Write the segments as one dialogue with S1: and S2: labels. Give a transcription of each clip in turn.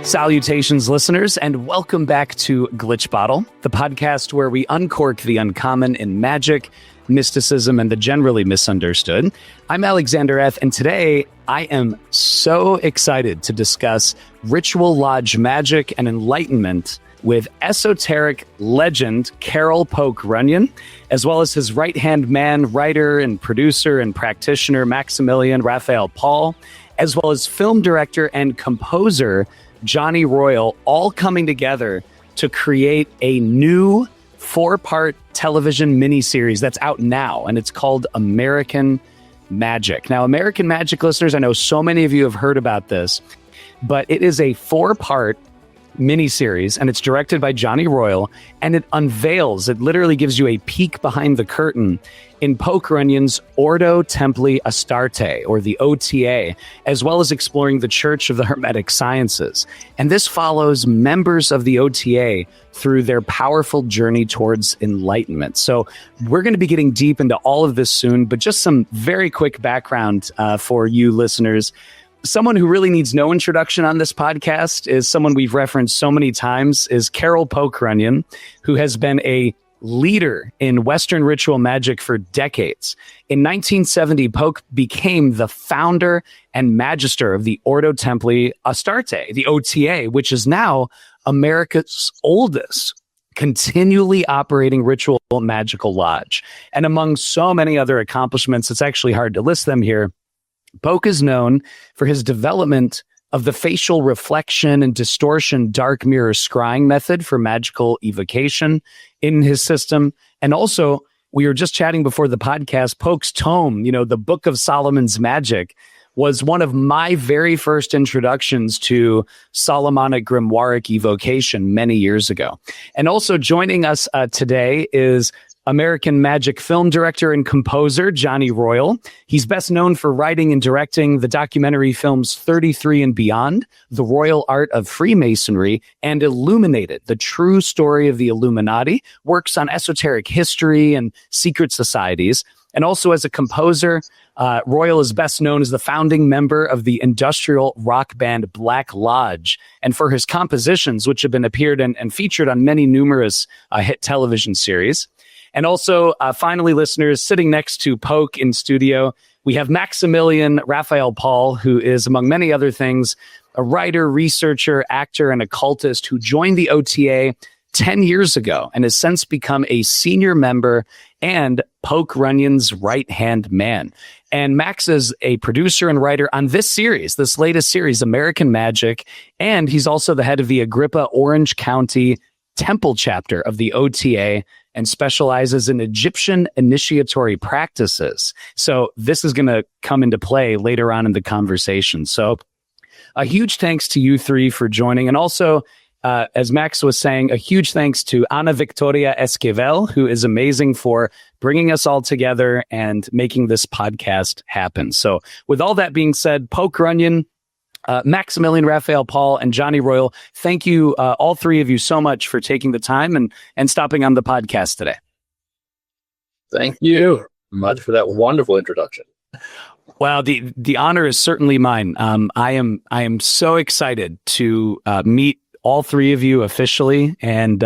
S1: Salutations, listeners, and welcome back to Glitch Bottle, the podcast where we uncork the uncommon in magic, mysticism, and the generally misunderstood. I'm Alexander F., and today I am so excited to discuss ritual lodge magic and enlightenment with esoteric legend Carroll Poke Runyon, as well as his right-hand man, writer and producer and practitioner Maximilian Raphael Paul, as well as film director and composer Johnny Royal, all coming together to create a new 4-part television miniseries that's out now, and it's called American Magick. Now, American Magick listeners, I know so many of you have heard about this, but it is a 4-part miniseries, and it's directed by Johnny Royal, and it unveils, it literally gives you a peek behind the curtain in Poke Runyon's Ordo Templi Astartes, or the OTA, as well as exploring the Church of the Hermetic Sciences. And this follows members of the OTA through their powerful journey towards enlightenment. So we're going to be getting deep into all of this soon, but just some very quick background for you listeners. Someone who really needs no introduction on this podcast is someone we've referenced so many times, is Carroll Poke Runyon, who has been a leader in Western ritual magic for decades. In 1970, Poke became the founder and magister of the Ordo Templi Astartes, the OTA, which is now America's oldest continually operating ritual magical lodge. And among so many other accomplishments, it's actually hard to list them here. Poke is known for his development of the facial reflection and distortion dark mirror scrying method for magical evocation in his system. And also, we were just chatting before the podcast, Poke's tome, the Book of Solomon's Magic, was one of my very first introductions to Solomonic grimoiric evocation many years ago. And also joining us today is American Magick film director and composer Johnny Royal. He's best known for writing and directing the documentary films 33 and Beyond, The Royal Art of Freemasonry, and Illuminated, the true story of the Illuminati, works on esoteric history and secret societies. And also as a composer, Royal is best known as the founding member of the industrial rock band Black Lodge, and for his compositions, which have been appeared and featured on many numerous hit television series. And also, finally, listeners, sitting next to Poke in studio, we have Maximilian Raphael Paul, who is, among many other things, a writer, researcher, actor, and occultist who joined the OTA 10 years ago and has since become a senior member and Poke Runyon's right-hand man. And Max is a producer and writer on this series, this latest series, American Magick, and he's also the head of the Agrippa Orange County Temple chapter of the OTA and specializes in Egyptian initiatory practices. So this is going to come into play later on in the conversation. So a huge thanks to you three for joining. And also, as Max was saying, a huge thanks to Ana Victoria Esquivel, who is amazing for bringing us all together and making this podcast happen. So with all that being said, Poke Runyon, Maximilian Raphael Paul, and Johnny Royal, thank you, all three of you, so much for taking the time and stopping on the podcast today.
S2: Thank you much for that wonderful introduction.
S1: Well, the honor is certainly mine. I am so excited to meet all three of you officially, and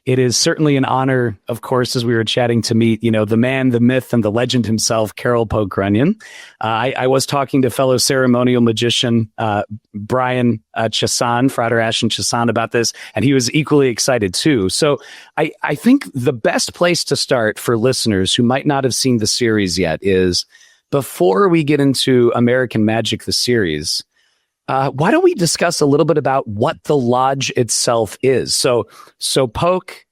S1: it is certainly an honor, of course, as we were chatting, to meet, the man, the myth, and the legend himself, Carroll Poke Runyon. I was talking to fellow ceremonial magician Brian Chassan, Frater Ashen Chassan, about this, and he was equally excited too. So I think the best place to start for listeners who might not have seen the series yet is, before we get into American Magick, the series, why don't we discuss a little bit about what the lodge itself is? So Poke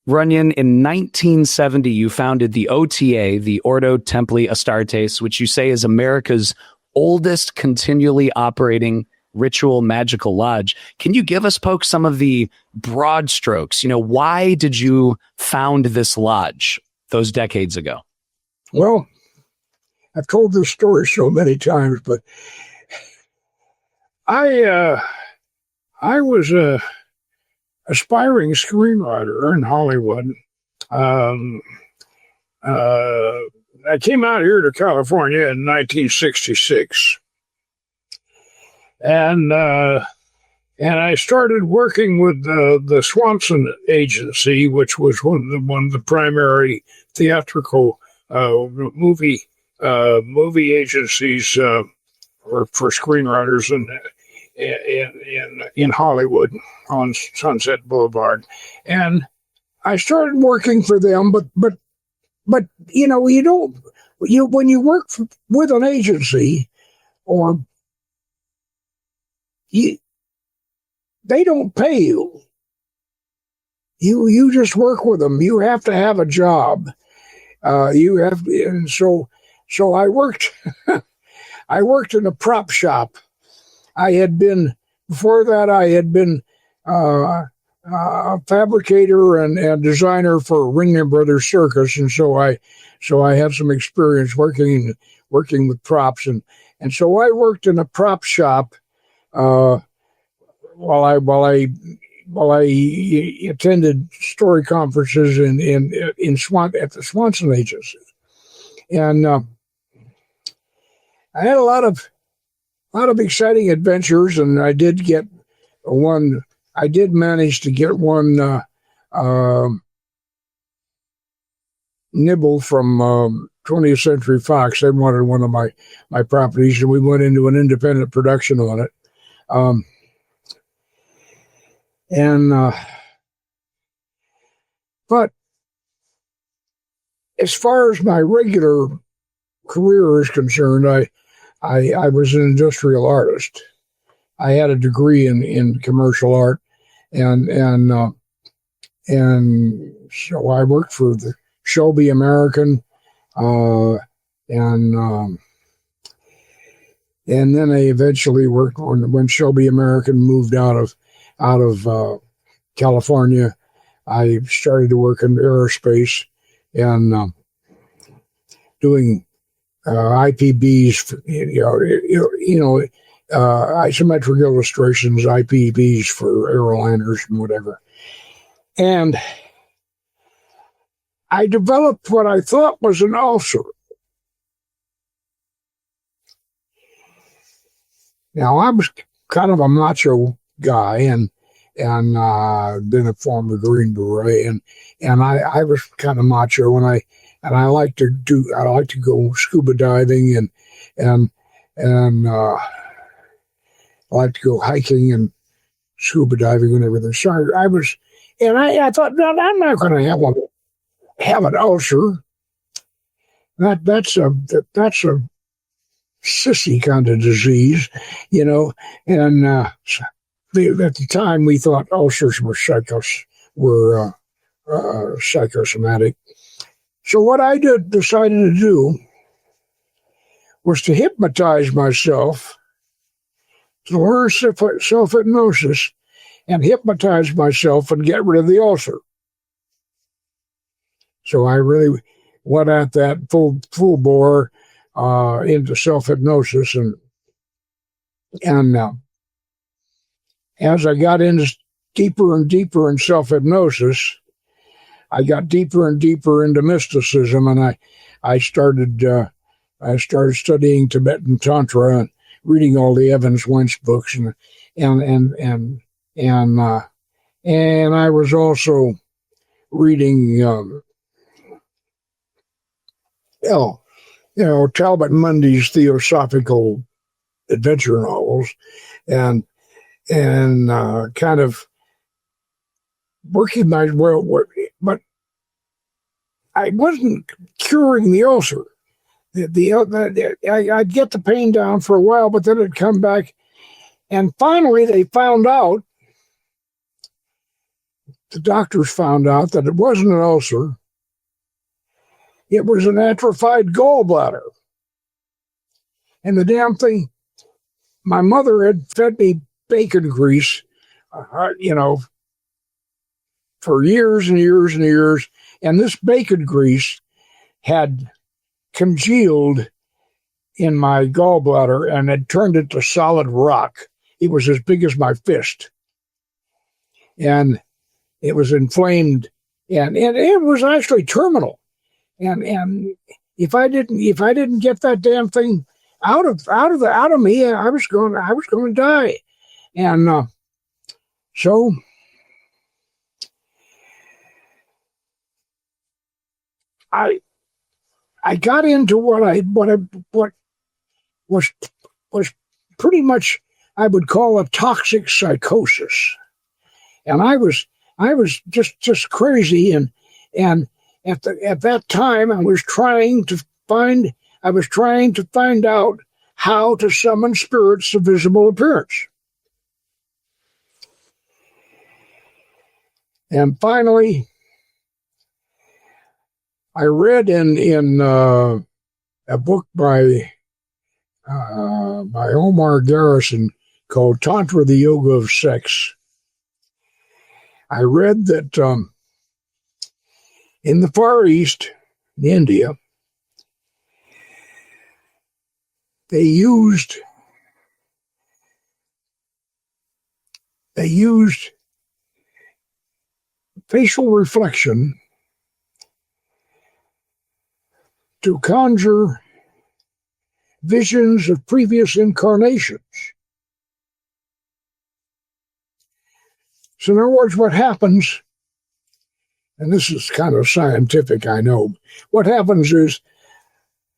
S1: Runyon, in 1970, you founded the OTA, the Ordo Templi Astartes, which you say is America's oldest continually operating ritual magical lodge. Can you give us, Poke, some of the broad strokes? Why did you found this lodge those decades ago?
S3: Well, I've told this story so many times, but I was a aspiring screenwriter in Hollywood. I came out here to California in 1966. And And I started working with the Swanson Agency, which was one of the primary theatrical movie agencies for screenwriters in Hollywood on Sunset Boulevard. And I started working for them, but when you work with an agency, or they don't pay you. You just work with them. You have to have a job. So I worked. I worked in a prop shop. Before that, I had been a fabricator and designer for Runyon Brothers Circus, and so I had some experience working with props, and so I worked in a prop shop while I attended story conferences at the Swanson Agency, and I had a lot of exciting adventures, and I did manage to get one nibble from 20th Century Fox. They wanted one of my properties, and we went into an independent production on it. But as far as my regular career is concerned, I was an industrial artist. I had a degree in commercial art, and so I worked for the Shelby American, and then I eventually worked when Shelby American moved out of California. I started to work in aerospace and doing IPBs, isometric illustrations, IPBs for airliners and whatever. And I developed what I thought was an ulcer. Now, I was kind of a macho guy, and then a former Green Beret, and I was kind of macho, and I like to go scuba diving and I like to go hiking and scuba diving and everything. So I thought, no, I'm not going to have an ulcer. That's a sissy kind of disease, and at the time we thought ulcers were psychosomatic. So what I decided to do was to hypnotize myself, to learn self-hypnosis, and hypnotize myself and get rid of the ulcer. So I really went at that full bore into self-hypnosis, and as I got into deeper and deeper in self-hypnosis, I got deeper and deeper into mysticism, and I started studying Tibetan Tantra and reading all the Evans Wentz books, and I was also reading Talbot Mundy's theosophical adventure novels, and kind of working my but I wasn't curing the ulcer. I'd get the pain down for a while, but then it'd come back, and finally the doctors found out that it wasn't an ulcer. It was an atrophied gallbladder. And the damn thing, my mother had fed me bacon grease, for years and years and years. And this bacon grease had congealed in my gallbladder and had turned it to solid rock. It was as big as my fist. And it was inflamed, and it was actually terminal. And if I didn't get that damn thing out of me, I was going to die. And So I got into what was pretty much I would call a toxic psychosis, and I was just crazy, and at that time I was trying to find out how to summon spirits of visible appearance. And finally, I read in a book by Omar Garrison called Tantra, the Yoga of Sex. I read that in the Far East, in India, they used facial reflection to conjure visions of previous incarnations. So in other words, what happens, and this is kind of scientific, I know, what happens is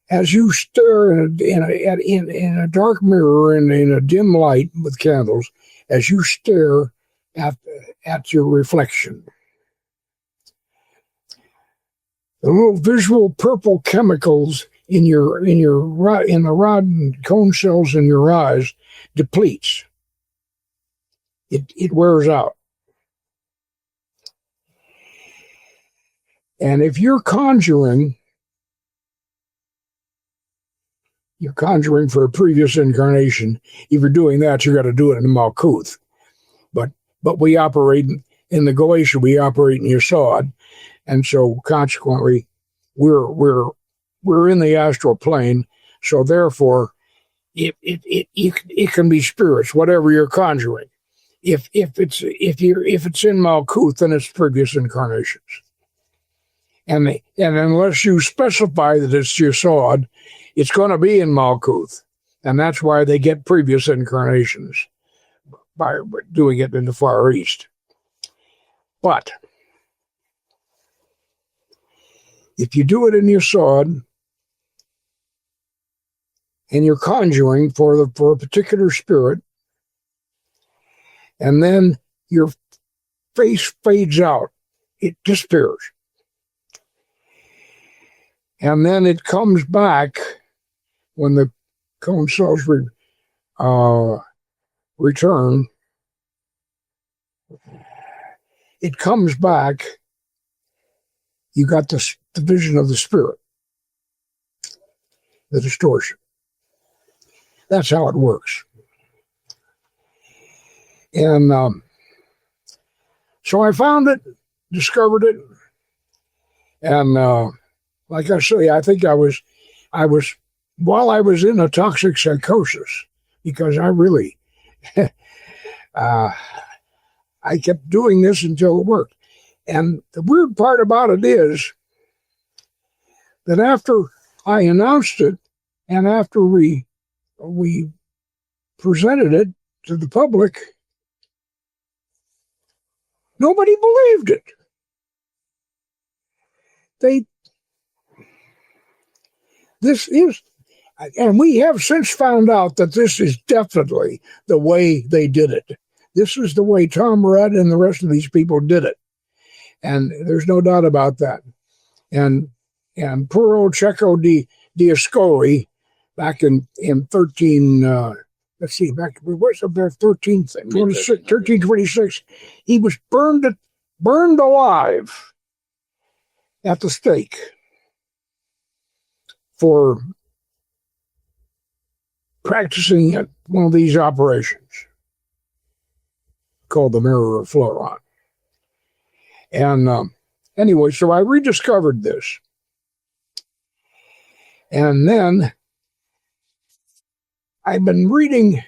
S3: as you stare in a dark mirror and in a dim light with candles, as you stare at your reflection, the little visual purple chemicals in the rod and cone cells in your eyes depletes. It wears out. And if you're conjuring for a previous incarnation, if you're doing that, you got to do it in the Malkuth. But we operate in the Goetia, we operate in Yesod, and so consequently, we're in the astral plane. So therefore, it can be spirits, whatever you're conjuring. If it's in Malkuth, then it's previous incarnations. And unless you specify that it's Yesod, it's going to be in Malkuth. And that's why they get previous incarnations by doing it in the Far East. But if you do it in Yesod and you're conjuring for a particular spirit, and then your face fades out, it disappears. And then it comes back when the cone cells return. It comes back. You got the vision of the spirit, the distortion. That's how it works. And so I found it, discovered it, and like I say, I think I was while I was in a toxic psychosis, because I really I kept doing this until it worked. And the weird part about it is that after I announced it and after we presented it to the public, nobody believed it. And we have since found out that this is definitely the way they did it. This is the way Tom Rudd and the rest of these people did it. And there's no doubt about that. And poor old Cecco di Ascoli, back in 1326, he was burned alive at the stake for practicing at one of these operations called the Mirror of Florent. And anyway, so I rediscovered this. And then I've been reading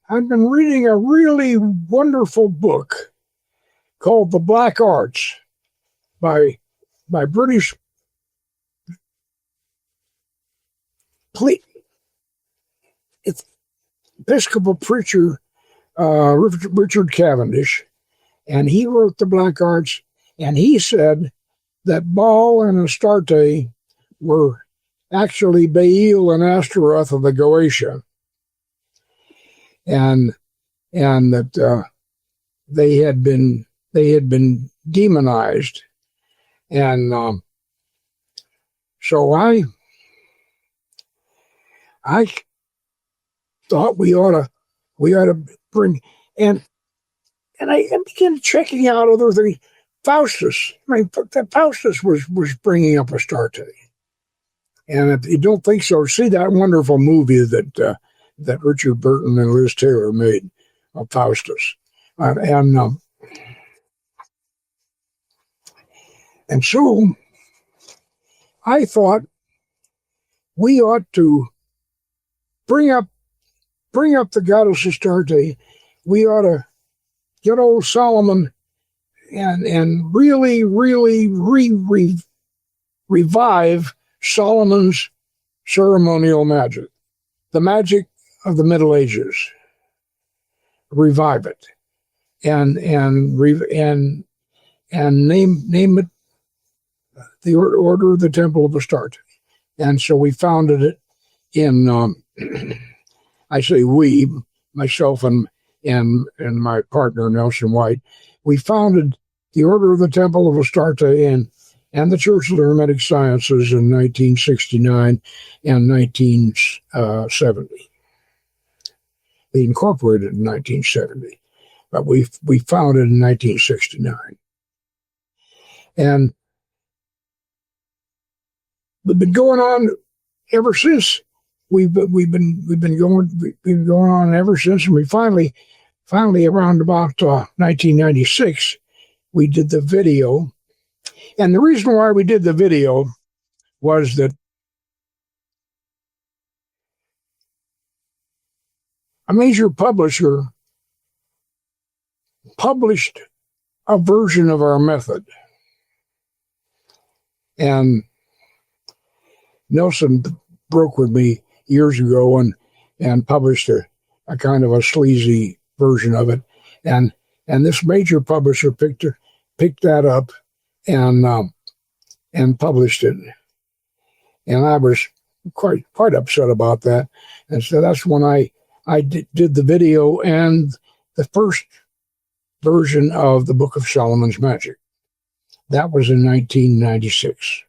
S3: a really wonderful book called The Black Arts by British Episcopal preacher Richard Cavendish, and he wrote the Black Arts, and he said that Baal and Astarte were actually Baal and Astaroth of the Goetia, and that they had been demonized, and so I thought we ought to bring, and I began checking out other things. Faustus, Faustus was bringing up Astarte, and if you don't think so, see that wonderful movie that Richard Burton and Liz Taylor made of Faustus, and so I thought we ought to bring up the goddess Astarte. We ought to get old Solomon and really revive Solomon's ceremonial magic, the magic of the Middle Ages. Revive it, and name it the Order of the Temple of Astarte. And so we founded it in, I say we, myself and my partner, Nelson White. We founded the Order of the Temple of Astarte and the Church of the Hermetic Sciences in 1969 and 1970. They incorporated in 1970, but we founded in 1969. And we've been going on ever since. We've been going on ever since, and we finally around about 1996, we did the video. And the reason why we did the video was that a major publisher published a version of our method. And Nelson broke with me years ago and published a kind of a sleazy version of it. And this major publisher picked that up and published it. And I was quite upset about that. And so that's when I did the video and the first version of the Book of Solomon's Magic. That was in 1996.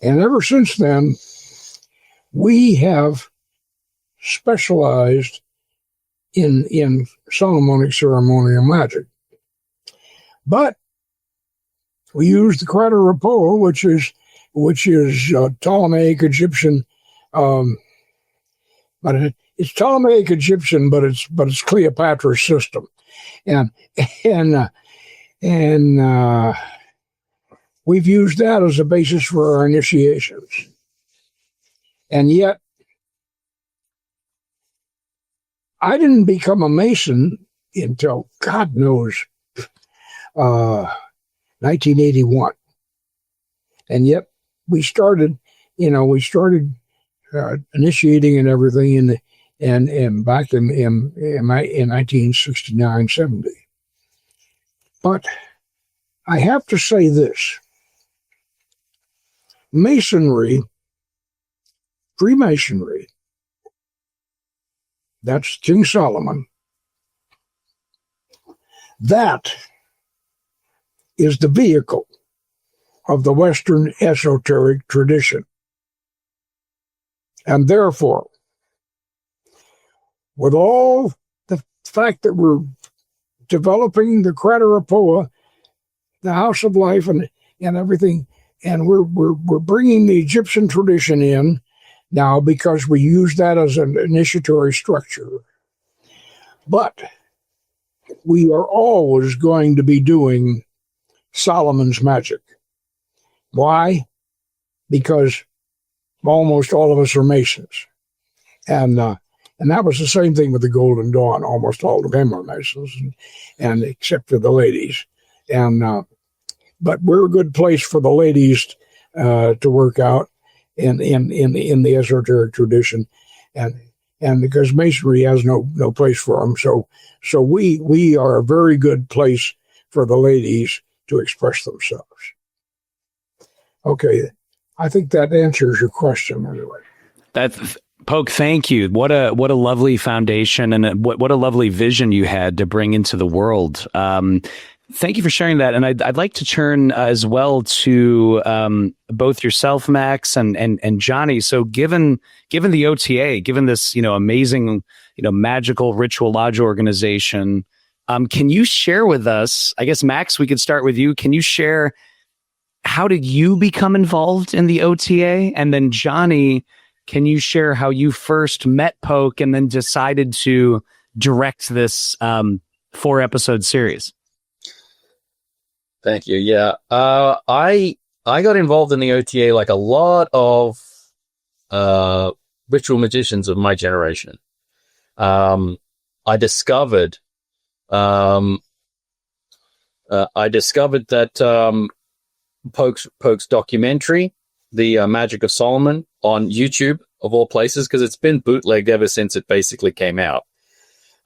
S3: And ever since then, we have specialized in Solomonic ceremonial magic. But we use the Crater of Poa, which is Ptolemaic Egyptian. But it's Ptolemaic Egyptian, but it's Cleopatra's system, and we've used that as a basis for our initiations. And yet, I didn't become a Mason until God knows 1981, and yet we started initiating and everything and back in 1969-70. But I have to say this: Freemasonry, that's King Solomon, that is the vehicle of the Western esoteric tradition. And therefore, with all the fact that we're developing the Crater of Poa, the House of Life, and everything, and we're bringing the Egyptian tradition in now because we use that as an initiatory structure. But we are always going to be doing Solomon's magic. Why? Because almost all of us are Masons. And that was the same thing with the Golden Dawn. Almost all of them are Masons, and except for the ladies. But we're a good place for the ladies to work out in the esoteric tradition. And and because masonry has no place for them. So we are a very good place for the ladies to express themselves. Okay, I think that answers your question anyway.
S1: Poke, thank you. What a lovely foundation, and what a lovely vision you had to bring into the world. Thank you for sharing that. And I'd like to turn as well to both yourself, Max, and Johnny. So given the OTA, given this amazing magical ritual lodge organization, can you share with us? I guess Max, we could start with you. Can you share how did you become involved in the OTA? And then Johnny, can you share how you first met Poke and then decided to direct this 4-episode series?
S2: Thank you. Yeah. I got involved in the OTA like a lot of ritual magicians of my generation. I discovered that Poke's documentary, The Magic of Solomon, on YouTube, of all places, because it's been bootlegged ever since it basically came out.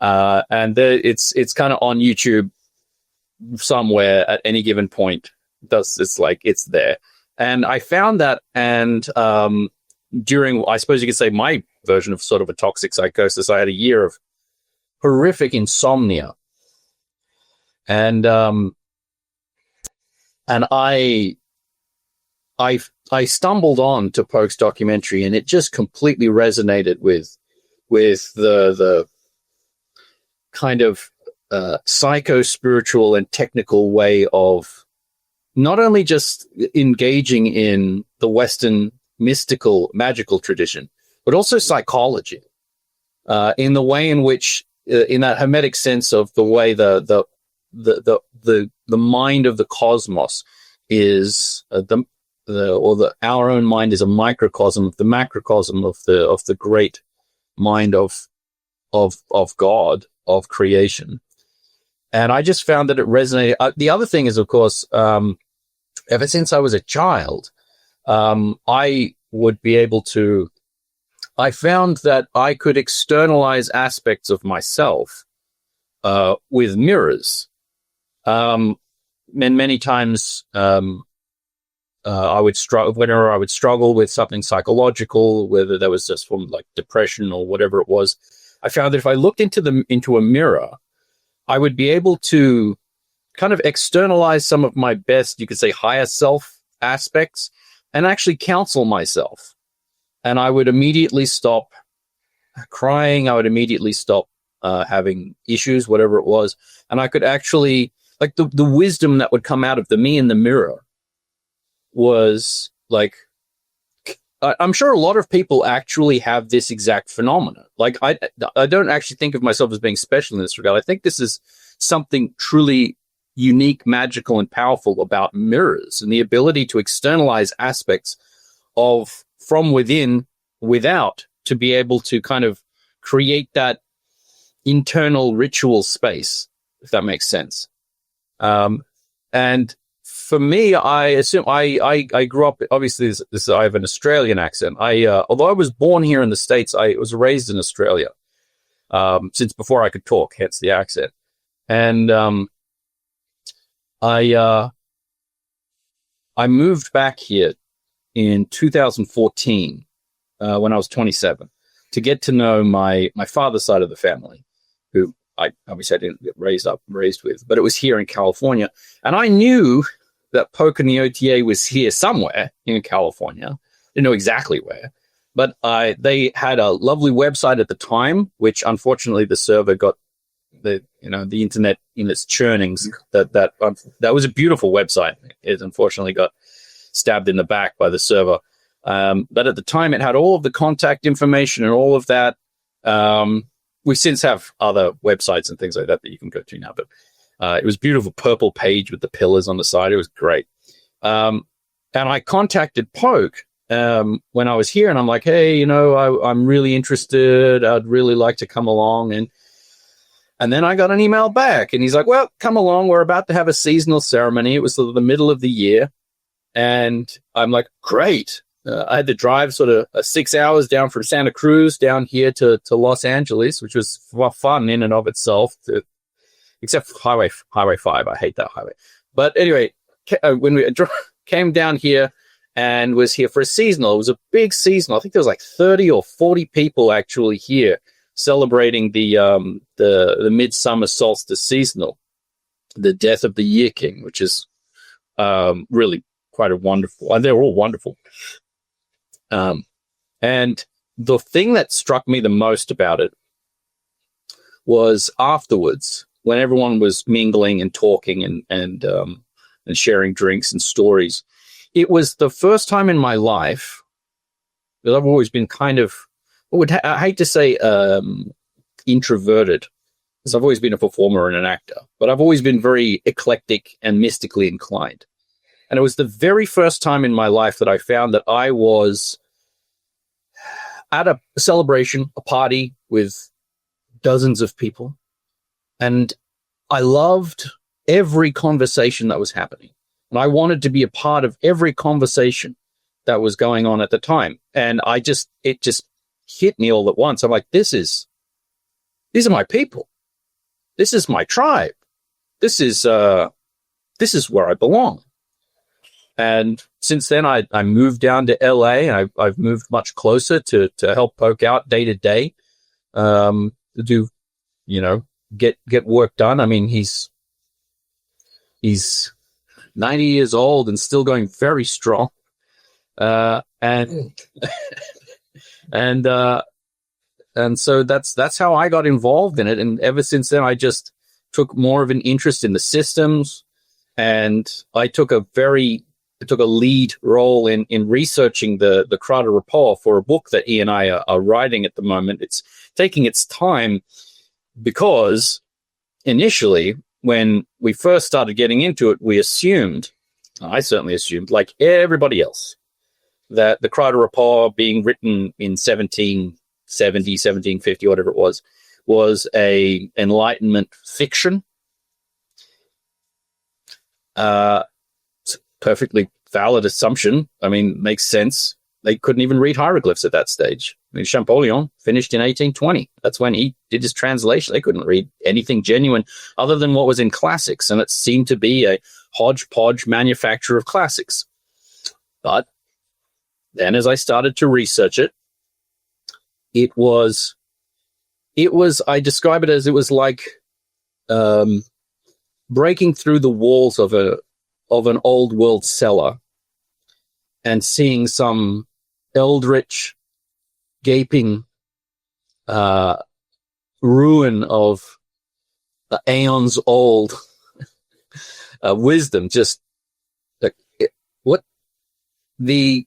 S2: And it's kind of on YouTube somewhere at any given point. It's there. And I found that, and during, I suppose you could say, my version of sort of a toxic psychosis, I had a year of horrific insomnia. And I stumbled on to Poke's documentary, and it just completely resonated with the kind of psycho-spiritual and technical way of not only just engaging in the Western mystical, magical tradition, but also psychology, in the way in which, in that Hermetic sense of the way the mind of the cosmos is our own mind is a microcosm of the macrocosm of the great mind of God, of creation. And I just found that it resonated. The other thing is, of course, ever since I was a child, I found that I could externalize aspects of myself with mirrors. And many times, I would struggle whenever I would struggle with something psychological, whether that was just from like depression or whatever it was. I found that if I looked into a mirror, I would be able to kind of externalize some of my best, you could say, higher self aspects, and actually counsel myself. And I would immediately stop crying. I would immediately stop having issues, whatever it was. And I could actually, like, the wisdom that would come out of me in the mirror was like, I'm sure a lot of people actually have this exact phenomena. Like, I don't actually think of myself as being special in this regard. I think this is something truly unique, magical, and powerful about mirrors, and the ability to externalize aspects of from within, without, to be able to kind of create that internal ritual space, if that makes sense. And for me, I assume I grew up, obviously I have an Australian accent. Although I was born here in the States, I was raised in Australia, since before I could talk, hence the accent. And I moved back here in 2014, when I was 27, to get to know my father's side of the family, who I didn't get raised with, but it was here in California. And I knew that Poke and the OTA was here somewhere in California. Didn't know exactly where, but they had a lovely website at the time, which unfortunately the server got the internet in its churnings. That was a beautiful website. It unfortunately got stabbed in the back by the server. But at the time, it had all of the contact information and all of that. We since have other websites and things like that you can go to now, but it was a beautiful purple page with the pillars on the side. It was great. And I contacted Poke when I was here, and I'm like, hey, I'm really interested. I'd really like to come along. And then I got an email back, and he's like, well, come along. We're about to have a seasonal ceremony. It was the middle of the year. And I'm like, great. I had to drive sort of 6 hours down from Santa Cruz down here to Los Angeles, which was fun in and of itself, except for Highway 5. I hate that highway. But anyway, when we came down here and was here for a seasonal, it was a big seasonal. I think there was like 30 or 40 people actually here celebrating the midsummer solstice seasonal, the death of the Year King, which is really quite a wonderful, and they're all wonderful. And the thing that struck me the most about it was afterwards, when everyone was mingling and talking and sharing drinks and stories. It was the first time in my life that I've always been kind of, I hate to say introverted, because I've always been a performer and an actor, but I've always been very eclectic and mystically inclined. And it was the very first time in my life that I found that I was at a celebration, a party with dozens of people, and I loved every conversation that was happening. And I wanted to be a part of every conversation that was going on at the time. And it just hit me all at once. I'm like, these are my people. This is my tribe. This is where I belong. And since then, I moved down to LA, and I've moved much closer to help poke out day to day, to do, get work done. I mean, he's 90 years old and still going very strong. And so that's how I got involved in it. And ever since then, I just took more of an interest in the systems, and I took a lead role in researching the Crata Rapport for a book that E and I are writing at the moment. It's taking its time because initially, when we first started getting into it, I certainly assumed, like everybody else, that the Crata Rapport, being written in 1770, 1750, whatever it was a enlightenment fiction. Perfectly valid assumption. I mean, makes sense. They couldn't even read hieroglyphs at that stage. I mean, Champollion finished in 1820. That's when he did his translation. They couldn't read anything genuine other than what was in classics, and it seemed to be a hodgepodge manufacture of classics. But then as I started to research it, I describe it as it was like breaking through the walls of an old world cellar and seeing some eldritch, gaping ruin of aeons old wisdom. Just the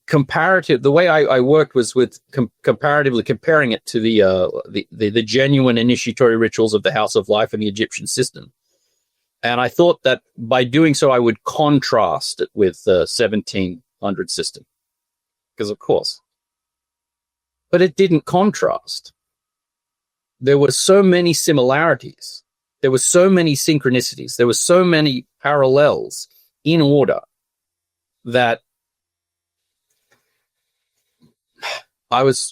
S2: way I worked was with comparatively comparing it to the genuine initiatory rituals of the House of Life and the Egyptian system. And I thought that by doing so, I would contrast it with the 1700 system. Because, of course. But it didn't contrast. There were so many similarities. There were so many synchronicities. There were so many parallels in order that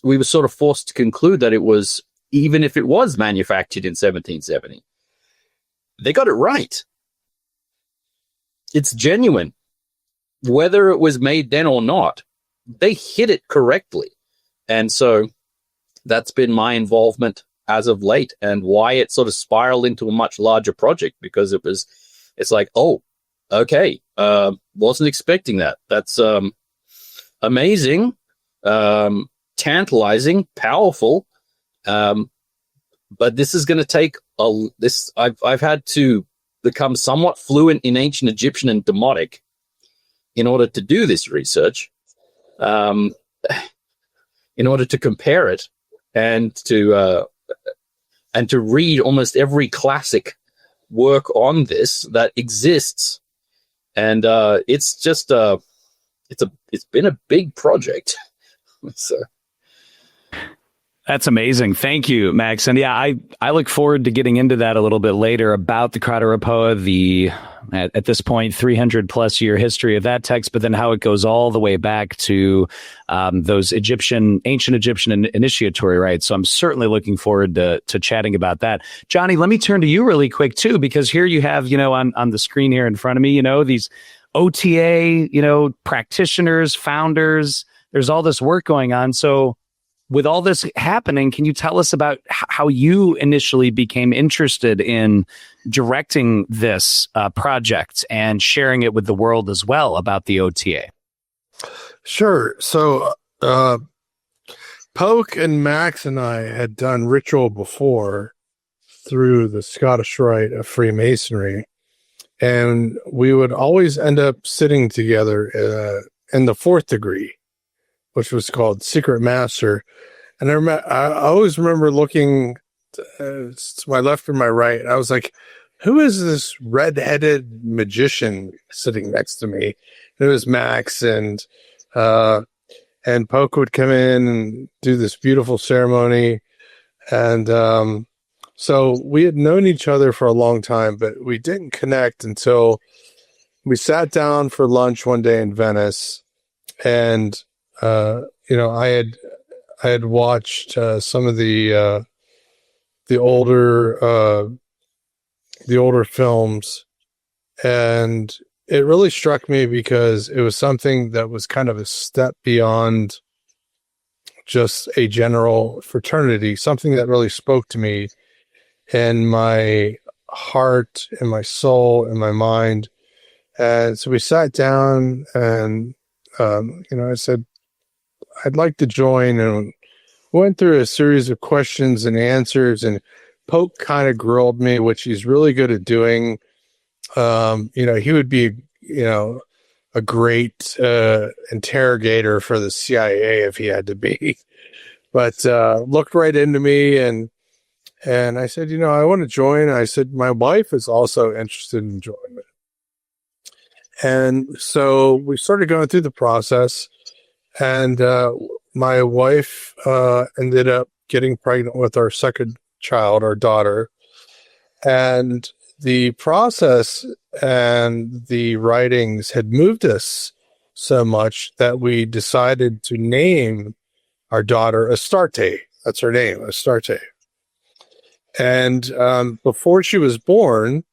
S2: we were sort of forced to conclude that it was, even if it was manufactured in 1770, they got it right. It's genuine. Whether it was made then or not, they hit it correctly. And so that's been my involvement as of late, and why it sort of spiraled into a much larger project, because it's like, oh, okay, wasn't expecting that. That's amazing, tantalizing, powerful, but this is going to take I've had to become somewhat fluent in ancient Egyptian and Demotic in order to do this research, in order to compare it and to read almost every classic work on this that exists. And it's just it's been a big project. So
S1: That's amazing. Thank you, Max. And yeah, I look forward to getting into that a little bit later about the Kratarapoa, the at this point 300 plus year history of that text, but then how it goes all the way back to those ancient Egyptian initiatory rites. So I'm certainly looking forward to chatting about that. Johnny, let me turn to you really quick too, because here you have, on the screen here in front of me, these OTA, practitioners, founders. There's all this work going on. So with all this happening, can you tell us about how you initially became interested in directing this project and sharing it with the world as well about the OTA?
S4: Sure. So Poke and Max and I had done ritual before through the Scottish Rite of Freemasonry, and we would always end up sitting together in the fourth degree, which was called Secret Master. And I always remember looking to my left and my right, and I was like, who is this red-headed magician sitting next to me? And it was Max, and Poke would come in and do this beautiful ceremony. And so we had known each other for a long time, but we didn't connect until we sat down for lunch one day in Venice. And I had watched some of the older films, and it really struck me because it was something that was kind of a step beyond just a general fraternity, something that really spoke to me in my heart, in my soul, in my mind. And so we sat down, and I said, I'd like to join, and went through a series of questions and answers, and Poke kind of grilled me, which he's really good at doing. He would be, a great interrogator for the CIA if he had to be, but looked right into me, and I said, I want to join. I said, my wife is also interested in joining. And so we started going through the process, and my wife ended up getting pregnant with our second child, our daughter. And the process and the writings had moved us so much that we decided to name our daughter Astarte. That's her name, Astarte. And before she was born,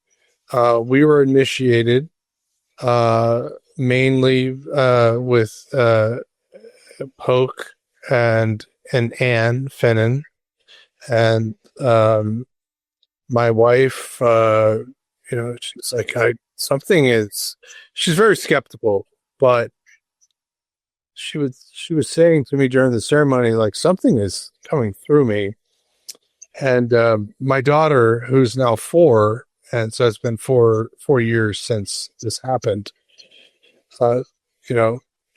S4: we were initiated mainly with Poke and Anne Finnan, and my wife, she's like, she's very skeptical, but she was saying to me during the ceremony, like, something is coming through me. And my daughter, who's now 4, and so it's been 4 years since this happened,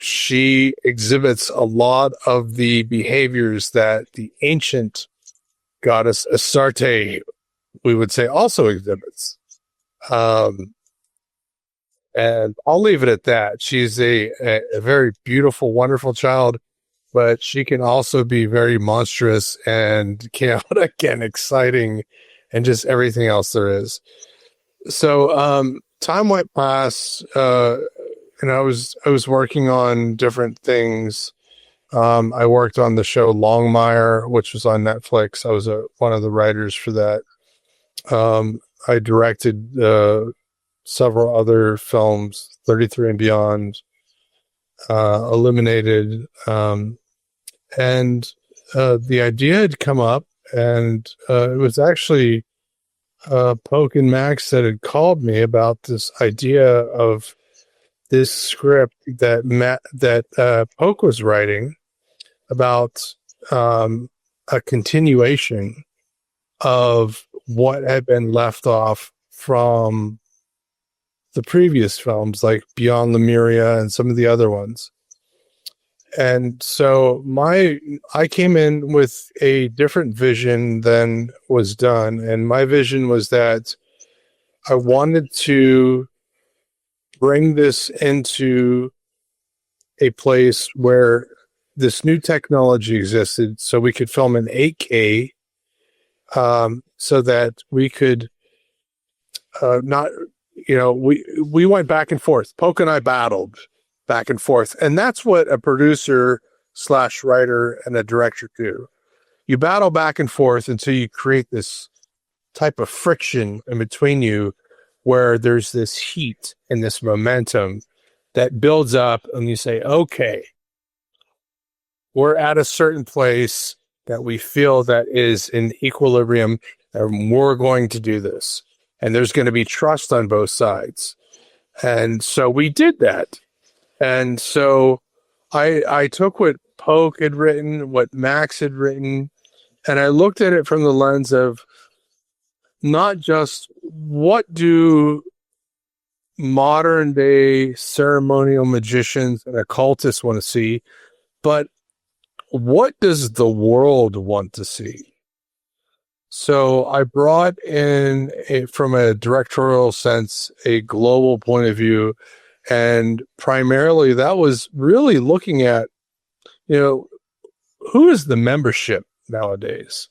S4: she exhibits a lot of the behaviors that the ancient goddess Astarte, we would say, also exhibits. And I'll leave it at that. She's a very beautiful, wonderful child, but she can also be very monstrous and chaotic and exciting and just everything else there is. So time went past, and I was working on different things. I worked on the show Longmire, which was on Netflix. I was one of the writers for that. I directed several other films, 33 and Beyond, Eliminated, and the idea had come up, and it was actually Poke and Max that had called me about this idea of this script that Poke was writing about a continuation of what had been left off from the previous films, like Beyond Lemuria and some of the other ones. And so I came in with a different vision than was done. And my vision was that I wanted to bring this into a place where this new technology existed, so we could film in 8K, so that we could not, we went back and forth. Poke and I battled back and forth, and that's what a producer / writer and a director do. You battle back and forth until you create this type of friction in between you, where there's this heat and this momentum that builds up, and you say, okay, we're at a certain place that we feel that is in equilibrium, and we're going to do this. And there's going to be trust on both sides. And so we did that. And so I took what Poke had written, what Max had written, and I looked at it from the lens of not just what do modern day ceremonial magicians and occultists want to see, but what does the world want to see? So I brought in, from a directorial sense, a global point of view. And primarily that was really looking at, who is the membership nowadays?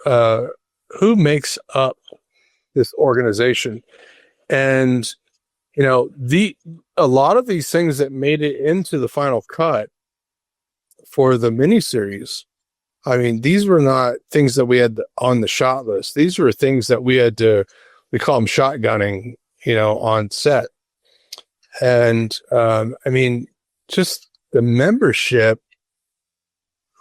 S4: Who makes up this organization? And, a lot of these things that made it into the final cut for the miniseries, I mean, these were not things that we had on the shot list. These were things that we had to, we call them shotgunning, on set. And, just the membership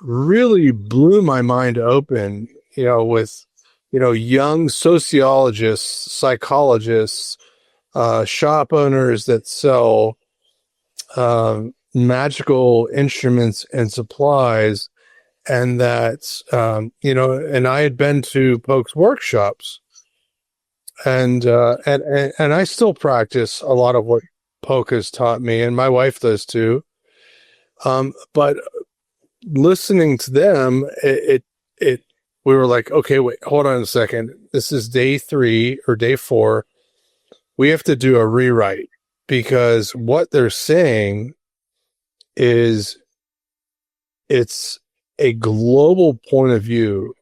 S4: really blew my mind open, with, young sociologists, psychologists, shop owners that sell, magical instruments and supplies. And that, and I had been to Poke's workshops, and I still practice a lot of what Poke has taught me, and my wife does too. But listening to them, we were like, okay, wait, hold on a second. This is day 3 or day 4. We have to do a rewrite, because what they're saying is it's a global point of view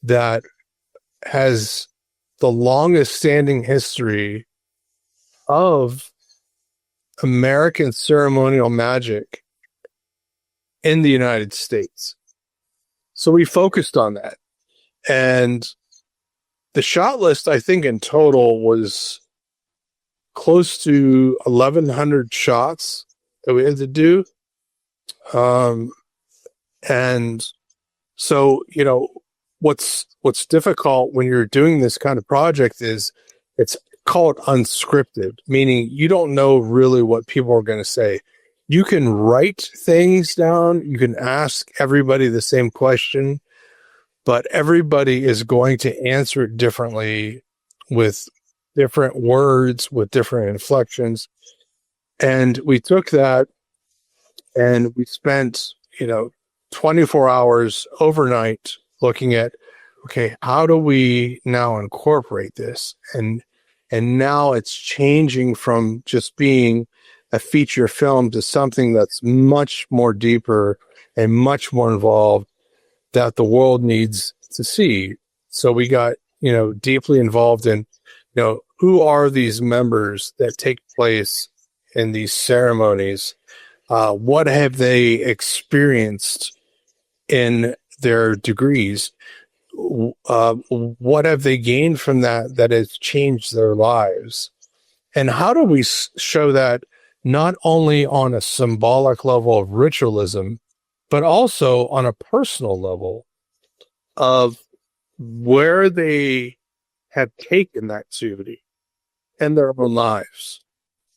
S4: that has the longest standing history of American ceremonial magic in the United States. So we focused on that. And the shot list, I think in total, was close to 1,100 shots that we had to do. And so, what's difficult when you're doing this kind of project is it's called unscripted, meaning you don't know really what people are going to say. You can write things down. You can ask everybody the same question, but everybody is going to answer it differently, with different words, with different inflections. And we took that and we spent, 24 hours overnight looking at, okay, how do we now incorporate this? And now it's changing from just being a feature film to something that's much more deeper and much more involved, that the world needs to see. So we got, deeply involved in, who are these members that take place in these ceremonies? What have they experienced in their degrees? What have they gained from that has changed their lives? And how do we show that not only on a symbolic level of ritualism, but also on a personal level of where they have taken that activity in their own lives?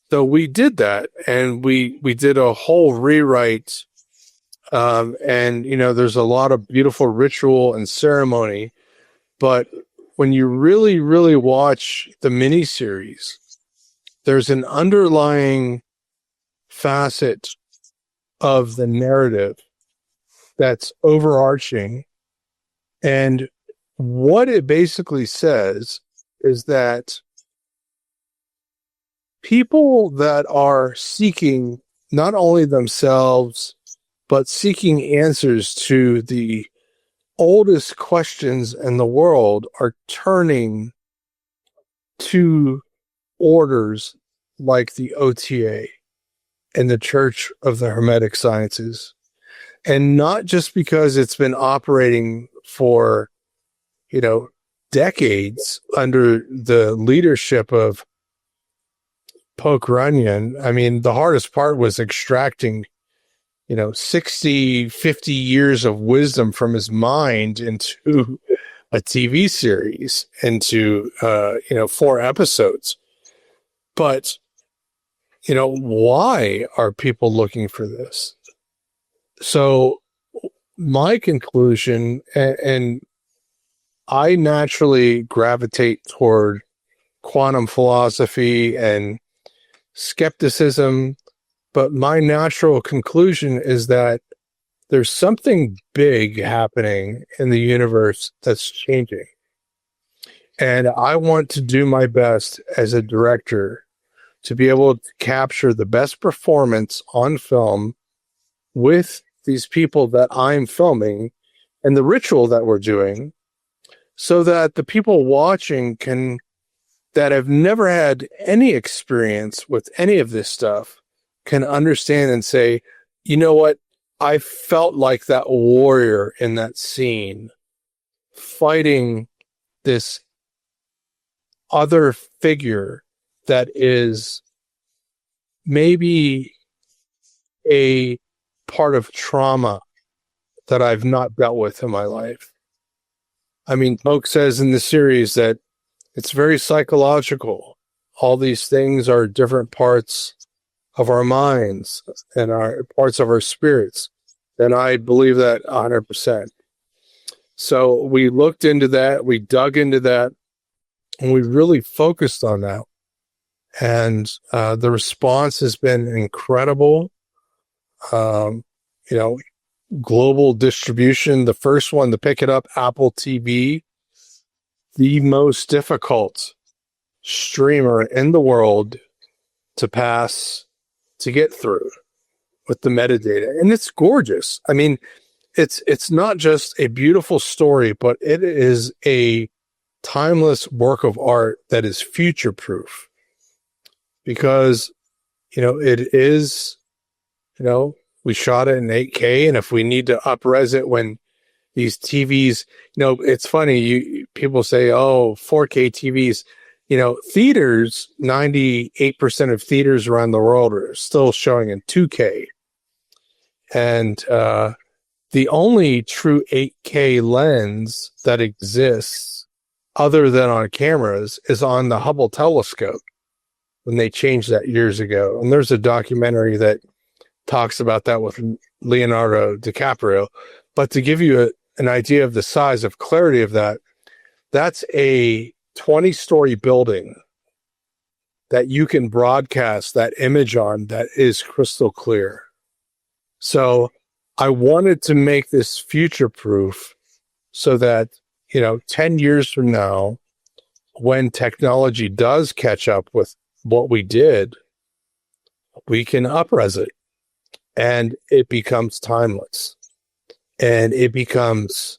S4: So we did that, and we did a whole rewrite. And, there's a lot of beautiful ritual and ceremony, but when you really, really watch the miniseries, there's an underlying facet of the narrative that's overarching. And what it basically says is that people that are seeking not only themselves, but seeking answers to the oldest questions in the world are turning to orders like the OTA and the Church of the Hermetic Sciences. And not just because it's been operating for, decades under the leadership of Pope Runyon. I mean, the hardest part was extracting 60, 50 years of wisdom from his mind into a TV series, into, 4 episodes. But, why are people looking for this? So my conclusion, and I naturally gravitate toward quantum philosophy and skepticism, but my natural conclusion is that there's something big happening in the universe that's changing. And I want to do my best as a director to be able to capture the best performance on film with these people that I'm filming and the ritual that we're doing, so that the people watching that have never had any experience with any of this stuff can understand and say, you know what? I felt like that warrior in that scene fighting this other figure that is maybe a part of trauma that I've not dealt with in my life. I mean, Poke says in the series that it's very psychological. All these things are different parts of our minds and our parts of our spirits. And I believe that 100%. So we looked into that, we dug into that, and we really focused on that. And the response has been incredible. Global distribution. The first one to pick it up, Apple TV, the most difficult streamer in the world to get through with the metadata. And it's gorgeous. I mean, it's not just a beautiful story, but it is a timeless work of art that is future proof, because, it is, we shot it in 8K, and if we need to up-res it when these TVs, it's funny, people say, oh, 4K TVs, theaters, 98% of theaters around the world are still showing in 2K. And the only true 8K lens that exists other than on cameras is on the Hubble telescope, when they changed that years ago. And there's a documentary that talks about that with Leonardo DiCaprio. But to give you an idea of the size of clarity of that, that's a 20-story building that you can broadcast that image on that is crystal clear. So I wanted to make this future proof so that, 10 years from now, when technology does catch up with what we did, we can up-res it, and it becomes timeless, and it becomes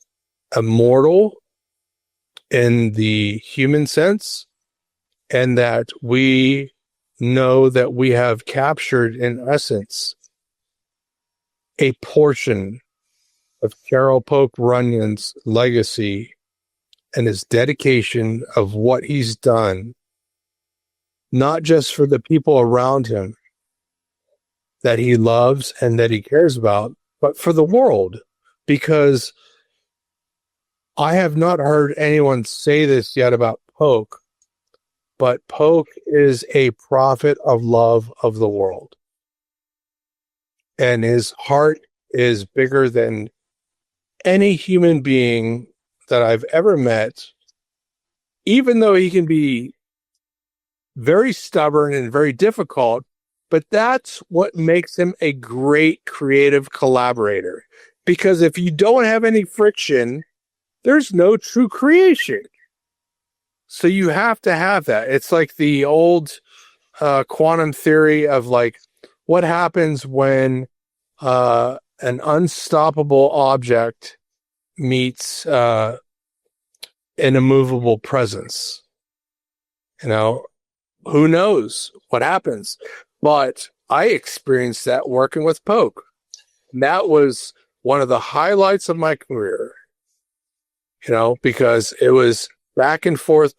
S4: immortal in the human sense, and that we know that we have captured, in essence, a portion of Carroll Pope Runyon's legacy and his dedication of what he's done, not just for the people around him that he loves and that he cares about, but for the world. Because I have not heard anyone say this yet about Poke, but Poke is a prophet of love of the world. And his heart is bigger than any human being that I've ever met, even though he can be very stubborn and very difficult, but that's what makes him a great creative collaborator. Because if you don't have any friction, there's no true creation. So you have to have that. It's like the old quantum theory of like, what happens when an an unstoppable object meets an immovable presence. You know, who knows what happens? But I experienced that working with Poke. And that was one of the highlights of my career, you know, because it was back and forth.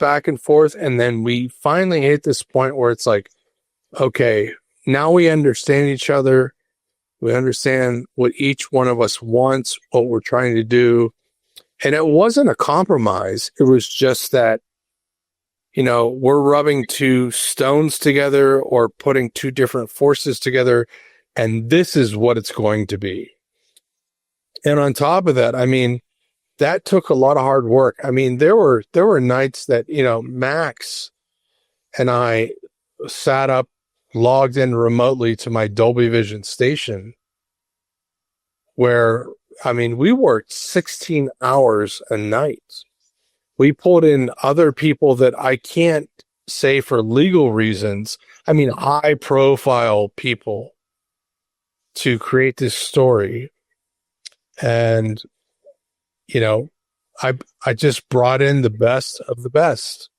S4: And then we finally hit this point where it's like, okay, now we understand each other. We understand what each one of us wants, what we're trying to do. And it wasn't a compromise. It was just that, you know, we're rubbing two stones together or putting two different forces together, and this is what it's going to be. And on top of that, I mean, that took a lot of hard work. I mean, there were nights that, you know, Max and I sat up, logged in remotely to my Dolby Vision station, where, I mean, we worked 16 hours a night. We pulled in other people that I can't say for legal reasons. I mean, high profile people to create this story. And, you know, I just brought in the best of the best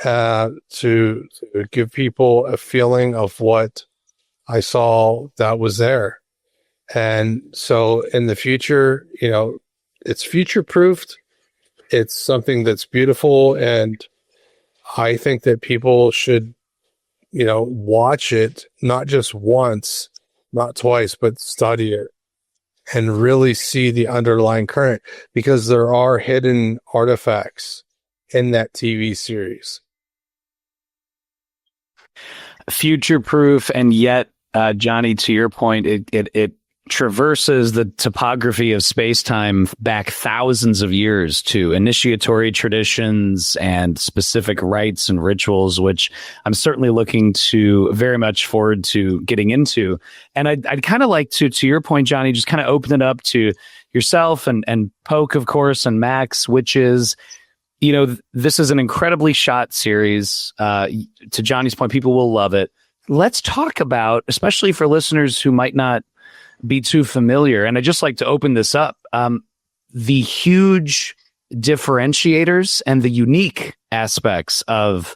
S4: to give people a feeling of what I saw that was there. And so in the future, you know, it's future proofed. It's something that's beautiful. And I think that people should, you know, watch it, not just once, not twice, but study it and really see the underlying current, because there are hidden artifacts in that TV series.
S1: Future proof, and yet, Johnny, to your point, it traverses the topography of space-time back thousands of years to initiatory traditions and specific rites and rituals, which I'm certainly looking to very much forward to getting into. And I'd kind of like to your point, Johnny, just kind of open it up to yourself and Poke, of course, and Max, which is, you know, this is an incredibly shot series. To Johnny's point, people will love it. Let's talk about, especially for listeners who might not be too familiar, and I just like to open this up, the huge differentiators and the unique aspects of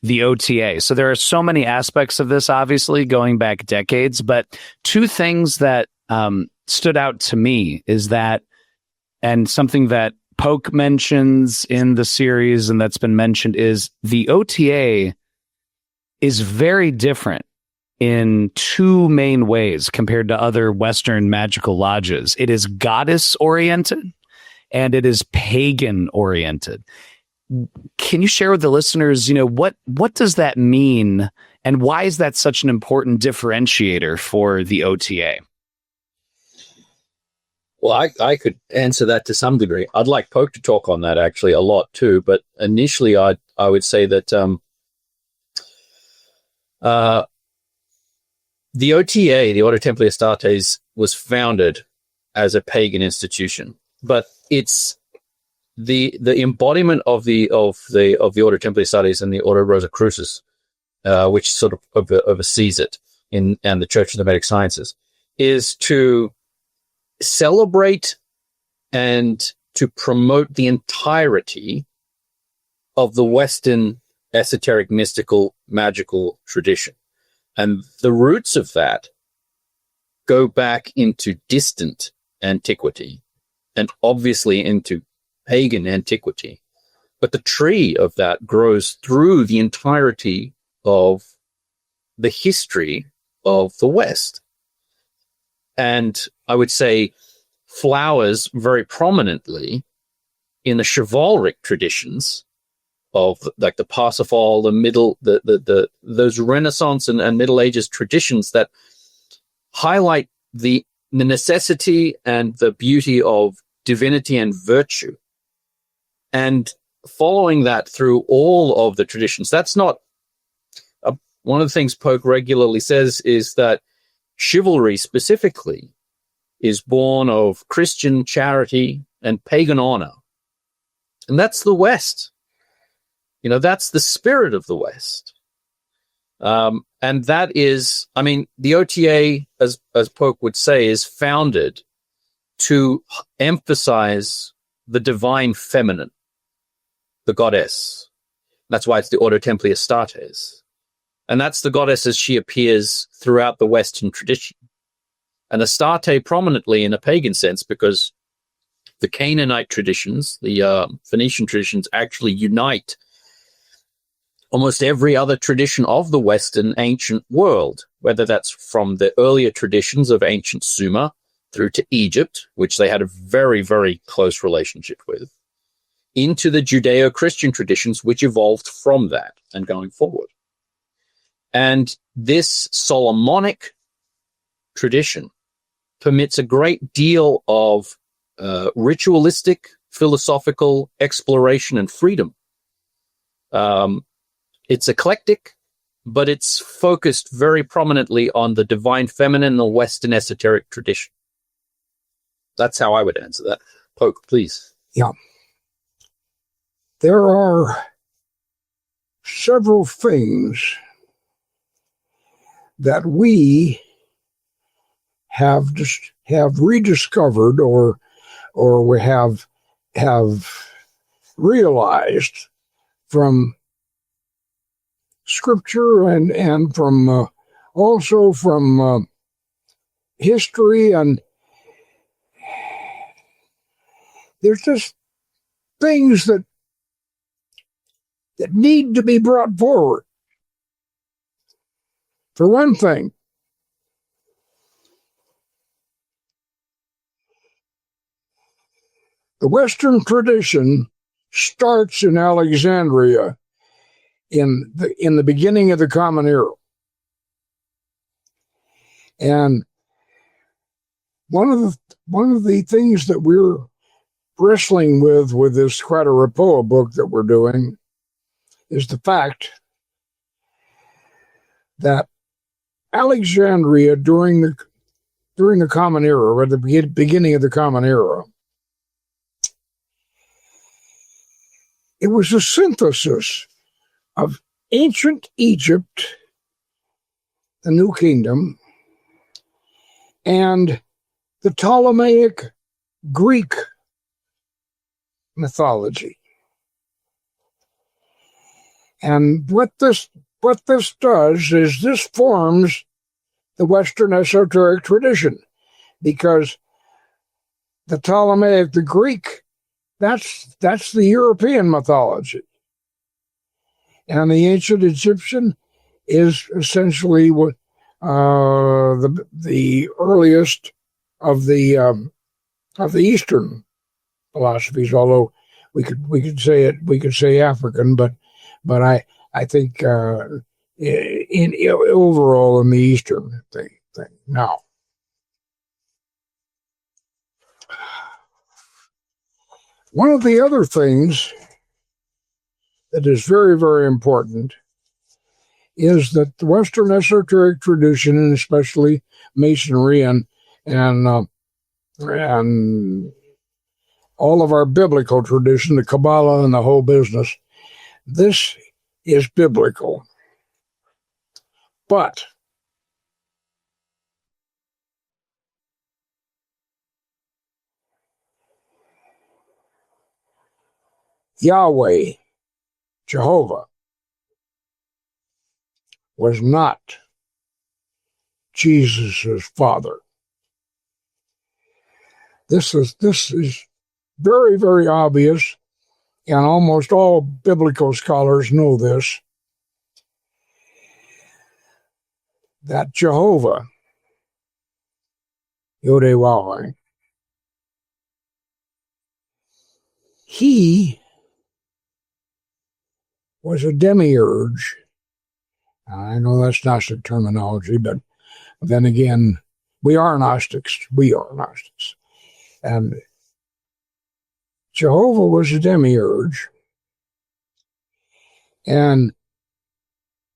S1: the OTA. So there are so many aspects of this, obviously, going back decades, but two things that stood out to me is that, and something that Poke mentions in the series and that's been mentioned, is the OTA is very different in two main ways compared to other Western magical lodges. It is goddess-oriented and it is pagan-oriented. Can you share with the listeners, you know, what does that mean, and why is that such an important differentiator for the OTA?
S2: Well, I could answer that to some degree. I'd like Poke to talk on that actually a lot too, but initially I would say that the OTA, the Ordo Templi Astartes, was founded as a pagan institution, but it's the embodiment of the Ordo Templi Astartes and the Ordo Rosicrucis, which sort of oversees it and the Church of the Hermetic Sciences, is to celebrate and to promote the entirety of the Western esoteric, mystical, magical tradition. And the roots of that go back into distant antiquity and obviously into pagan antiquity. But the tree of that grows through the entirety of the history of the West. And I would say flowers very prominently in the chivalric traditions of like the Parsifal, those Renaissance and Middle Ages traditions that highlight the necessity and the beauty of divinity and virtue. And following that through all of the traditions, that's not one of the things Poke regularly says is that chivalry specifically is born of Christian charity and pagan honor. And that's the West. You know, that's the spirit of the West. And that is, I mean, the OTA, as Pope would say, is founded to emphasize the divine feminine, the goddess. That's why it's the Ordo Templi Astartes. And that's the goddess as she appears throughout the Western tradition. And Astarte prominently in a pagan sense, because the Canaanite traditions, the Phoenician traditions, actually unite almost every other tradition of the Western ancient world, whether that's from the earlier traditions of ancient Sumer through to Egypt, which they had a very, very close relationship with, into the Judeo-Christian traditions, which evolved from that and going forward. And this Solomonic tradition permits a great deal of ritualistic, philosophical exploration and freedom. It's eclectic, but it's focused very prominently on the divine feminine, the Western esoteric tradition. That's how I would answer that. Poke, please.
S3: Yeah. There are several things that we have rediscovered or we have realized from Scripture and from also from history, and there's just things that need to be brought forward. For one thing, the Western tradition starts in Alexandria in the beginning of the Common Era. And one of the things that we're wrestling with this Quatarapoa book that we're doing is the fact that Alexandria during the Common Era, or at the beginning of the Common Era, it was a synthesis of ancient Egypt, the New Kingdom, and the Ptolemaic Greek mythology. And what this does is this forms the Western esoteric tradition, because the Ptolemaic, the Greek, that's the European mythology. And the ancient Egyptian is essentially what the earliest of the Eastern philosophies. Although we could say African, but I think in overall in the Eastern thing. Now, one of the other things that is very, very important is that the Western esoteric tradition, and especially Masonry and all of our biblical tradition, the Kabbalah and the whole business, this is biblical. But Yahweh, Jehovah, was not Jesus' father. This is very, very obvious, and almost all biblical scholars know this, that Jehovah, Yod-Heh-Waw-Heh, he was a demiurge. I know that's Gnostic terminology, but then again, we are Gnostics. And Jehovah was a demiurge. And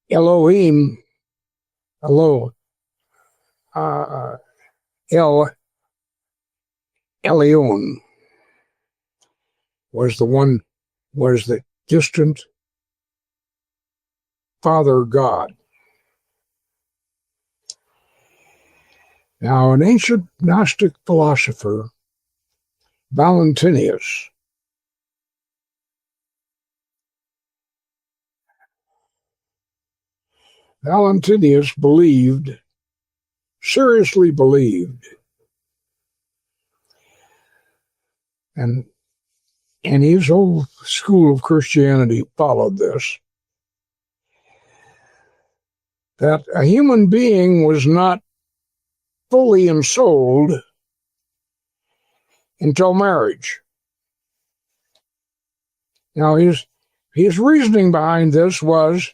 S3: Elohim, El Elyon was the distant Father God. Now, an ancient Gnostic philosopher, Valentinus, seriously believed, and his whole school of Christianity followed this, that a human being was not fully ensouled until marriage. Now, his reasoning behind this was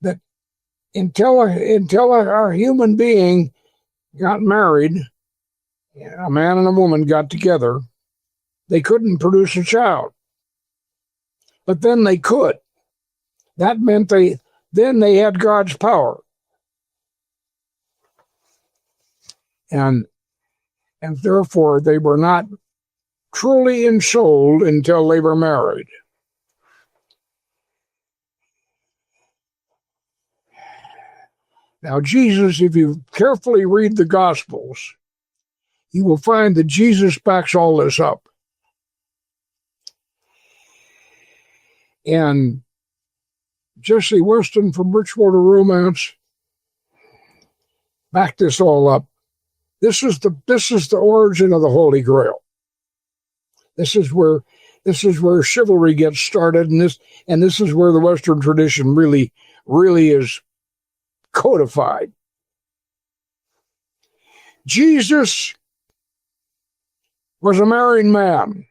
S3: that until a human being got married, a man and a woman got together, they couldn't produce a child. But then they could. That meant they had God's power. And therefore they were not truly ensouled until they were married. Now, Jesus, if you carefully read the Gospels, you will find that Jesus backs all this up. And Jesse Weston from Bridgewater Romance backed this all up. This is the origin of the Holy Grail. This is where chivalry gets started, and this is where the Western tradition really is codified. Jesus was a married man.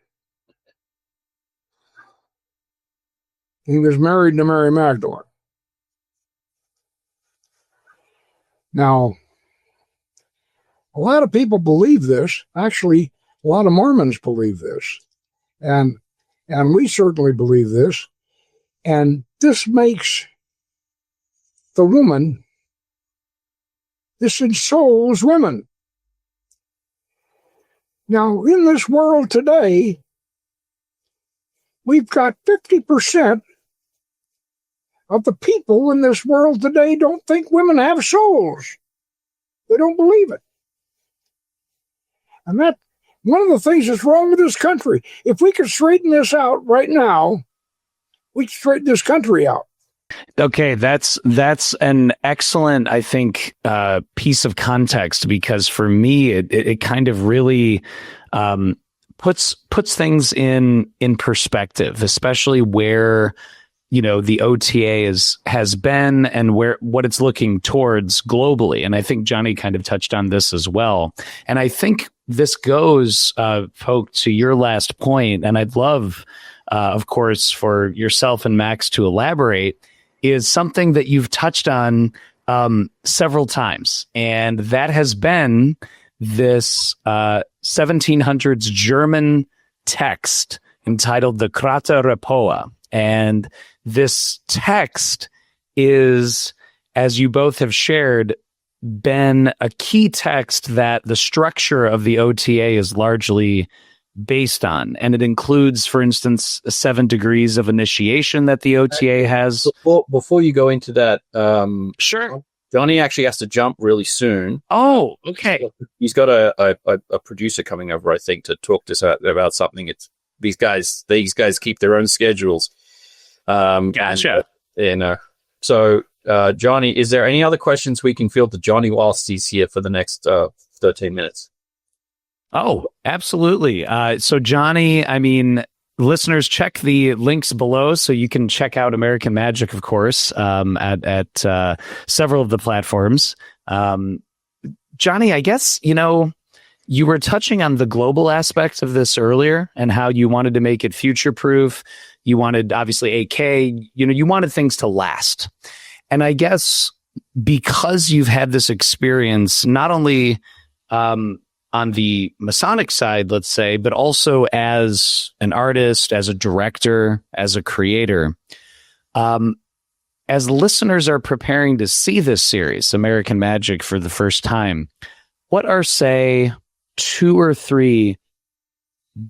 S3: He was married to Mary Magdalene. Now, a lot of people believe this. Actually, a lot of Mormons believe this. And we certainly believe this. And this makes the woman, this ensouls women. Now, in this world today, we've got 50% of the people in this world today don't think women have souls. They don't believe it. And that one of the things that's wrong with this country. If we could straighten this out right now, we could straighten this country out.
S1: Okay, that's an excellent, I think, piece of context, because for me, it kind of really puts things in perspective, especially where, you know, the OTA has been and what it's looking towards globally. And I think Johnny kind of touched on this as well. And I think this goes, Folk, to your last point, and I'd love, of course, for yourself and Max to elaborate, is something that you've touched on several times. And that has been this 1700s German text entitled the Krater Repoa. And this text is, as you both have shared, been a key text that the structure of the OTA is largely based on. And it includes, for instance, 7 degrees of initiation that the OTA has.
S2: Before you go into that,
S1: Sure.
S2: Johnny actually has to jump really soon.
S1: Oh, okay.
S2: He's got a producer coming over, I think, to talk to us about something. It's these guys keep their own schedules.
S1: Gotcha.
S2: So, Johnny, is there any other questions we can field to Johnny whilst he's here for the next 13 minutes?
S1: Oh, absolutely. So, Johnny, I mean, listeners, check the links below so you can check out American Magick, of course, at several of the platforms. Johnny, I guess, you were touching on the global aspect of this earlier and how you wanted to make it future-proof. You wanted, obviously, AK, you wanted things to last. And I guess because you've had this experience, not only on the Masonic side, let's say, but also as an artist, as a director, as a creator, as listeners are preparing to see this series, American Magick, for the first time, what are, say, 2 or 3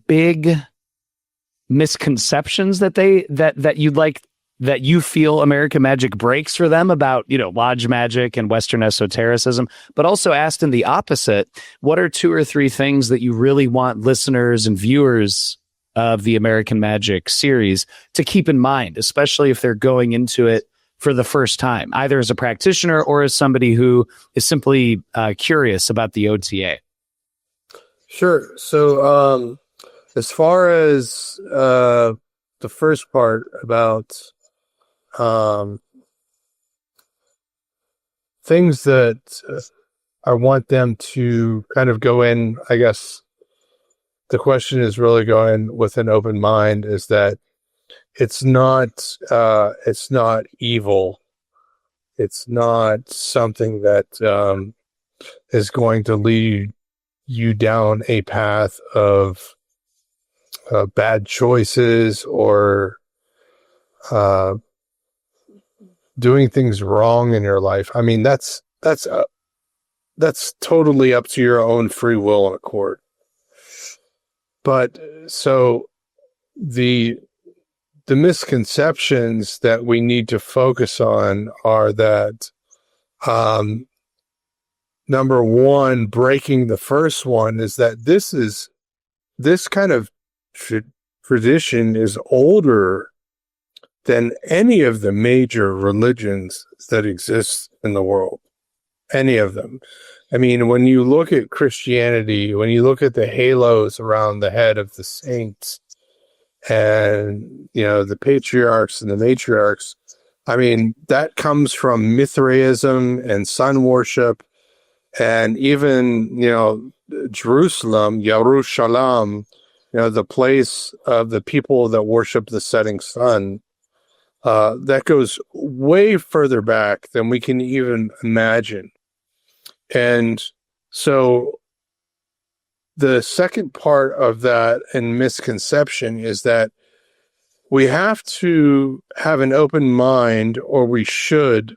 S1: big misconceptions that you'd like that you feel American Magick breaks for them about, lodge magic and Western esotericism, but also asked in the opposite, what are 2 or 3 things that you really want listeners and viewers of the American Magick series to keep in mind, especially if they're going into it for the first time, either as a practitioner or as somebody who is simply curious about the OTA?
S4: Sure. So, as far as the first part about things that I want them to kind of go in, I guess the question is really going with an open mind, is that it's not evil. It's not something that is going to lead you down a path of bad choices or doing things wrong in your life. I mean, that's totally up to your own free will and accord. But so the misconceptions that we need to focus on are that, number one, breaking the first one, is that this kind of tradition is older than any of the major religions that exist in the world. Any of them. I mean, when you look at Christianity, when you look at the halos around the head of the saints and, the patriarchs and the matriarchs, I mean, that comes from Mithraism and sun worship, and even, Jerusalem, Yerushalayim, the place of the people that worship the setting sun. That goes way further back than we can even imagine. And so the second part of that and misconception is that we have to have an open mind, or we should,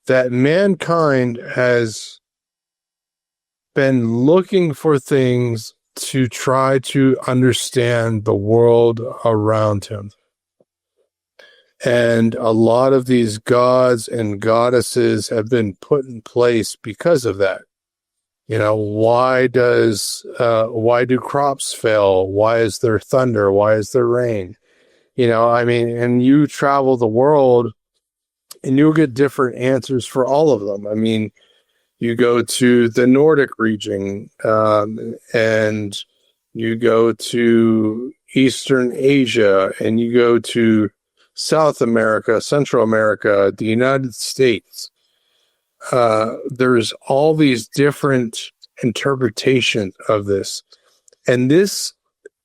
S4: that mankind has been looking for things to try to understand the world around him. And a lot of these gods and goddesses have been put in place because of that. Why do crops fail? Why is there thunder? Why is there rain? And you travel the world and you'll get different answers for all of them. I mean, you go to the Nordic region, and you go to Eastern Asia, and you go to South America, Central America, the United States. There's all these different interpretations of this. And this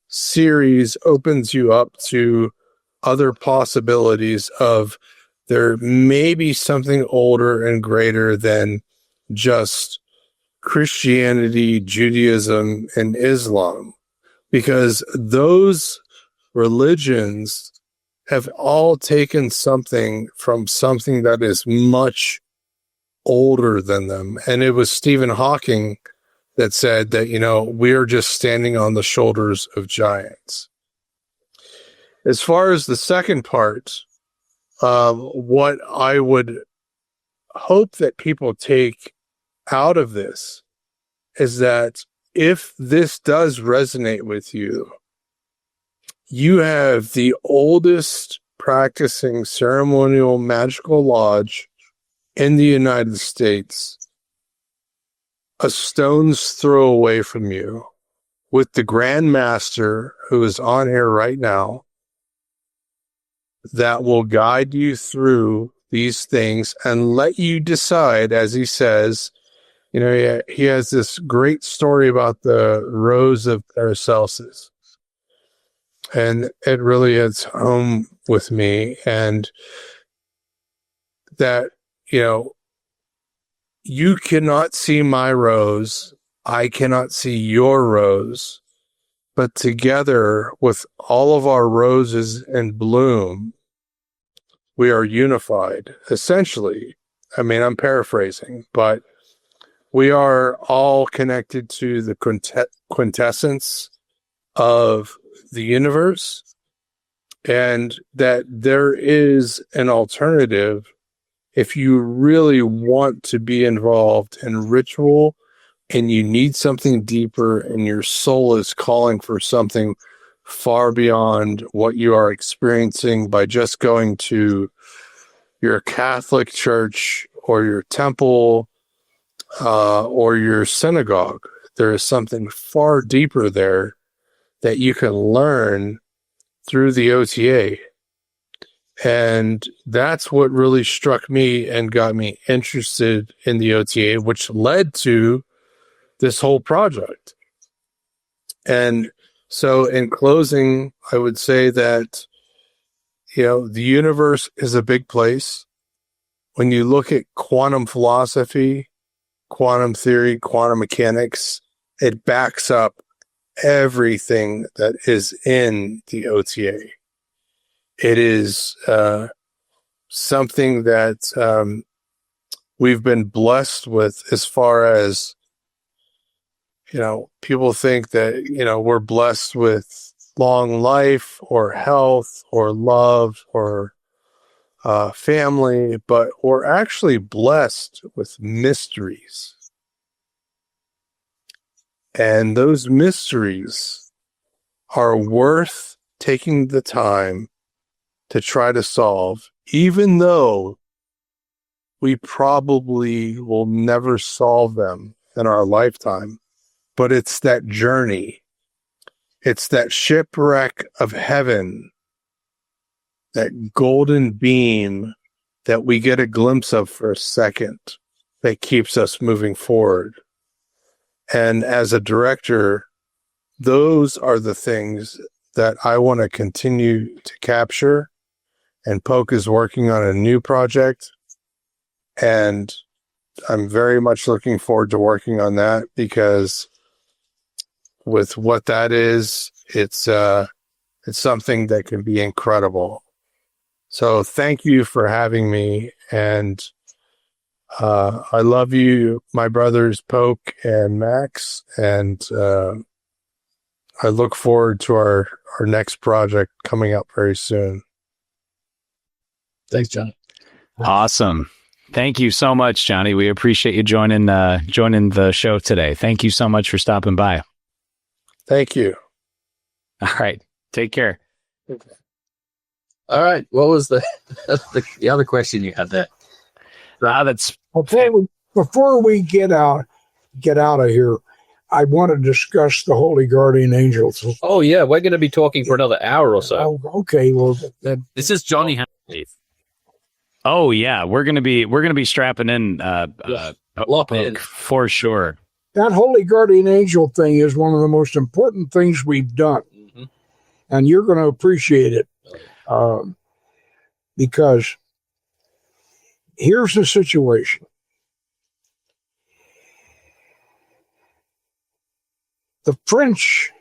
S4: series opens you up to other possibilities of there may be something older and greater than just Christianity, Judaism, and Islam, because those religions have all taken something from something that is much older than them. And it was Stephen Hawking that said that, we're just standing on the shoulders of giants. As far as the second part, what I would hope that people take out of this is that if this does resonate with you, you have the oldest practicing ceremonial magical lodge in the United States, a stone's throw away from you, with the Grand Master, who is on here right now, that will guide you through these things and let you decide, as he says. He has this great story about the Rose of Paracelsus. And it really hits home with me. And that, you cannot see my rose. I cannot see your rose. But together with all of our roses in bloom, we are unified, essentially. I mean, I'm paraphrasing, but we are all connected to the quintessence of the universe. and that there is an alternative if you really want to be involved in ritual and you need something deeper and your soul is calling for something far beyond what you are experiencing by just going to your Catholic church or your temple or your synagogue. There is something far deeper there that you can learn through the OTA. And that's what really struck me and got me interested in the OTA, which led to this whole project. And so in closing, I would say that, the universe is a big place. When you look at quantum philosophy, quantum theory, quantum mechanics, it backs up everything that is in the OTA. It is something that we've been blessed with as far as, people think that, we're blessed with long life or health or love or family, but we're actually blessed with mysteries. And those mysteries are worth taking the time to try to solve, even though we probably will never solve them in our lifetime. But it's that journey. It's that shipwreck of heaven, that golden beam that we get a glimpse of for a second that keeps us moving forward. And as a director, those are the things that I want to continue to capture. And Poke is working on a new project. And I'm very much looking forward to working on that, because with what that is, it's something that can be incredible. So thank you for having me. And I love you, my brothers, Poke and Max. And I look forward to our next project coming up very soon.
S2: Thanks, Johnny.
S1: Awesome. Thank you so much, Johnny. We appreciate you joining the show today. Thank you so much for stopping by.
S4: Thank you.
S1: All right. Take care.
S2: Okay. All right. What was the other question you had there?
S1: That's
S3: Okay. Before we get out of here, I want to discuss the Holy Guardian Angels.
S2: Oh yeah, we're going to be talking for another hour or so.
S3: Oh, okay. Well,
S2: This is Johnny Hanley.
S1: Oh yeah, we're gonna be strapping in
S2: Lock in.
S1: for sure.
S3: that Holy Guardian Angel thing is one of the most important things we've done, and you're going to appreciate it, because here's the situation. The French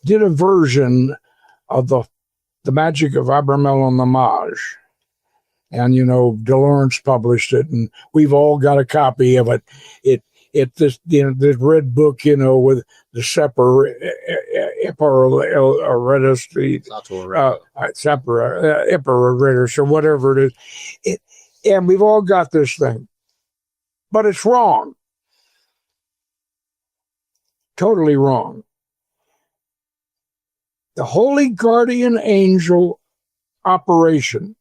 S3: did a version of the Magic of Abramelin and Lamage. And, Delorence published it, and we've all got a copy of it. This red book, with the Separatus, or whatever it is. And we've all got this thing. But it's wrong. Totally wrong. The Holy Guardian Angel operation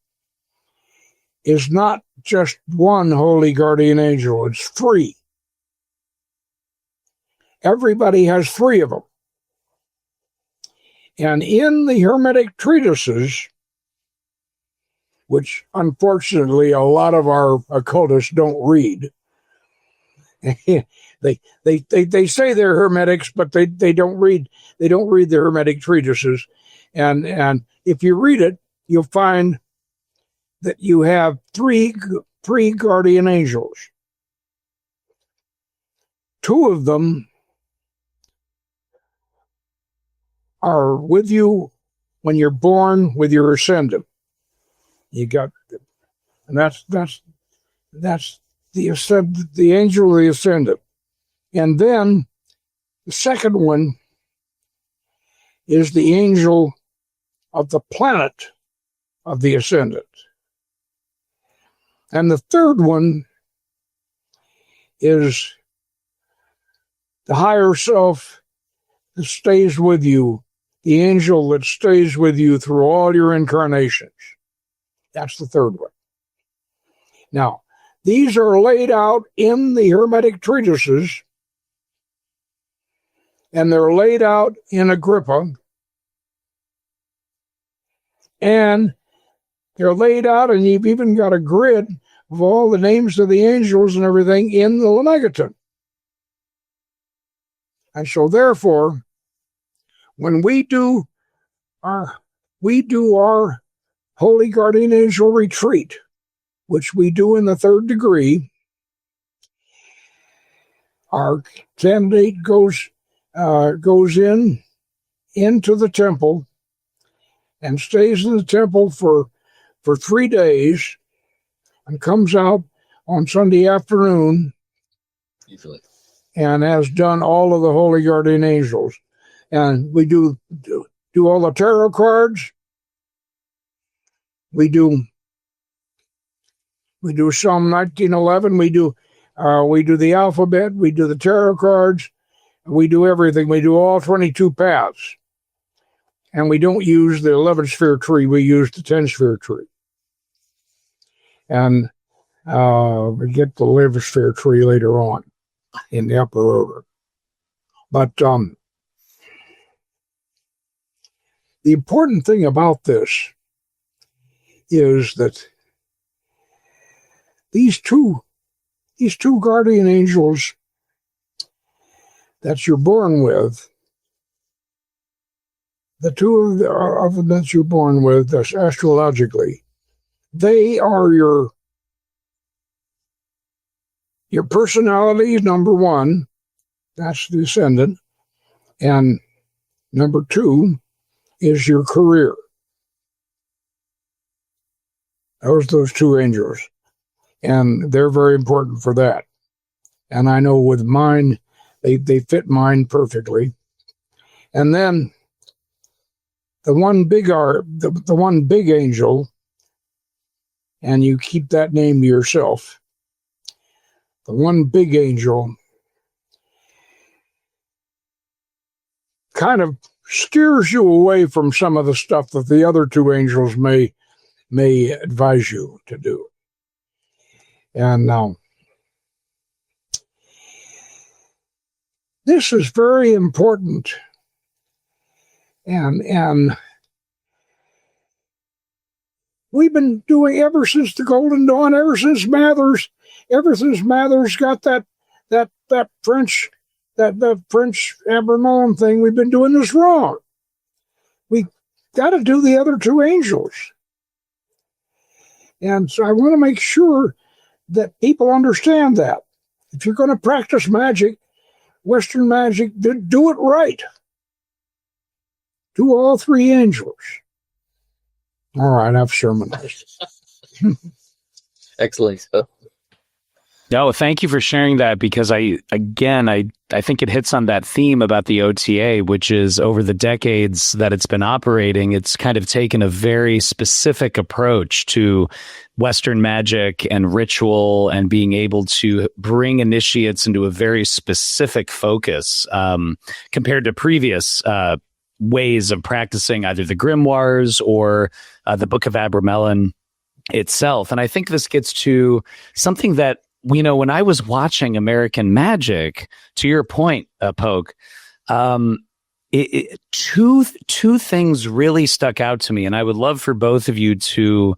S3: is not just one Holy Guardian Angel. It's 3. Everybody has 3 of them. And in the Hermetic treatises, which unfortunately a lot of our occultists don't read, they say they're Hermetics, but they don't read the Hermetic treatises. And if you read it, you'll find that you have 3 guardian angels. 2 of them are with you when you're born with your ascendant. You got, and that's the angel of the ascendant. And then the second one is the angel of the planet of the ascendant. And the third one is the higher self that stays with you, the angel that stays with you through all your incarnations. That's the third one. Now, these are laid out in the Hermetic treatises, and they're laid out in Agrippa, and they're laid out, and you've even got a grid of all the names of the angels and everything in the Lemegeton. And so therefore, when we do our Holy Guardian Angel retreat, which we do in the third degree, our candidate goes into the temple and stays in the temple for 3 days and comes out on Sunday afternoon
S2: Usually.
S3: and has done all of the Holy Guardian Angels. And we do all the tarot cards. We do Psalm 1911. We do the alphabet. We do the tarot cards. We do everything. We do all 22 paths. And we don't use the 11-sphere tree. We use the 10-sphere tree. And we get the 11-sphere tree later on in the upper order. But the important thing about this is that these two guardian angels that you're born with, the two of them that you're born with, astrologically, they are your personality, number one. That's the ascendant. And number two is your career. Those two angels. And they're very important for that. And I know with mine, they fit mine perfectly. And then the one big angel, and you keep that name to yourself. The one big angel kind of steers you away from some of the stuff that the other two angels may advise you to do. And now, this is very important. And we've been doing ever since the Golden Dawn, ever since Mathers got that French Abramelin thing. We've been doing this wrong. We got to do the other two angels. And so I want to make sure that people understand that. If you're going to practice magic, Western magic, do it right. Do all three angels. All right, I've sermonized.
S2: Excellent.
S1: No, thank you for sharing that, because I think it hits on that theme about the OTA, which is over the decades that it's been operating, it's kind of taken a very specific approach to Western magic and ritual and being able to bring initiates into a very specific focus compared to previous ways of practicing either the grimoires or the Book of Abramelin itself. And I think this gets to something that, when I was watching American Magick, to your point, Poke, two things really stuck out to me, and I would love for both of you to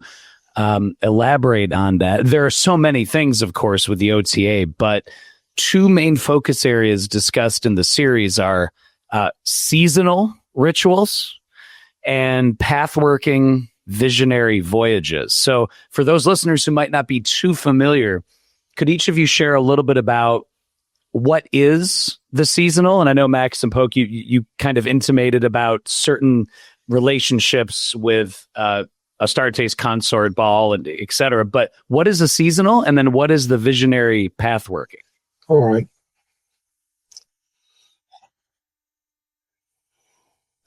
S1: elaborate on that. There are so many things, of course, with the OTA, but two main focus areas discussed in the series are seasonal rituals and pathworking visionary voyages. So for those listeners who might not be too familiar, could each of you share a little bit about what is the seasonal? And I know Max and Poke, you kind of intimated about certain relationships with Astartes consort ball and et cetera. But what is a seasonal? And then what is the visionary pathworking?
S3: All right.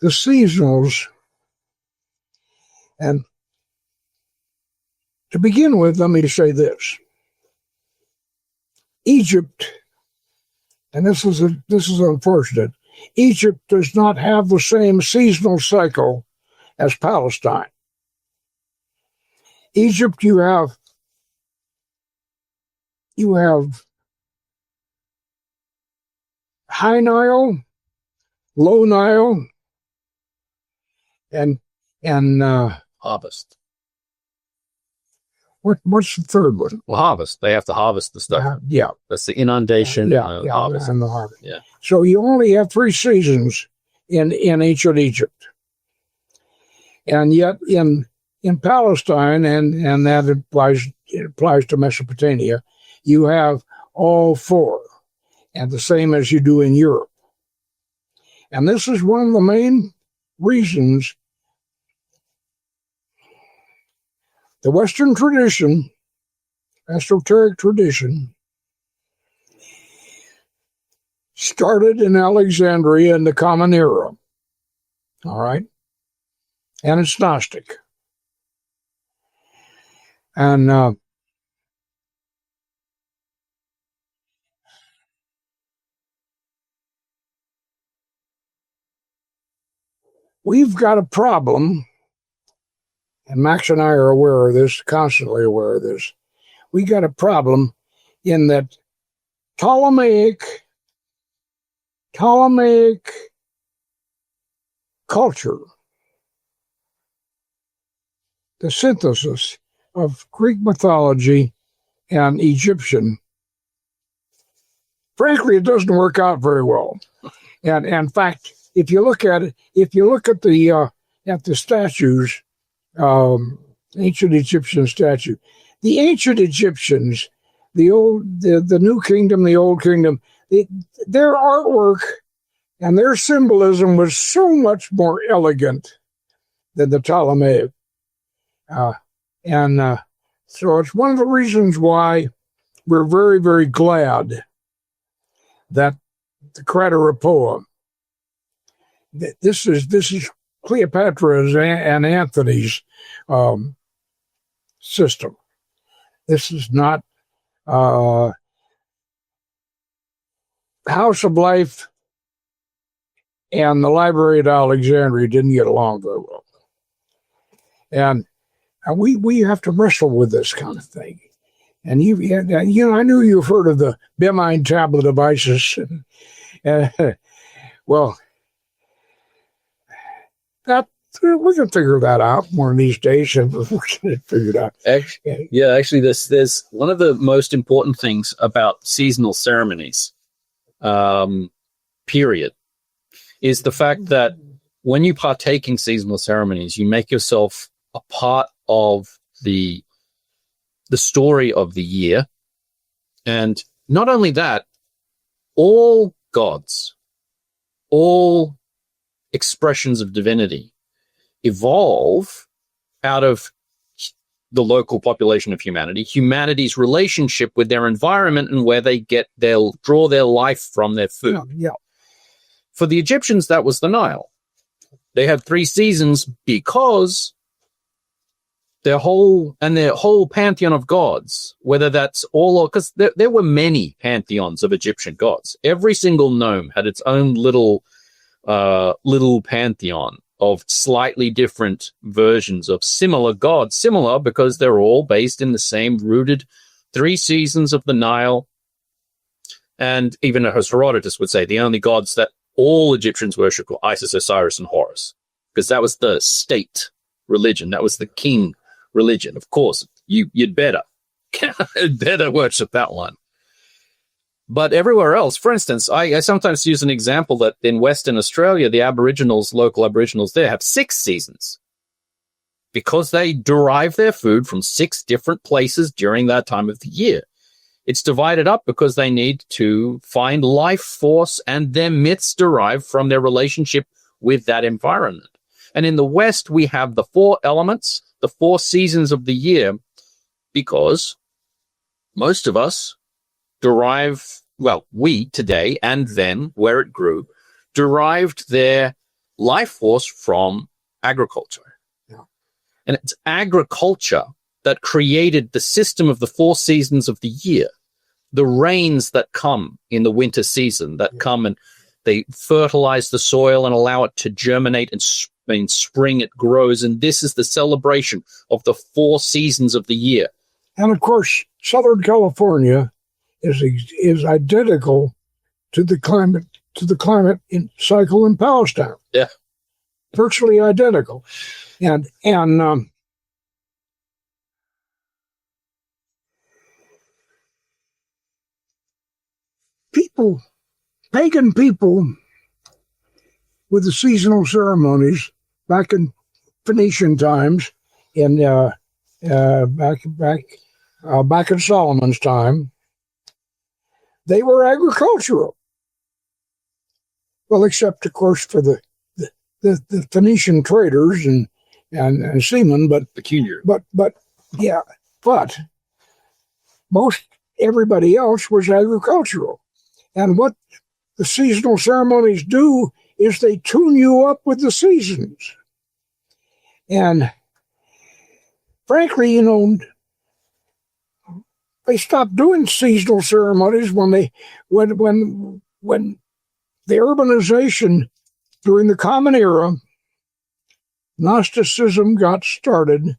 S3: The seasonals And to begin with, let me say this. Egypt, and this is unfortunate, Egypt does not have the same seasonal cycle as Palestine. Egypt, you have high Nile, low Nile, and
S2: Harvest.
S3: What's the third one?
S2: Well, harvest. They have to harvest the stuff.
S3: Yeah.
S2: That's the inundation. Harvest.
S3: And the harvest.
S2: Yeah.
S3: So you only have 3 seasons in ancient Egypt. And yet in Palestine, and that applies to Mesopotamia, you have all 4, and the same as you do in Europe. And this is one of the main reasons the Western tradition, esoteric tradition, started in Alexandria in the Common Era. All right? And it's Gnostic. And we've got a problem, and Max and I are aware of this, constantly aware of this. We got a problem in that Ptolemaic culture, the synthesis of Greek mythology and Egyptian, frankly, it doesn't work out very well. And in fact, if you look at it, if you look at the statues, ancient Egyptian statue, the ancient Egyptians, the New Kingdom, the Old Kingdom, their artwork and their symbolism was so much more elegant than the Ptolemaic. So it's one of the reasons why we're very, very glad that the Crateropoa, this is Cleopatra's and Anthony's system. This is not House of Life and the Library at Alexandria didn't get along very well. And we have to wrestle with this kind of thing. And I knew you've heard of the Bimine tablet of Isis. Well, that we can figure that out one of these days, and we'll get it figured out.
S2: Actually, there's one of the most important things about seasonal ceremonies, period, is the fact that when you partake in seasonal ceremonies, you make yourself a part of the story of the year. And not only that, all gods, all expressions of divinity evolve out of the local population of humanity, humanity's relationship with their environment and where they'll draw their life from their food.
S3: Yeah.
S2: For the Egyptians, that was the Nile. They had 3 seasons because their whole pantheon of gods, whether that's all, because there were many pantheons of Egyptian gods. Every single nome had its own little pantheon of slightly different versions of similar gods, similar because they're all based in the same rooted 3 seasons of the Nile. And even as Herodotus would say, the only gods that all Egyptians worship were Isis, Osiris, and Horus, because that was the state religion. That was the king religion. Of course, you'd better worship that one. But everywhere else, for instance, I sometimes use an example that in Western Australia, the local Aboriginals there have 6 seasons because they derive their food from 6 different places during that time of the year. It's divided up because they need to find life force and their myths derive from their relationship with that environment. And in the West, we have the 4 elements, the 4 seasons of the year, because most of us we today and then where it grew, derived their life force from agriculture.
S3: Yeah.
S2: And it's agriculture that created the system of the 4 seasons of the year. The rains that come in the winter season, that come and they fertilize the soil and allow it to germinate, and in spring it grows. And this is the celebration of the 4 seasons of the year.
S3: And of course, Southern California is identical to the climate in cycle in Palestine.
S2: Yeah.
S3: Virtually identical. And pagan people with the seasonal ceremonies back in Phoenician times, back in Solomon's time, they were agricultural. Well, except of course for the Phoenician traders and seamen, but
S2: Peculiar.
S3: but most everybody else was agricultural. And what the seasonal ceremonies do is they tune you up with the seasons. And frankly, they stopped doing seasonal ceremonies when the urbanization during the Common Era, Gnosticism got started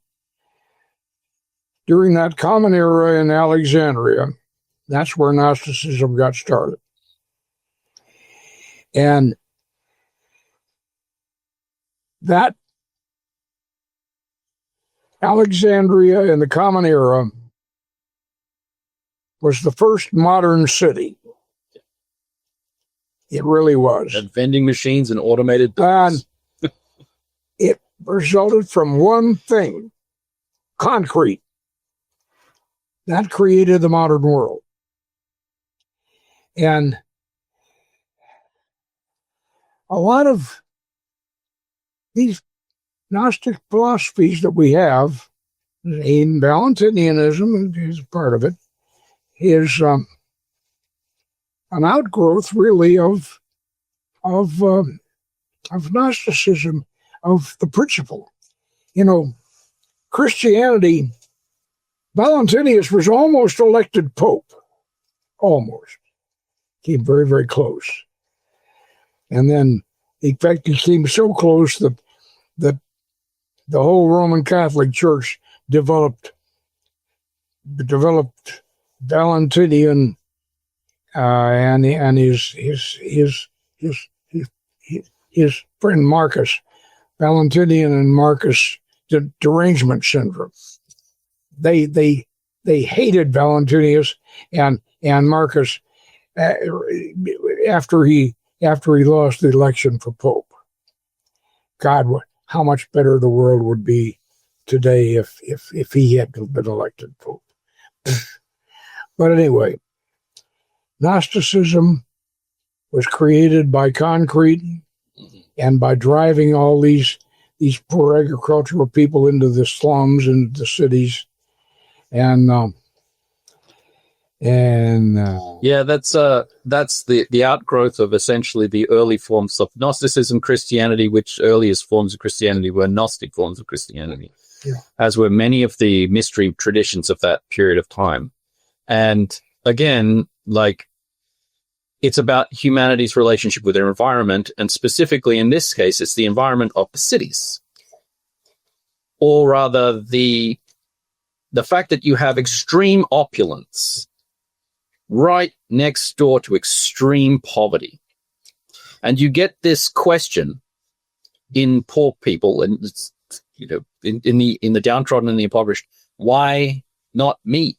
S3: during that Common Era in Alexandria. That's where Gnosticism got started. And that Alexandria in the Common Era was the first modern city. It really was.
S2: Had vending machines and automated books.
S3: And it resulted from one thing: concrete. That created the modern world. And a lot of these Gnostic philosophies that we have, in Valentinianism is part of it, is an outgrowth, really, of Gnosticism, of the principle. Christianity, Valentinius was almost elected pope. Almost. Came very, very close. And then, in fact, he came so close that the whole Roman Catholic Church developed Valentinian and his friend Marcus, Valentinian and Marcus derangement syndrome. They hated Valentinius and Marcus after he lost the election for Pope. God, how much better the world would be today if he had been elected Pope. But anyway, Gnosticism was created by concrete and by driving all these poor agricultural people into the slums and the cities. Yeah,
S2: that's the outgrowth of essentially the early forms of Gnosticism, Christianity, which earliest forms of Christianity were Gnostic forms of Christianity, as were many of the mystery traditions of that period of time. And again, it's about humanity's relationship with their environment, and specifically in this case, it's the environment of the cities, or rather the fact that you have extreme opulence right next door to extreme poverty. And you get this question in poor people and, in the downtrodden and the impoverished, why not me?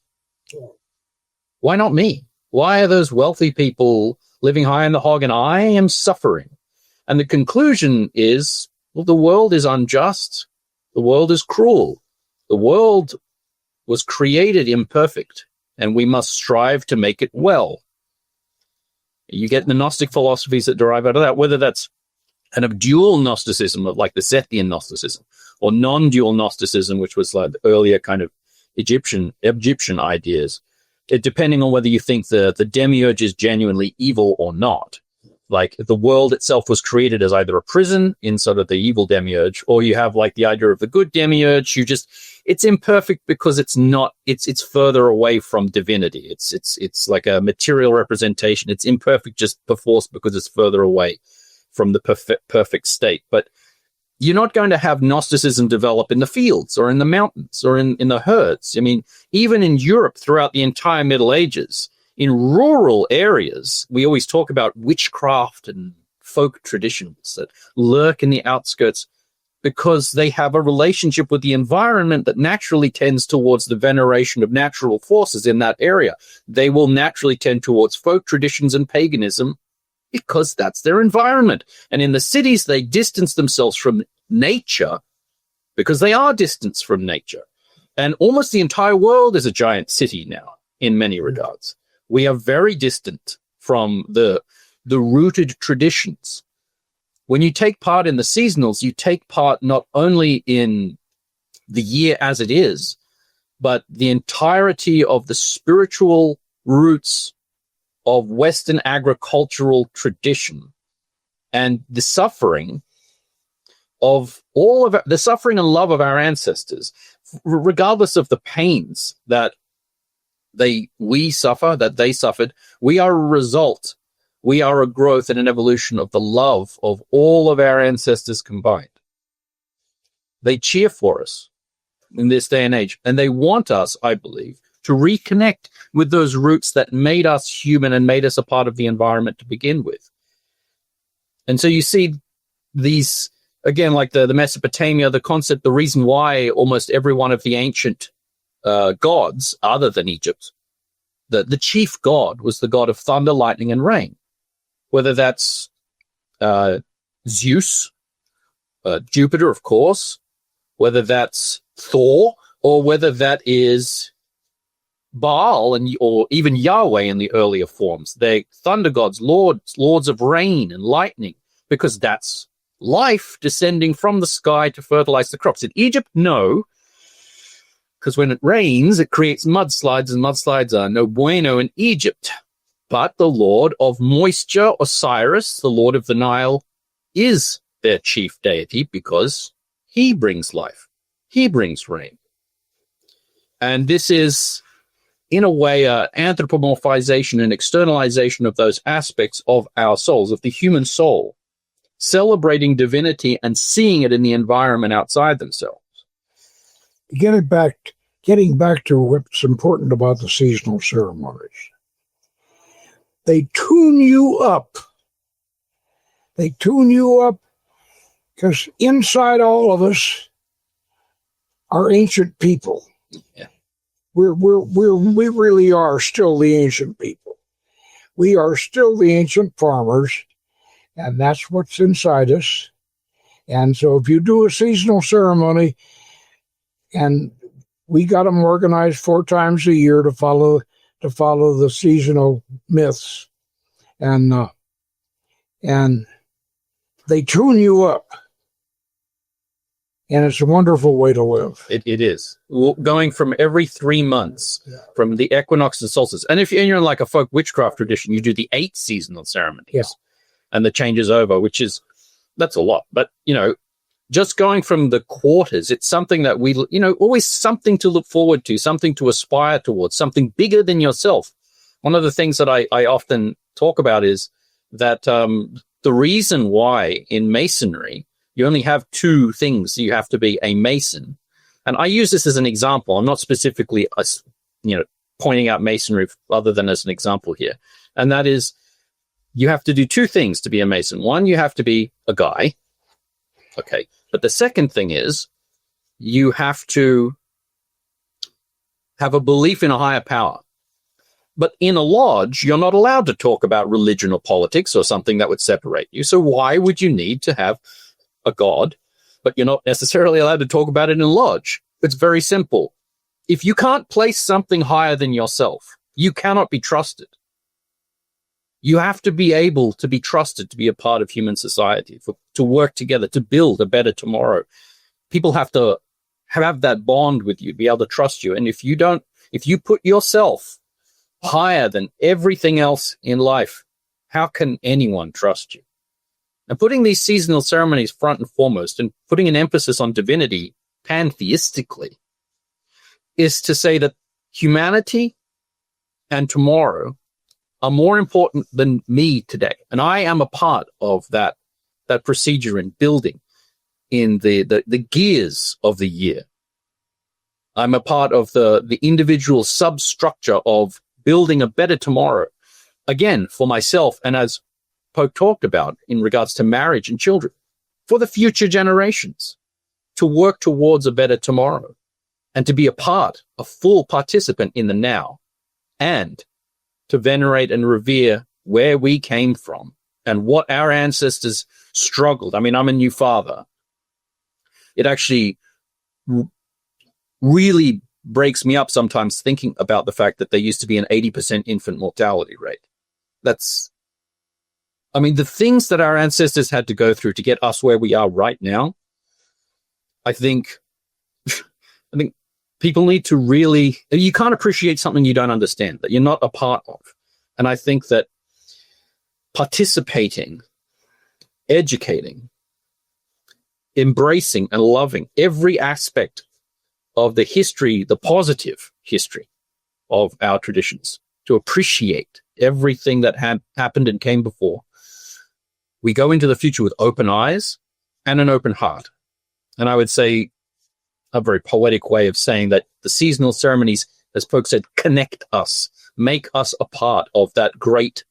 S2: Why not me? Why are those wealthy people living high in the hog and I am suffering? And the conclusion is, well, the world is unjust. The world is cruel. The world was created imperfect, and we must strive to make it well. You get the Gnostic philosophies that derive out of that, whether that's kind of dual Gnosticism, like the Sethian Gnosticism, or non-dual Gnosticism, which was like the earlier kind of Egyptian ideas, depending on whether you think the demiurge is genuinely evil or not. like the world itself was created as either a prison in sort of the evil demiurge, or you have like the idea of the good demiurge. It's imperfect because it's further away from divinity. It's like a material representation. It's imperfect just perforce because it's further away from the perfect state. But you're not going to have Gnosticism develop in the fields or in the mountains or in the herds. I mean, even in Europe throughout the entire Middle Ages, in rural areas, we always talk about witchcraft and folk traditions that lurk in the outskirts because they have a relationship with the environment that naturally tends towards the veneration of natural forces in that area. They will naturally tend towards folk traditions and paganism because that's their environment. And in the cities, they distance themselves from nature because they are distanced from nature. And almost the entire world is a giant city now in many regards. We are very distant from the rooted traditions. When you take part in the seasonals, you take part not only in the year as it is, but the entirety of the spiritual roots of Western agricultural tradition and the suffering of the suffering and love of our ancestors, regardless of the pains that we suffer, that they suffered. We are a result. We are a growth and an evolution of the love of all of our ancestors combined. They cheer for us in this day and age, and they want us, I believe, to reconnect with those roots that made us human and made us a part of the environment to begin with. And so you see these, again, like the Mesopotamia, the concept, the reason why almost every one of the ancient gods, other than Egypt, the chief god was the god of thunder, lightning, and rain. Whether that's Zeus, Jupiter, of course, whether that's Thor, or whether that is Baal or even Yahweh in the earlier forms. They're thunder gods, lords of rain and lightning, because that's life descending from the sky to fertilize the crops. In Egypt, no, because when it rains, it creates mudslides, and mudslides are no bueno in Egypt. But the Lord of Moisture, Osiris, the Lord of the Nile, is their chief deity because he brings life. He brings rain. And this is, in a way, an anthropomorphization and externalization of those aspects of our souls, of the human soul, celebrating divinity and seeing it in the environment outside themselves.
S3: Getting back to what's important about the seasonal ceremonies. They tune you up. They tune you up because inside all of us are ancient people.
S2: Yeah.
S3: We really are still the ancient people. We are still the ancient farmers, and that's what's inside us. And so if you do a seasonal ceremony, and we got them organized 4 times a year to follow the seasonal myths, and they tune you up, and it's a wonderful way to live.
S2: It is. Going from every 3 months, from the equinox to solstice. And if you're in like a folk witchcraft tradition, you do the 8 seasonal ceremonies, and the changes over, that's a lot. But, just going from the quarters, it's something that we, always something to look forward to, something to aspire towards, something bigger than yourself. One of the things that I often talk about is that the reason why in Masonry, you only have 2 things. You have to be a Mason. And I use this as an example. I'm not specifically, pointing out Masonry other than as an example here. And that is, you have to do 2 things to be a Mason. One, you have to be a guy. Okay. But the second thing is you have to have a belief in a higher power. But in a lodge, you're not allowed to talk about religion or politics or something that would separate you. So why would you need to have a god, but you're not necessarily allowed to talk about it in a lodge? It's very simple. If you can't place something higher than yourself, you cannot be trusted. You have to be able to be trusted to be a part of human society, to work together, to build a better tomorrow. People have to have that bond with you, be able to trust you. And if you put yourself higher than everything else in life, how can anyone trust you? And putting these seasonal ceremonies front and foremost and putting an emphasis on divinity pantheistically is to say that humanity and tomorrow are more important than me today. And I am a part of that procedure in building in the gears of the year. I'm a part of the individual substructure of building a better tomorrow, again, for myself, and as Pope talked about in regards to marriage and children, for the future generations, to work towards a better tomorrow, and to be a full participant in the now, and to venerate and revere where we came from and what our ancestors struggled. I mean, I'm a new father. It actually really breaks me up sometimes thinking about the fact that there used to be an 80% infant mortality rate. The things that our ancestors had to go through to get us where we are right now, I think people need to really, you can't appreciate something you don't understand, that you're not a part of. And I think that participating, educating, embracing and loving every aspect of the history, the positive history of our traditions, to appreciate everything that happened and came before, we go into the future with open eyes and an open heart. And I would say a very poetic way of saying that the seasonal ceremonies, as Pope said, connect us, make us a part of that great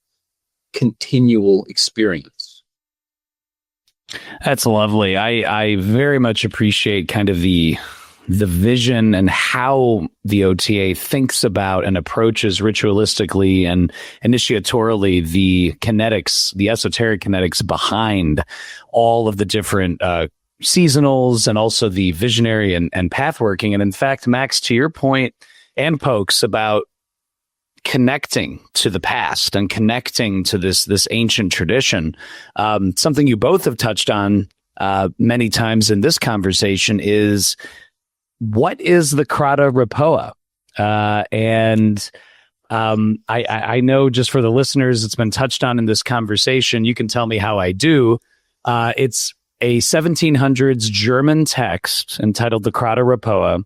S2: continual experience.
S1: That's lovely. I very much appreciate kind of the vision and how the OTA thinks about and approaches ritualistically and initiatorily the kinetics, the esoteric kinetics behind all of the different seasonals and also the visionary and path working. And in fact, Max, to your point and Pokes about connecting to the past and connecting to this ancient tradition, something you both have touched on many times in this conversation is, what is the Crata Repoa? I know just for the listeners, it's been touched on in this conversation. You can tell me how I do. It's a 1700s German text entitled the Crata Repoa,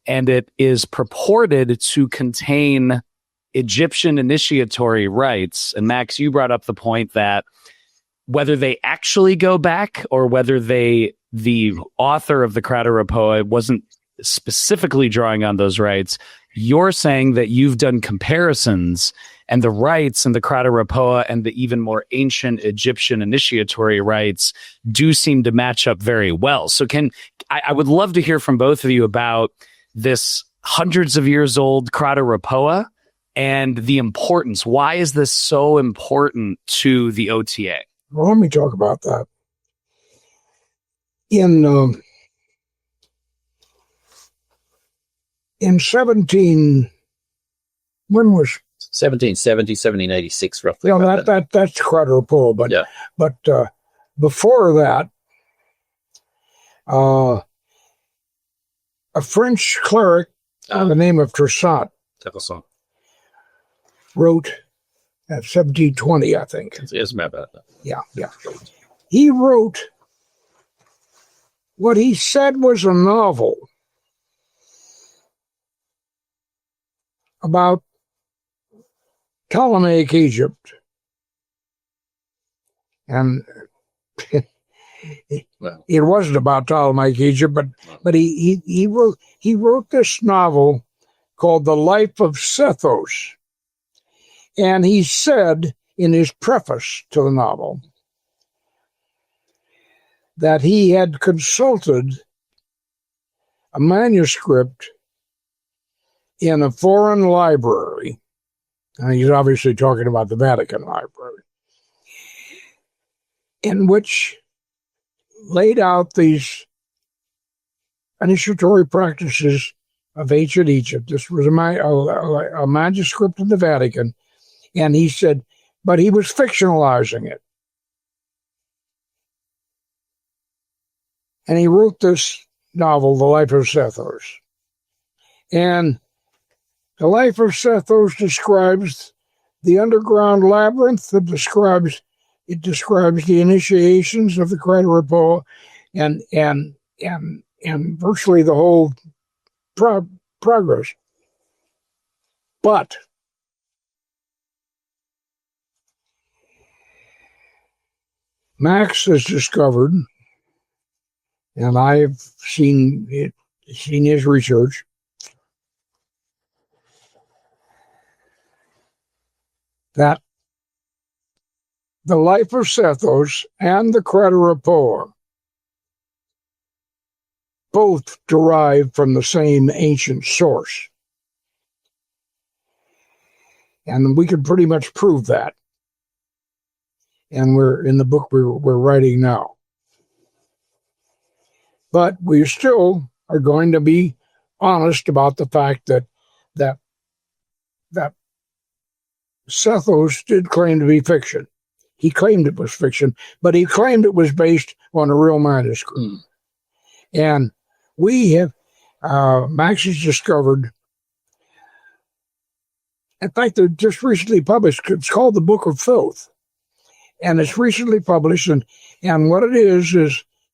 S1: and it is purported to contain Egyptian initiatory rites. And Max, you brought up the point that whether they actually go back or whether the author of the Crata Repoa wasn't specifically drawing on those rites, you're saying that you've done comparisons and the rites and the Crata Repoa and the even more ancient Egyptian initiatory rites do seem to match up very well. So I would love to hear from both of you about this hundreds of years old Crata Repoa and the importance. Why is this so important to the OTA?
S3: Well, let me talk about that. In 1770,
S2: 1786, roughly.
S3: Yeah, that's Crata Repoa, but before that, a French cleric by the name of Tresant wrote at 1720, I think.
S2: Yes, about that.
S3: Yeah. He wrote what he said was a novel about Ptolemaic Egypt. And it wasn't about Ptolemaic Egypt, but he wrote this novel called The Life of Sethos. And he said in his preface to the novel that he had consulted a manuscript in a foreign library, and he's obviously talking about the Vatican Library, in which laid out these initiatory practices of ancient Egypt. This was a manuscript in the Vatican, and he said, but he was fictionalizing it. And he wrote this novel, The Life of Sethos. And The Life of Sethos describes the underground labyrinth that describes the initiations of the Crater and virtually the whole progress. But Max has discovered, and I've seen his research, that the life of Sethos and the Crater both derive from the same ancient source. And we can pretty much prove that. And we're in the book we're writing now. But we still are going to be honest about the fact that Sethos did claim to be fiction. He claimed it was fiction, but he claimed it was based on a real manuscript. And we have, Max has discovered, in fact, they're just recently published. It's called The Book of Filth. And it's recently published, and what it is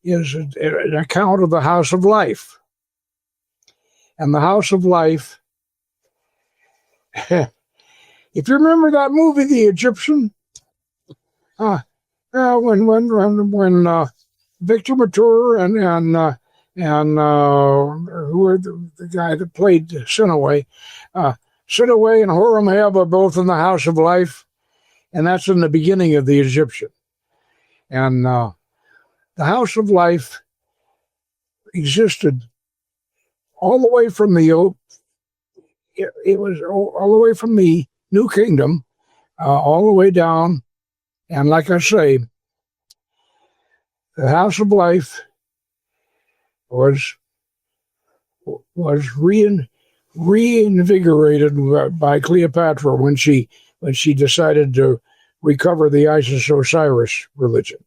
S3: an account of the House of Life. And the House of Life, if you remember that movie, The Egyptian, when Victor Mature and who were the guy that played Sinaway, Sinaway and Horemheb are both in the House of Life. And that's in the beginning of The Egyptian. And the House of Life existed all the way from it was all the way from the New Kingdom, all the way down. And like I say, the House of Life was reinvigorated by Cleopatra when she decided to recover the Isis-Osiris religion.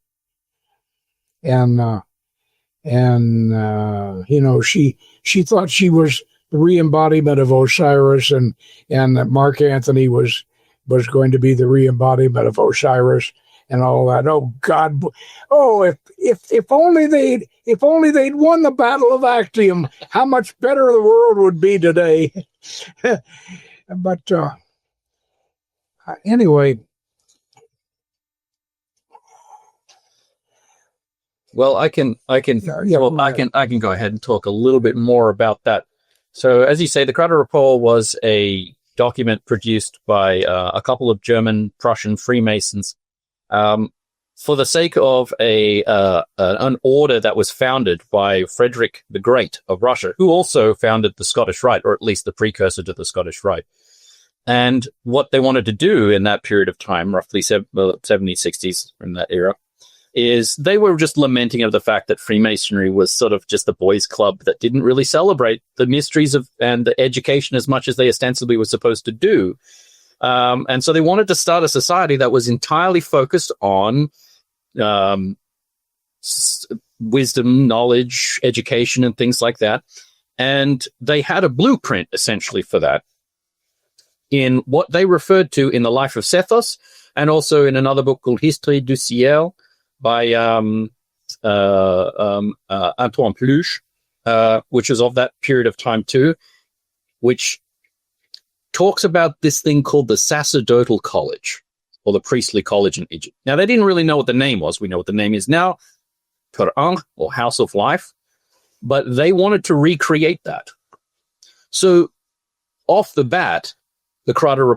S3: And she thought she was the re-embodiment of Osiris, and that Mark Antony was going to be the re-embodiment of Osiris and all that. Oh God! Oh, if only they'd won the Battle of Actium, how much better the world would be today. But anyway.
S2: Well, I can go ahead and talk a little bit more about that. So, as you say, the Crater was a document produced by a couple of German Prussian Freemasons for the sake of an order that was founded by Frederick the Great of Russia, who also founded the Scottish Rite, or at least the precursor to the Scottish Rite. And what they wanted to do in that period of time, roughly 70s, 60s, in that era, is they were just lamenting of the fact that Freemasonry was sort of just a boys' club that didn't really celebrate the mysteries and the education as much as they ostensibly were supposed to do. And so they wanted to start a society that was entirely focused on wisdom, knowledge, education, and things like that. And they had a blueprint, essentially, for that in what they referred to in the life of Sethos, and also in another book called Histoire du Ciel by Antoine Pluche, which is of that period of time too, which talks about this thing called the sacerdotal college, or the priestly college in Egypt. Now, they didn't really know what the name was. We know what the name is now, Quran, or House of Life, but they wanted to recreate that. So, off the bat, the Crater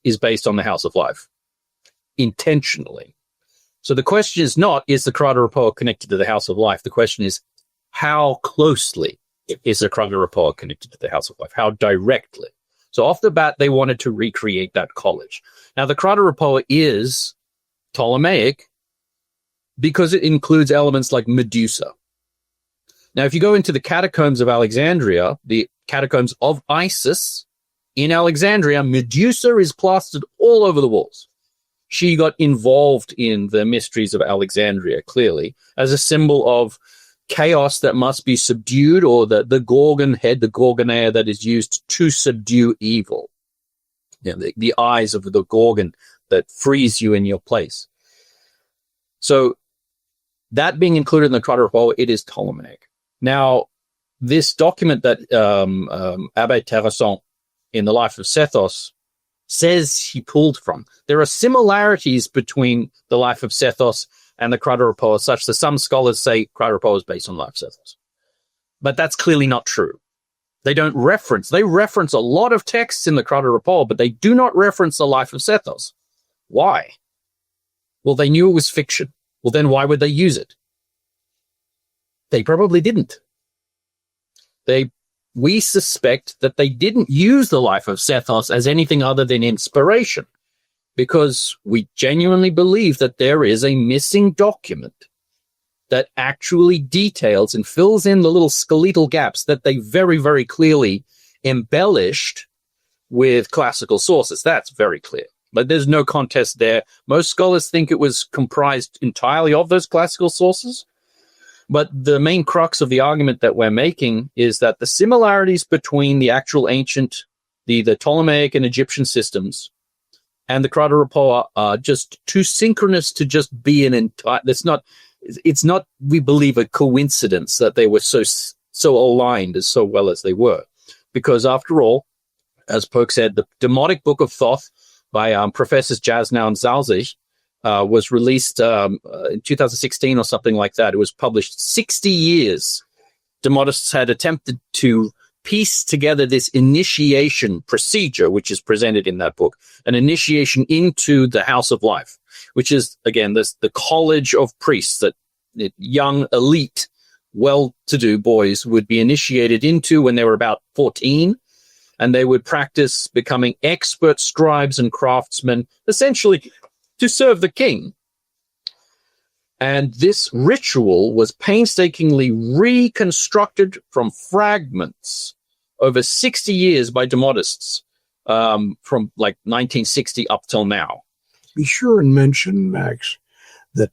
S2: is based on the House of Life, intentionally. So the question is not, is the Crater connected to the House of Life? The question is, how closely is the Crater connected to the House of Life? How directly? So off the bat, they wanted to recreate that college. Now, the Crater is Ptolemaic because it includes elements like Medusa. Now, if you go into the catacombs of Alexandria, the catacombs of Isis in Alexandria, Medusa is plastered all over the walls. She got involved in the mysteries of Alexandria, clearly, as a symbol of chaos that must be subdued, or the Gorgon head, the Gorgonea that is used to subdue evil. the eyes of the Gorgon that freeze you in your place. So that being included in the Quadra Pole, it is Ptolemaic. Now, this document that Abbé Terrasson in the Life of Sethos says he pulled from, there are similarities between the Life of Sethos and the Quadra Pole, such that some scholars say Quadra Pole is based on Life of Sethos. But that's clearly not true. They reference a lot of texts in the Quadra Pole, but they do not reference the Life of Sethos. Why? Well, they knew it was fiction. Well, then why would they use it? They probably didn't. We suspect that they didn't use the Life of Sethos as anything other than inspiration, because we genuinely believe that there is a missing document that actually details and fills in the little skeletal gaps that they very, very clearly embellished with classical sources. That's very clear. But there's no contest there. Most scholars think it was comprised entirely of those classical sources. But the main crux of the argument that we're making is that the similarities between the actual ancient, the Ptolemaic and Egyptian systems and the Quadra Pole are just too synchronous to just be an entire. It's not, we believe, a coincidence that they were so aligned as so well as they were. Because after all, as Polk said, the Demotic Book of Thoth by Professors Jasnow and Zalzig was released in 2016 or something like that. It was published 60 years. Demotists had attempted to piece together this initiation procedure, which is presented in that book, an initiation into the House of Life, which is, again, the college of priests that young, elite, well-to-do boys would be initiated into when they were about 14, and they would practice becoming expert scribes and craftsmen, essentially to serve the king. And this ritual was painstakingly reconstructed from fragments over 60 years by Demotists, from like 1960 up till now.
S3: Be sure and mention, Max, that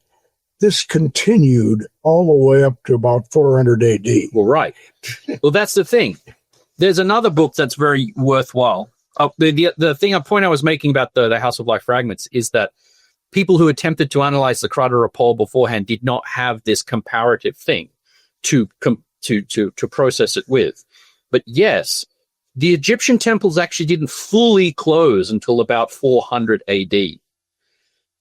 S3: this continued all the way up to about 400 AD.
S2: Well, right. Well, that's the thing. There's another book that's very worthwhile. The point I was making about the House of Life fragments is that people who attempted to analyze the Quadra Pole beforehand did not have this comparative thing to process it with. But yes, the Egyptian temples actually didn't fully close until about 400 AD.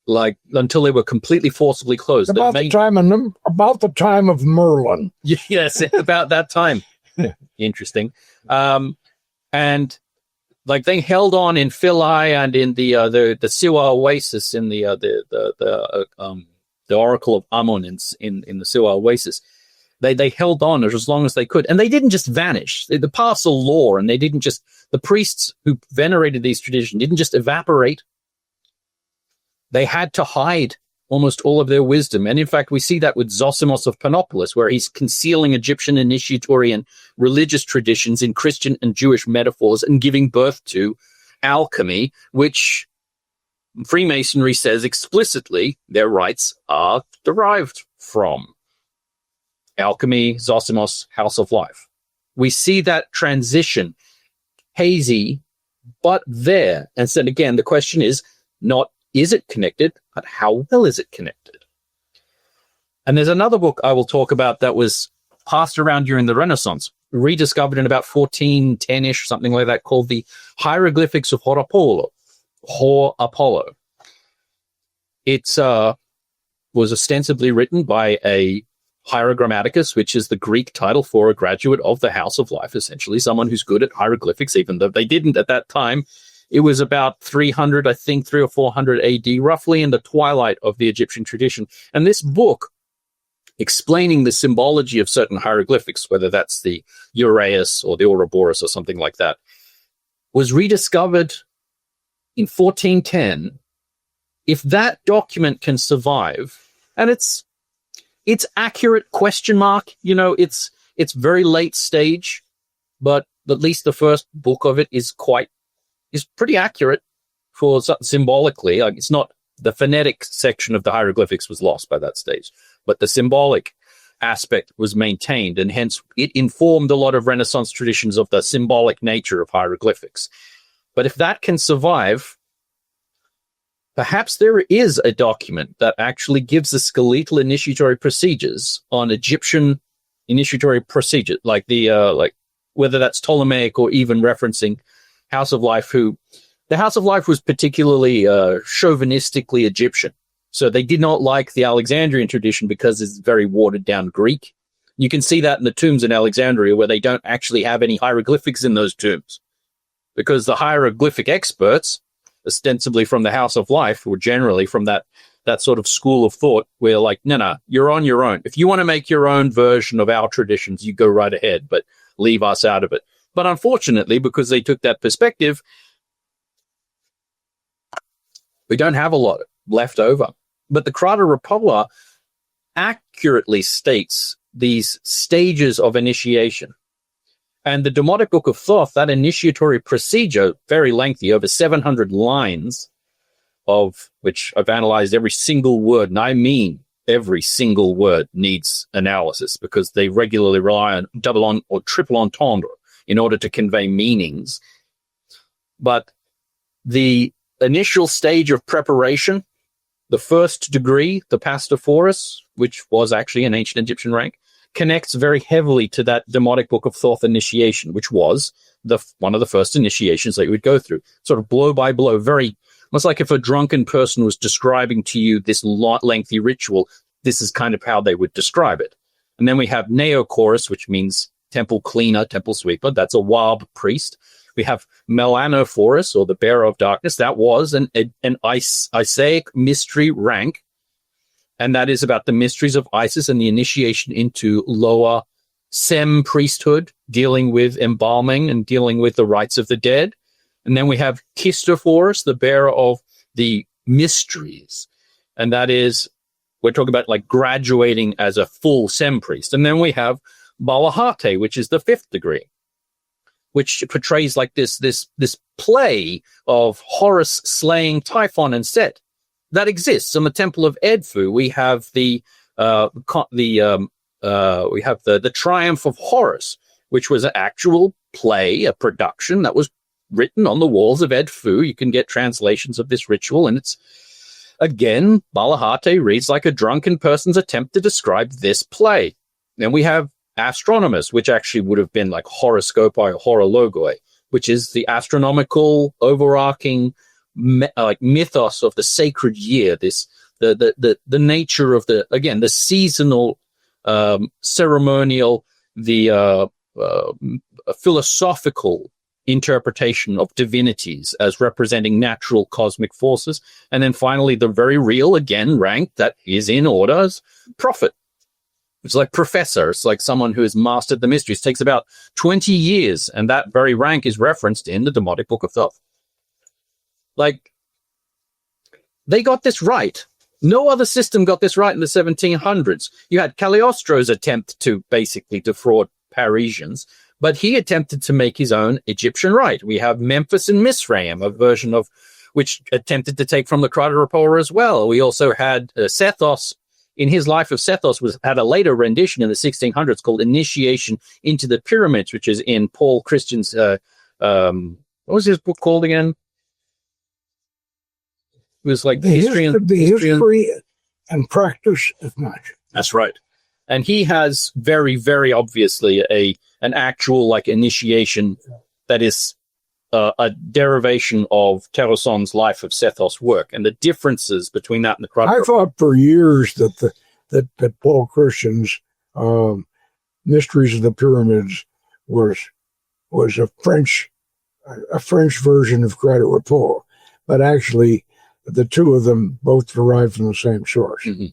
S2: Like, until they were completely forcibly closed.
S3: About the time of Merlin.
S2: Yes, about that time. Interesting. And like, they held on in Philae and in the Siwa Oasis, in the Oracle of Amun in the Siwa Oasis. They held on as long as they could, and they didn't just vanish. The paths of law, and the priests who venerated these traditions didn't just evaporate. They had to hide almost all of their wisdom. And in fact, we see that with Zosimos of Panopolis, where he's concealing Egyptian initiatory and religious traditions in Christian and Jewish metaphors and giving birth to alchemy, which Freemasonry says explicitly their rites are derived from. Alchemy, Zosimos, House of Life. We see that transition, hazy, but there. And so again, the question is not, is it connected, but how well is it connected? And there's another book I will talk about that was passed around during the Renaissance, rediscovered in about 1410-ish, something like that, called the Hieroglyphics of Hor Apollo. It was ostensibly written by a hierogrammaticus, which is the Greek title for a graduate of the House of Life, essentially someone who's good at hieroglyphics, even though they didn't at that time. It was about 300, I think, 300 or 400 AD, roughly in the twilight of the Egyptian tradition. And this book, explaining the symbology of certain hieroglyphics, whether that's the Uraeus or the Ouroboros or something like that, was rediscovered in 1410. If that document can survive, and it's accurate, ? It's very late stage, but at least the first book of it is pretty accurate for symbolically. Like, it's not, the phonetic section of the hieroglyphics was lost by that stage, but the symbolic aspect was maintained, and hence it informed a lot of Renaissance traditions of the symbolic nature of hieroglyphics. But if that can survive, perhaps there is a document that actually gives the skeletal initiatory procedures on Egyptian initiatory procedure, like whether that's Ptolemaic or even referencing House of Life, the House of Life was particularly chauvinistically Egyptian. So they did not like the Alexandrian tradition because it's very watered down Greek. You can see that in the tombs in Alexandria, where they don't actually have any hieroglyphics in those tombs, because the hieroglyphic experts, ostensibly from the House of Life, were generally from that sort of school of thought where like, no, you're on your own. If you want to make your own version of our traditions, you go right ahead, but leave us out of it. But unfortunately, because they took that perspective, we don't have a lot left over. But the Crata Rapola accurately states these stages of initiation. And the Demotic Book of Thoth, that initiatory procedure, very lengthy, over 700 lines, of which I've analyzed every single word, and I mean every single word needs analysis, because they regularly rely on double or triple entendre in order to convey meanings. But the initial stage of preparation, the first degree, the Pastophorus, which was actually an ancient Egyptian rank, connects very heavily to that Demotic Book of Thoth initiation, which was one of the first initiations that you would go through, sort of blow by blow, very almost like if a drunken person was describing to you this lengthy ritual, this is kind of how they would describe it. And then we have Neochorus, which means temple cleaner, temple sweeper. That's a Wab priest. We have Melanophorus, or the bearer of darkness. That was an Isaic mystery rank, and that is about the mysteries of Isis and the initiation into lower Sem priesthood, dealing with embalming and dealing with the rites of the dead. And then we have Christophorus, the bearer of the mysteries, and that is, we're talking about like graduating as a full Sem priest. And then we have Balahate, which is the 5th degree, which portrays like this play of Horus slaying Typhon and Set that exists in the Temple of Edfu. We have the Triumph of Horus, which was an actual play, a production that was written on the walls of Edfu. You can get translations of this ritual, and it's, again, Balahate reads like a drunken person's attempt to describe this play. Then we have Astronomus, which actually would have been like horoscopi or horologoi, which is the astronomical overarching mythos of the sacred year. This the nature of the seasonal, ceremonial, the philosophical interpretation of divinities as representing natural cosmic forces. And then finally, the very real, again, rank that is in order as prophet. It's like professor. It's like someone who has mastered the mysteries. It takes about 20 years, and that very rank is referenced in the Demotic Book of Thoth. Like, they got this right. No other system got this right in the 1700s. You had Cagliostro's attempt to basically defraud Parisians, but he attempted to make his own Egyptian rite. We have Memphis and Misraim, a version of which attempted to take from the Crata Rapola as well. We also had Sethos. In his Life of Sethos had a later rendition in the 1600s called Initiation into the Pyramids, which is in Paul Christian's, what was his book called again? It was like
S3: the history and practice of magic.
S2: That's right. And he has very, very obviously an actual like initiation that is a derivation of Terrason's Life of Sethos work, and the differences between that and the Crata.
S3: I thought for years that Paul Christian's Mysteries of the Pyramids was a French version of Crata Rapola, but actually the two of them both derived from the same source.
S2: Mm-hmm.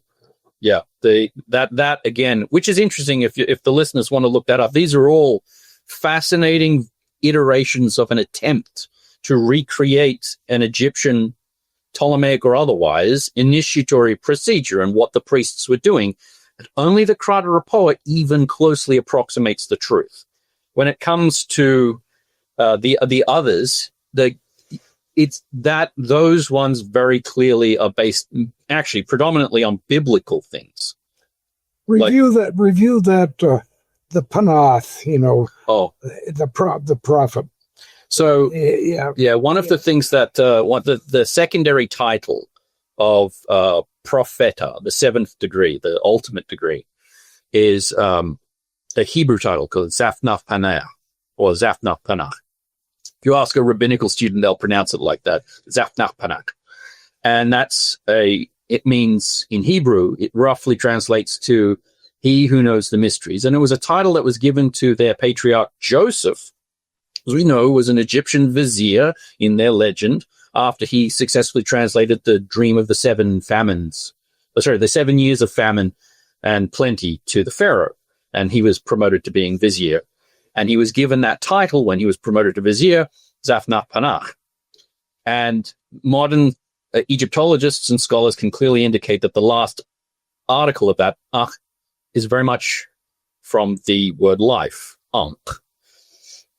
S2: Yeah, that again, which is interesting if the listeners want to look that up. These are all fascinating iterations of an attempt to recreate an Egyptian, Ptolemaic or otherwise, initiatory procedure and what the priests were doing. And only the Crata Rapola even closely approximates the truth. When it comes to the others, those ones very clearly are based actually predominantly on biblical things.
S3: Review that the Panath, the prophet.
S2: So,
S3: yeah.
S2: one of the things that the secondary title of Propheta, the seventh degree, the ultimate degree, is a Hebrew title called Zafnaf Panah or Zafnaf Panach. If you ask a rabbinical student, they'll pronounce it like that, Zafnaf Panach. And it means in Hebrew, it roughly translates to he who knows the mysteries. And it was a title that was given to their patriarch Joseph, as we know, was an Egyptian vizier in their legend after he successfully translated the dream of the 7 years of famine and plenty to the Pharaoh. And he was promoted to being vizier. And he was given that title when he was promoted to vizier, Zafnaf Panach. And modern Egyptologists and scholars can clearly indicate that the last article of that Ach is very much from the word life, Ankh.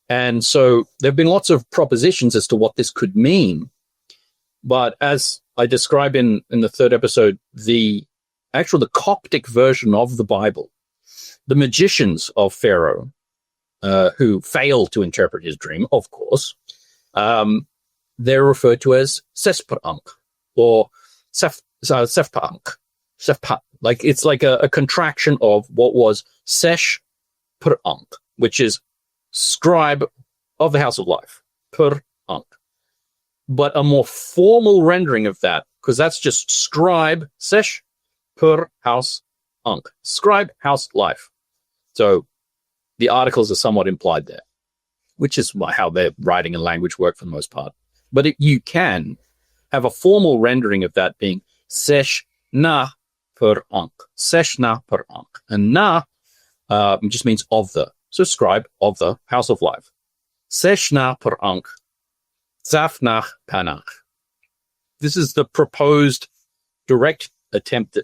S2: And so there have been lots of propositions as to what this could mean. But as I describe in the third episode, the Coptic version of the Bible, the magicians of Pharaoh, who failed to interpret his dream, of course, they're referred to as Sesper-Ankh or Sefpa-Ankh. Like it's like a contraction of what was Sesh-Per-Ankh, which is scribe of the House of Life, Per-Ankh. But a more formal rendering of that, because that's just scribe, Sesh, Per, House, Ankh. Scribe, House, Life. So the articles are somewhat implied there, which is how their writing and language work for the most part. But you can have a formal rendering of that being Sesh, Na, Per, Ankh. Sesh, Na, Per, Ankh. And Na just means of the. So scribe of the House of Life. Seshna per Ankh, Zafnach Panach. This is the proposed direct attempt.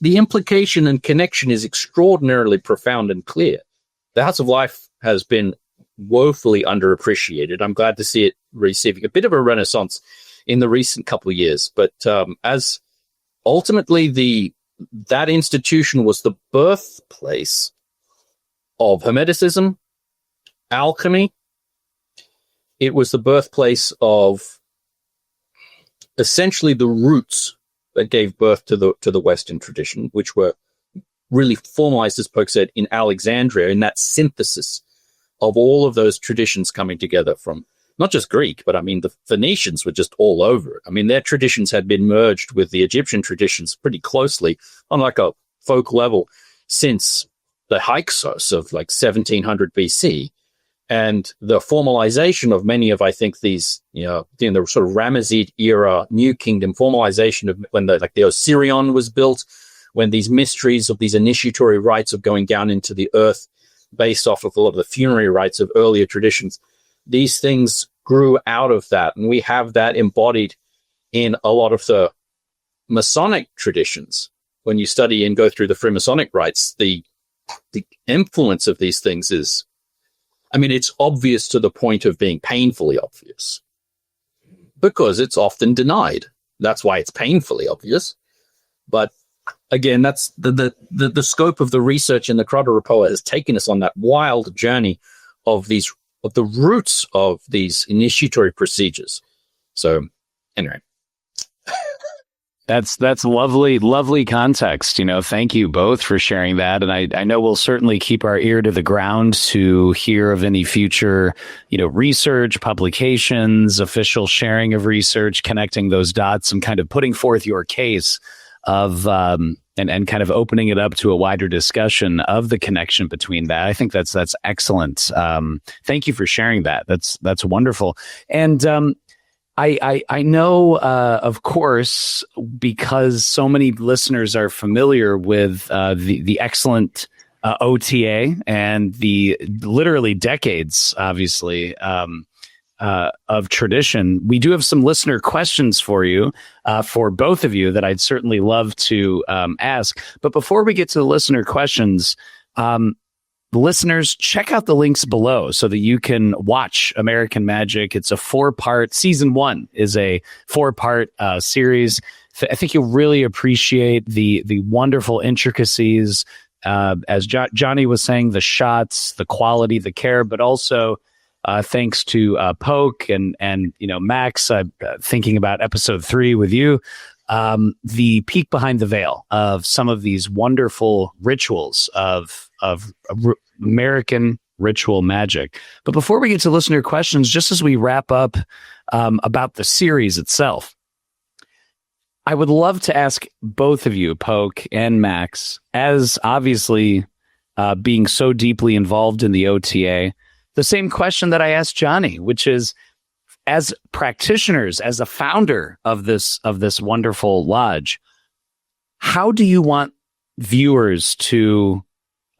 S2: The implication and connection is extraordinarily profound and clear. The House of Life has been woefully underappreciated. I'm glad to see it receiving a bit of a renaissance in the recent couple of years. But as ultimately that institution was the birthplace of Hermeticism, alchemy. It was the birthplace of essentially the roots that gave birth to the Western tradition, which were really formalized, as Polk said, in Alexandria, in that synthesis of all of those traditions coming together from not just Greek, but I mean, the Phoenicians were just all over it. I mean, their traditions had been merged with the Egyptian traditions pretty closely on like a folk level since the Hyksos of like 1700 BC, and the formalization of many of, I think, these, in the sort of Ramesside era, New Kingdom formalization of when the Osirion was built, when these mysteries of these initiatory rites of going down into the earth, based off of a lot of the funerary rites of earlier traditions, these things grew out of that, and we have that embodied in a lot of the Masonic traditions. When you study and go through the Freemasonic rites, the influence of these things is, I mean, it's obvious to the point of being painfully obvious because it's often denied. That's why it's painfully obvious. But again, that's the scope of the research in the Crowder Rapporteur has taken us on that wild journey of the roots of these initiatory procedures. So anyway.
S1: That's lovely context. Thank you both for sharing that. And I know we'll certainly keep our ear to the ground to hear of any future, research, publications, official sharing of research, connecting those dots and kind of putting forth your case of, and kind of opening it up to a wider discussion of the connection between that. I think that's excellent. Thank you for sharing that. That's wonderful. And, I know, of course, because so many listeners are familiar with the excellent OTA and the literally decades, obviously, of tradition. We do have some listener questions for you, for both of you, that I'd certainly love to ask. But before we get to the listener questions, listeners, check out the links below so that you can watch American Magick. It's a 4-part. Season 1 is a 4-part series. I think you'll really appreciate the wonderful intricacies, as Johnny was saying, the shots, the quality, the care, but also thanks to Poke and Max. Thinking about episode 3 with you, the peek behind the veil of some of these wonderful rituals of American ritual magic. But before we get to listener questions, just as we wrap up about the series itself, I would love to ask both of you, Poke and Max, as obviously being so deeply involved in the OTA, the same question that I asked Johnny, which is, as practitioners, as a founder of this wonderful lodge, how do you want viewers to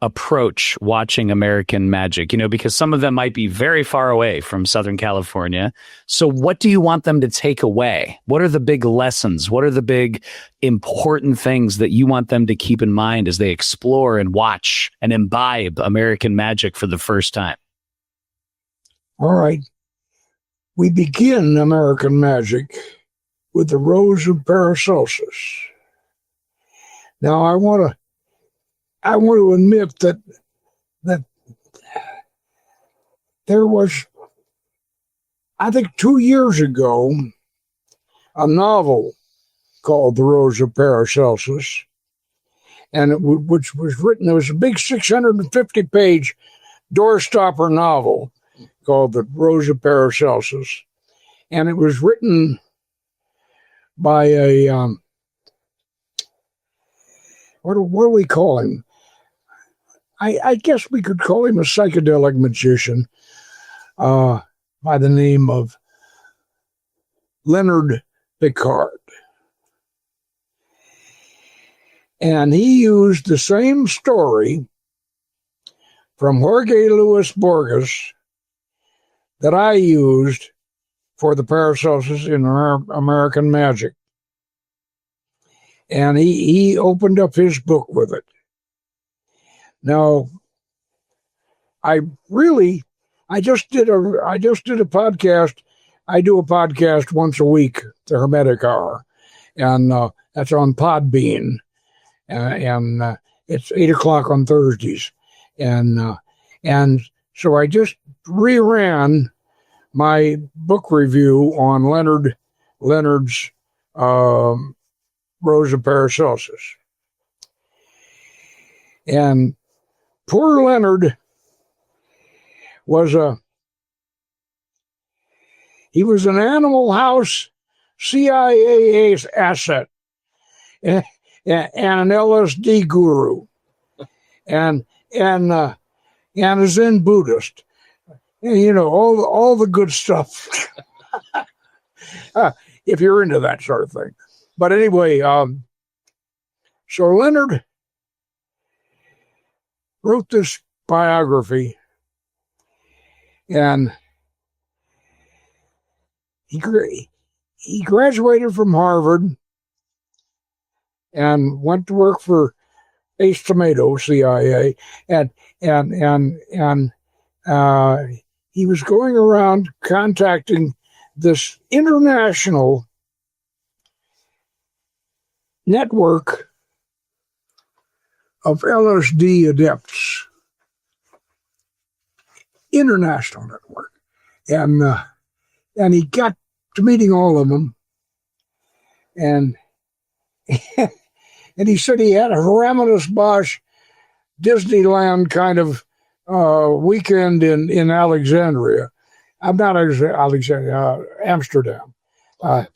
S1: approach watching American Magick? Because some of them might be very far away from Southern California. So what do you want them to take away? What are the big lessons? What are the big important things that you want them to keep in mind as they explore and watch and imbibe American Magick for the first time?
S3: All right. We begin American Magick with the Rose of Paracelsus. Now, I want to admit that there was, I think 2 years ago, a novel called The Rose of Paracelsus, and which was written, it was a big 650-page doorstopper novel called The Rose of Paracelsus, and it was written by a what do we call him? I guess we could call him a psychedelic magician by the name of Leonard Picard. And he used the same story from Jorge Luis Borges that I used for the Paracelsus in American Magick. And he opened up his book with it. Now, I just did a podcast. I do a podcast once a week, the Hermetic Hour, and that's on Podbean, and it's 8:00 on Thursdays, and so I just reran my book review on Leonard's Rose of Paracelsus. And poor Leonard was an Animal House CIA asset and an LSD guru and a Zen Buddhist. And, all the good stuff, if you're into that sort of thing. But anyway, so Leonard wrote this biography, and he graduated from Harvard and went to work for Ace Tomato, CIA, and he was going around contacting this international network of LSD adepts, international network, and he got to meeting all of them, and he said he had a Hieronymus Bosch Disneyland kind of weekend in Alexandria. I'm not Alexandria, Amsterdam. And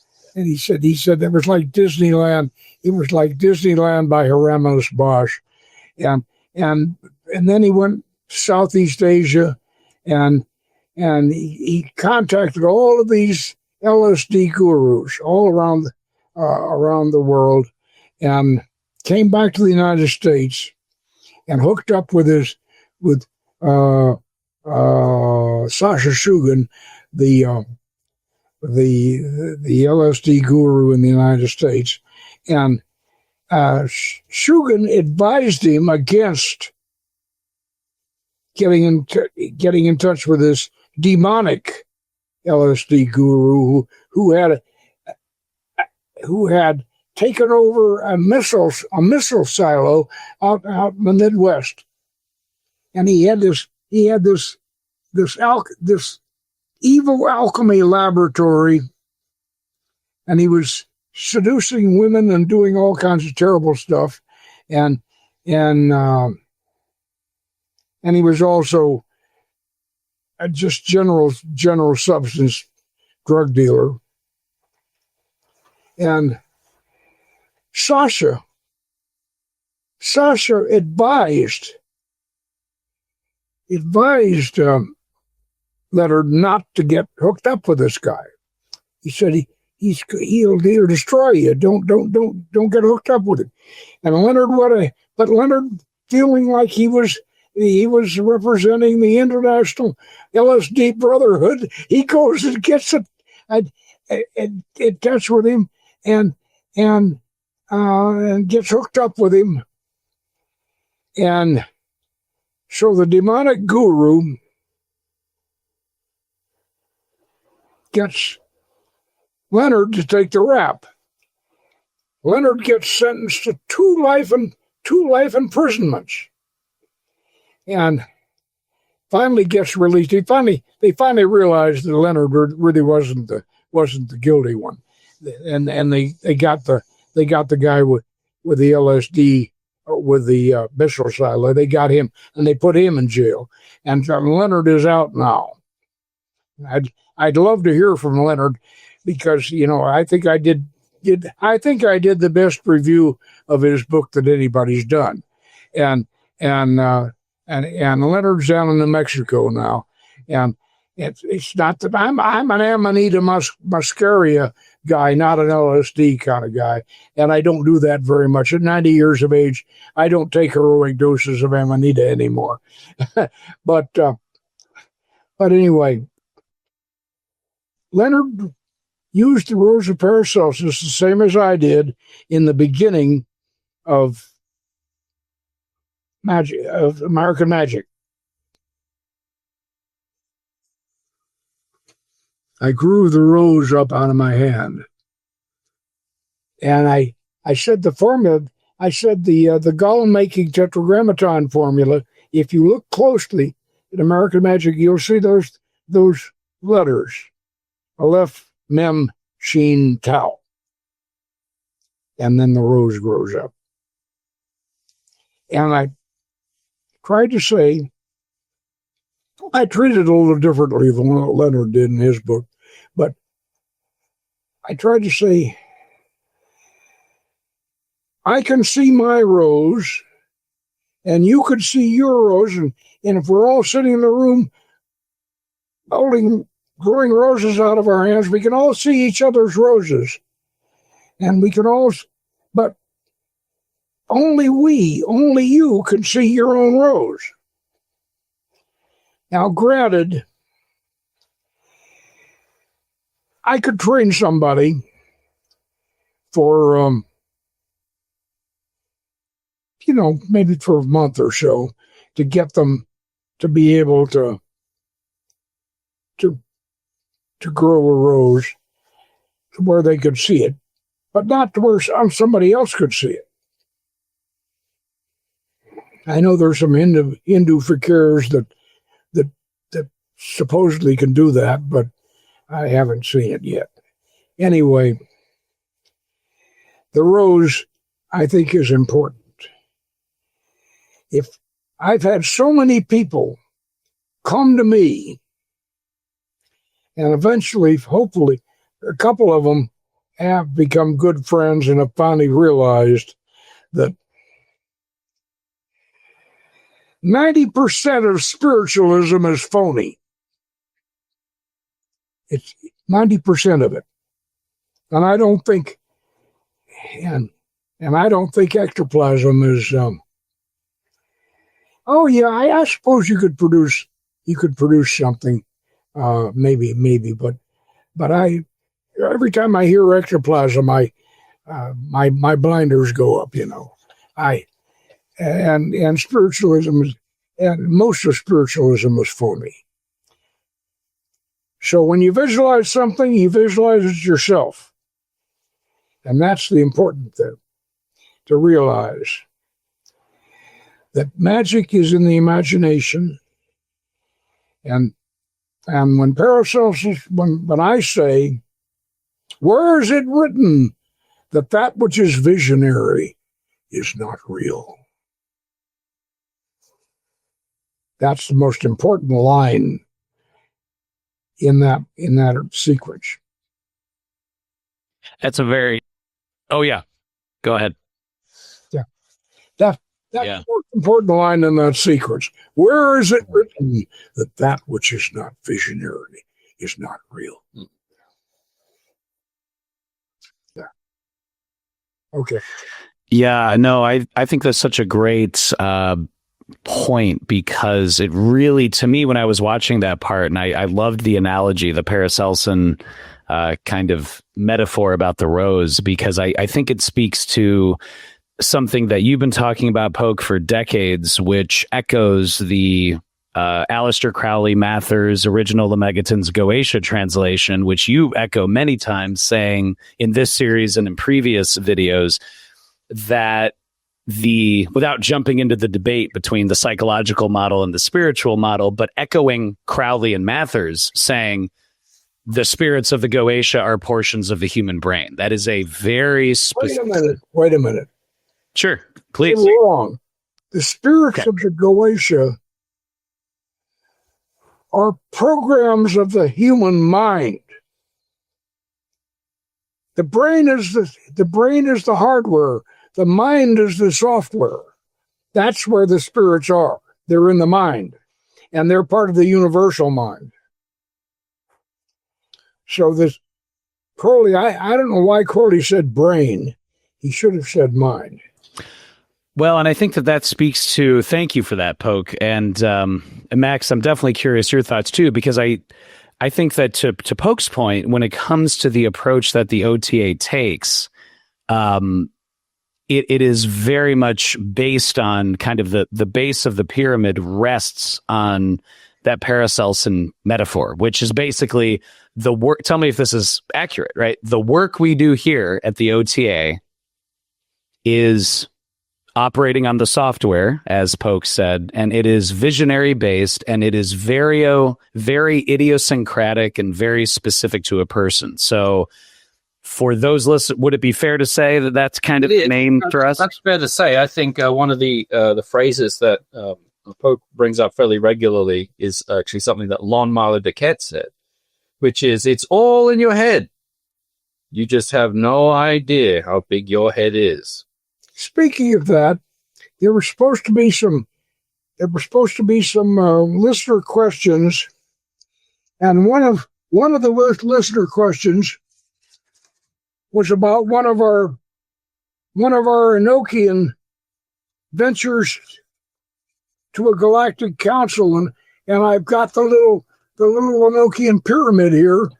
S3: he said that was like Disneyland. It was like Disneyland by Hieronymus Bosch, and then he went to Southeast Asia, and he contacted all of these LSD gurus all around the world, and came back to the United States, and hooked up with Sasha Shugan, the LSD guru in the United States, and Shugan advised him against getting in touch with this demonic LSD guru who had taken over a missile silo out in the Midwest, and he had this evil alchemy laboratory, and he was seducing women and doing all kinds of terrible stuff, and he was also a just general substance drug dealer. And Sasha advised Leonard not to get hooked up with this guy. He said he'll destroy you. Don't get hooked up with him. And Leonard, feeling like he was representing the International LSD Brotherhood, he goes and gets it touch with him and gets hooked up with him. And so the demonic guru gets Leonard to take the rap. Leonard gets sentenced to two life imprisonments, and finally gets released. They finally realized that Leonard really wasn't the guilty one, and they got the guy with the LSD, with the missile silo. They got him and they put him in jail, and Leonard is out now. I'd love to hear from Leonard, because I think I did the best review of his book that anybody's done, and Leonard's down in New Mexico now, and it's not that I'm an Amanita muscaria guy, not an LSD kind of guy, and I don't do that very much. At 90 years of age, I don't take heroic doses of Amanita anymore. But anyway, Leonard used the Rose of Paracelsus the same as I did in the beginning of American Magick. I grew the rose up out of my hand, and I said the formula. I said the Gollum-making tetragrammaton formula. If you look closely at American Magick, you'll see those letters: Aleph, Mem, Shin, Tau, and then the rose grows up. And I tried to say, I treated it a little differently than what Leonard did in his book, but I tried to say, I can see my rose, and you could see your rose, and if we're all sitting in the room growing roses out of our hands, we can all see each other's roses, and we can all, but only you can see your own rose. Now, granted, I could train somebody for, maybe for a month or so to get them to be able to grow a rose to where they could see it, but not to where somebody else could see it. I know there's some Hindu fakirs that supposedly can do that, but I haven't seen it yet. Anyway, the rose, I think, is important. If I've had so many people come to me, and eventually, hopefully, a couple of them have become good friends and have finally realized that 90% of spiritualism is phony. It's 90% of it. And I don't think, and I don't think ectoplasm is, I suppose you could produce something, maybe, but every time I hear ectoplasm, my blinders go up, and spiritualism and most of spiritualism is phony. So when you visualize something, you visualize it yourself. And that's the important thing to realize, that magic is in the imagination, and And when Paracelsus, when I say, where is it written that that which is visionary is not real? That's the most important line in that sequence.
S1: That's a very, oh yeah, go ahead.
S3: Yeah, that's the most important line in that sequence. Where is it written that that which is not visionary is not real? Yeah. Okay.
S1: Yeah, no, I think that's such a great point, because it really, to me, when I was watching that part, and I loved the analogy, the Paracelsian kind of metaphor about the rose, because I think it speaks to something that you've been talking about, Poke, for decades, which echoes the Aleister Crowley Mather's original The Megaton's Goetia translation, which you echo many times, saying in this series and in previous videos that without jumping into the debate between the psychological model and the spiritual model, but echoing Crowley and Mather's, saying the spirits of the Goetia are portions of the human brain. That is a very specific...
S3: Wait a minute.
S1: Sure, please.
S3: You're wrong. The spirits of the Goetia are programs of the human mind. The brain is the hardware. The mind is the software. That's where the spirits are. They're in the mind, and they're part of the universal mind. So this Crowley, I don't know why Crowley said brain. He should have said mind.
S1: Well, and I think that speaks to, thank you for that, Poke. And Max, I'm definitely curious your thoughts too, because I think that to Poke's point, when it comes to the approach that the OTA takes, it is very much based on kind of the base of the pyramid rests on that Paracelsian metaphor, which is basically the work. Tell me if this is accurate, right? The work we do here at the OTA is operating on the software, as Poke said, and it is visionary based, and it is very idiosyncratic and very specific to a person. So for those listeners, would it be fair to say that that's kind of the main thrust?
S2: That's fair to say. I think one of the phrases that Pope brings up fairly regularly is actually something that Lon Marlowe Duquette said, which is, it's all in your head. You just have no idea how big your head is.
S3: Speaking of that, there were supposed to be some listener questions, and one of the listener questions was about one of our Enochian ventures to a galactic council, and I've got the little Enochian pyramid here.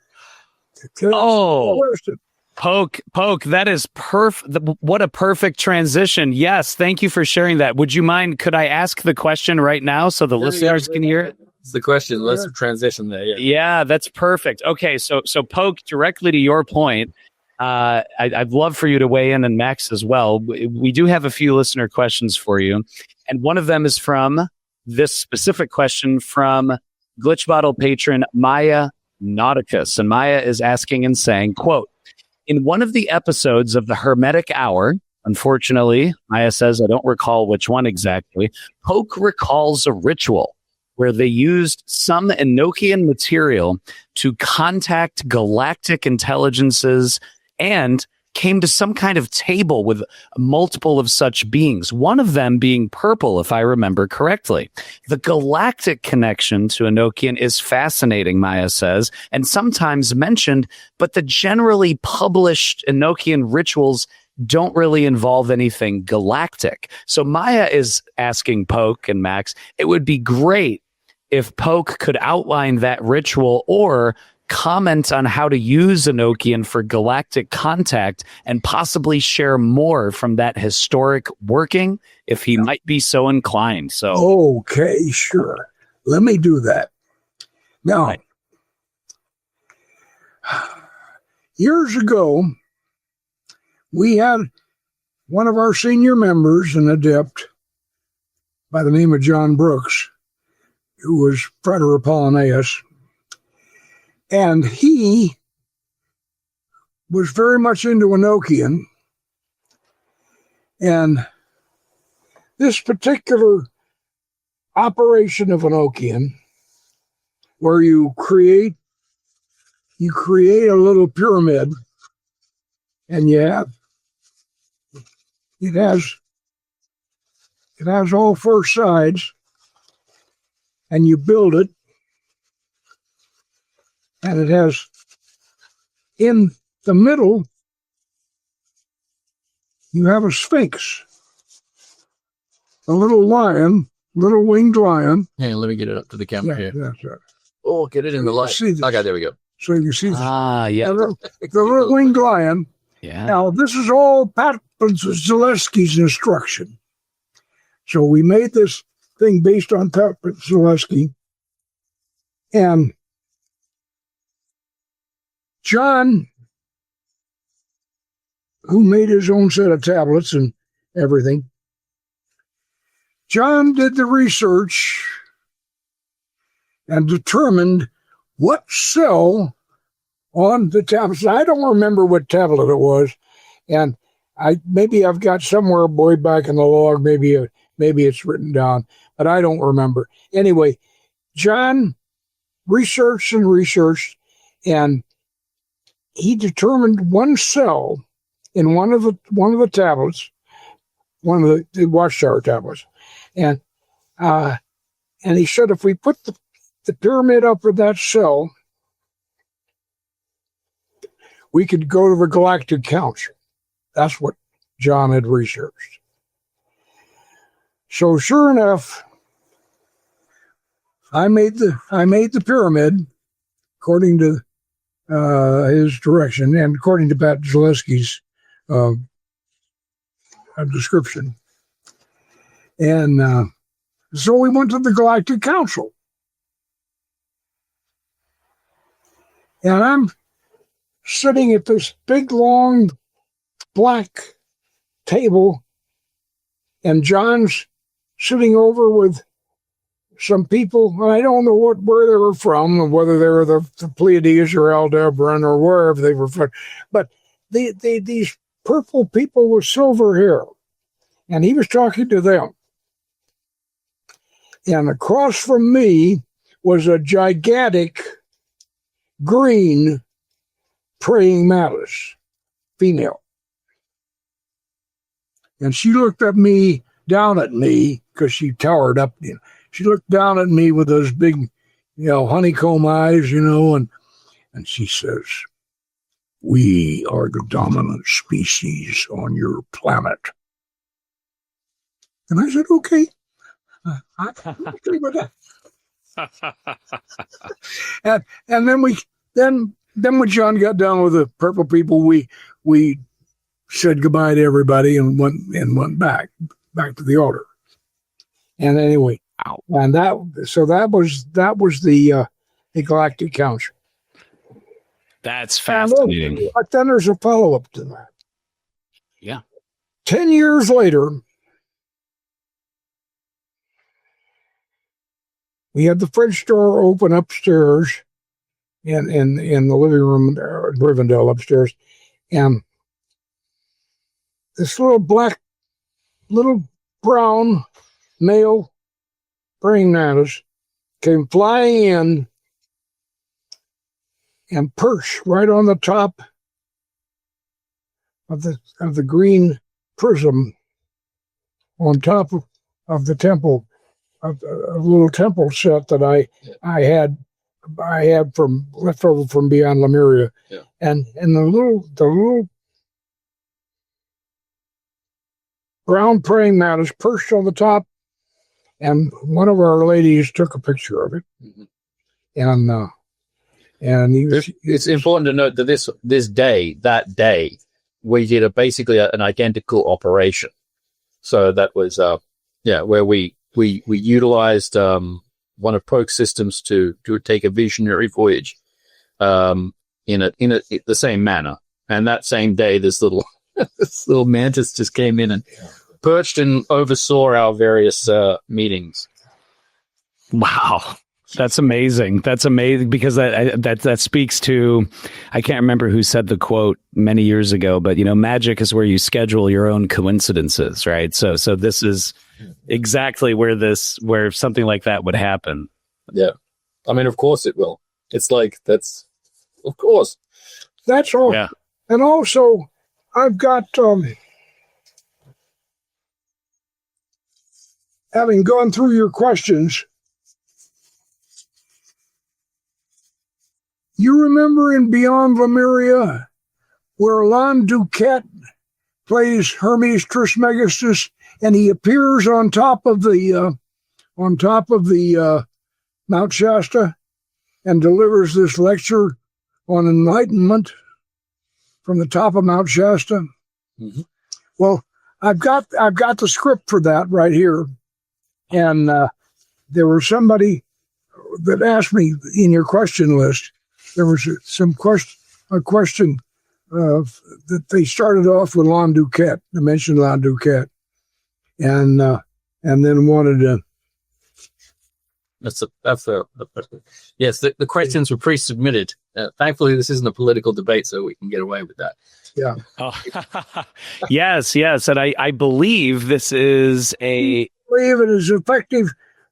S1: Poke, that is perfect. What a perfect transition. Yes, thank you for sharing that. Would you mind, could I ask the question right now so the listeners can hear it?
S2: It's the question. Let's transition there.
S1: Yeah, that's perfect. Okay, so Poke, directly to your point, I'd love for you to weigh in, and Max as well. We do have a few listener questions for you, and one of them is from this specific question from Glitch Bottle patron Maya Nauticus, and Maya is asking and saying, quote, in one of the episodes of the Hermetic Hour, unfortunately, Maya says, I don't recall which one exactly, Poke recalls a ritual where they used some Enochian material to contact galactic intelligences and came to some kind of table with multiple of such beings, one of them being purple, if I remember correctly. The galactic connection to Enochian is fascinating, Maya says, and sometimes mentioned, but the generally published Enochian rituals don't really involve anything galactic. So Maya is asking Poke and Max, it would be great if Poke could outline that ritual or comment on how to use Enochian for galactic contact and possibly share more from that historic working if he might be so inclined. So,
S3: okay, sure. Let me do that. Now,
S1: right.
S3: Years ago, we had one of our senior members, an adept by the name of John Brooks, who was Frater Apollinaeus, And he was very much into Enochian. And this particular operation of Enochian, where you create a little pyramid, and it has all four sides, and you build it, and it has in the middle, you have a sphinx, a little lion, little winged lion.
S2: Hey, let me get it up to the camera here.
S3: That's right.
S2: Oh, get it in the light.
S3: See this.
S2: Okay, there we go.
S3: So you can see
S1: Yeah.
S3: the little winged lion.
S1: Yeah.
S3: Now, this is all Pat Zaleski's instruction. So we made this thing based on Pat Zaleski. And John, who made his own set of tablets and everything, John did the research and determined what cell on the tablets. I don't remember what tablet it was, and maybe I've got somewhere way back in the log, maybe it's written down, but I don't remember. Anyway, John researched, and he determined one cell in one of the tablets, one of the Watchtower tablets, and he said if we put the pyramid up with that cell, we could go to the Galactic Council. That's what John had researched. So sure enough, I made the pyramid according to his direction and according to Pat Zaleski's description. And so we went to the Galactic Council. And I'm sitting at this big, long, black table, and John's sitting over with some people. I don't know where they were from, or whether they were the Pleiades or Aldebaran or wherever they were from. But these purple people with silver hair, and he was talking to them. And across from me was a gigantic green praying mantis, female. And she looked down at me, because she towered up. She looked down at me with those big, honeycomb eyes, and she says, "We are the dominant species on your planet." And I said, "Okay. I'm okay with that." And then when John got done with the purple people, we said goodbye to everybody and went back to the altar. And anyway, and that was the Galactic Council.
S1: That's fascinating.
S3: But then there's a follow-up to that.
S1: Yeah.
S3: 10 years later, we had the French door open upstairs in the living room in Rivendell upstairs, and this little brown male praying mantis came flying in and perched right on the top of the green prism on top of the temple, of a little temple set that I had from left over from beyond Lemuria.
S2: Yeah.
S3: And the little brown praying mantis perched on the top, and one of our ladies took a picture of it. Mm-hmm. And
S2: it's important to note that that day, we did basically an identical operation. So that was where we utilized one of Proke's systems to take a visionary voyage in the same manner. And that same day, this little mantis just came in and perched and oversaw our various meetings.
S1: Wow. That's amazing. That's amazing because that speaks to, I can't remember who said the quote many years ago, but magic is where you schedule your own coincidences, right? So this is exactly where something like that would happen.
S2: Yeah. I mean, of course it will. It's like, of course.
S3: That's all.
S1: Yeah.
S3: And also, I've got, having gone through your questions, you remember in Beyond Lemuria where Lon Duquette plays Hermes Trismegistus, and he appears on top of the Mount Shasta and delivers this lecture on enlightenment from the top of Mount Shasta.
S2: Mm-hmm.
S3: Well, I've got the script for that right here, and there was somebody that asked me in your question list. There was a question that they started off with Lon Duquette. They mentioned Lon Duquette, and then wanted to.
S2: Yes. The questions were pre-submitted. Thankfully, this isn't a political debate, so we can get away with that.
S3: Yeah.
S1: Oh. Yes, and I believe this is
S3: I believe it is effective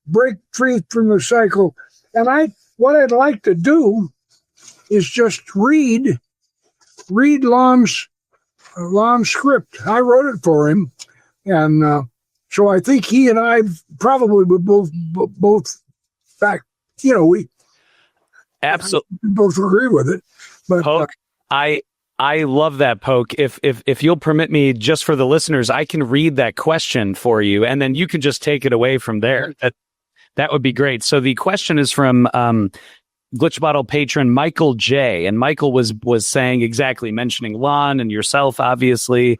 S3: break free from the cycle, and what I'd like to do is just read Lon's script. I wrote it for him, and so I think he and I probably would both back. We
S1: absolutely
S3: both agree with it. But
S1: Poke, I love that, Poke. If you'll permit me, just for the listeners, I can read that question for you, and then you can just take it away from there. That would be great. So the question is from Glitch Bottle patron Michael J. And Michael was saying exactly, mentioning Lon and yourself, obviously,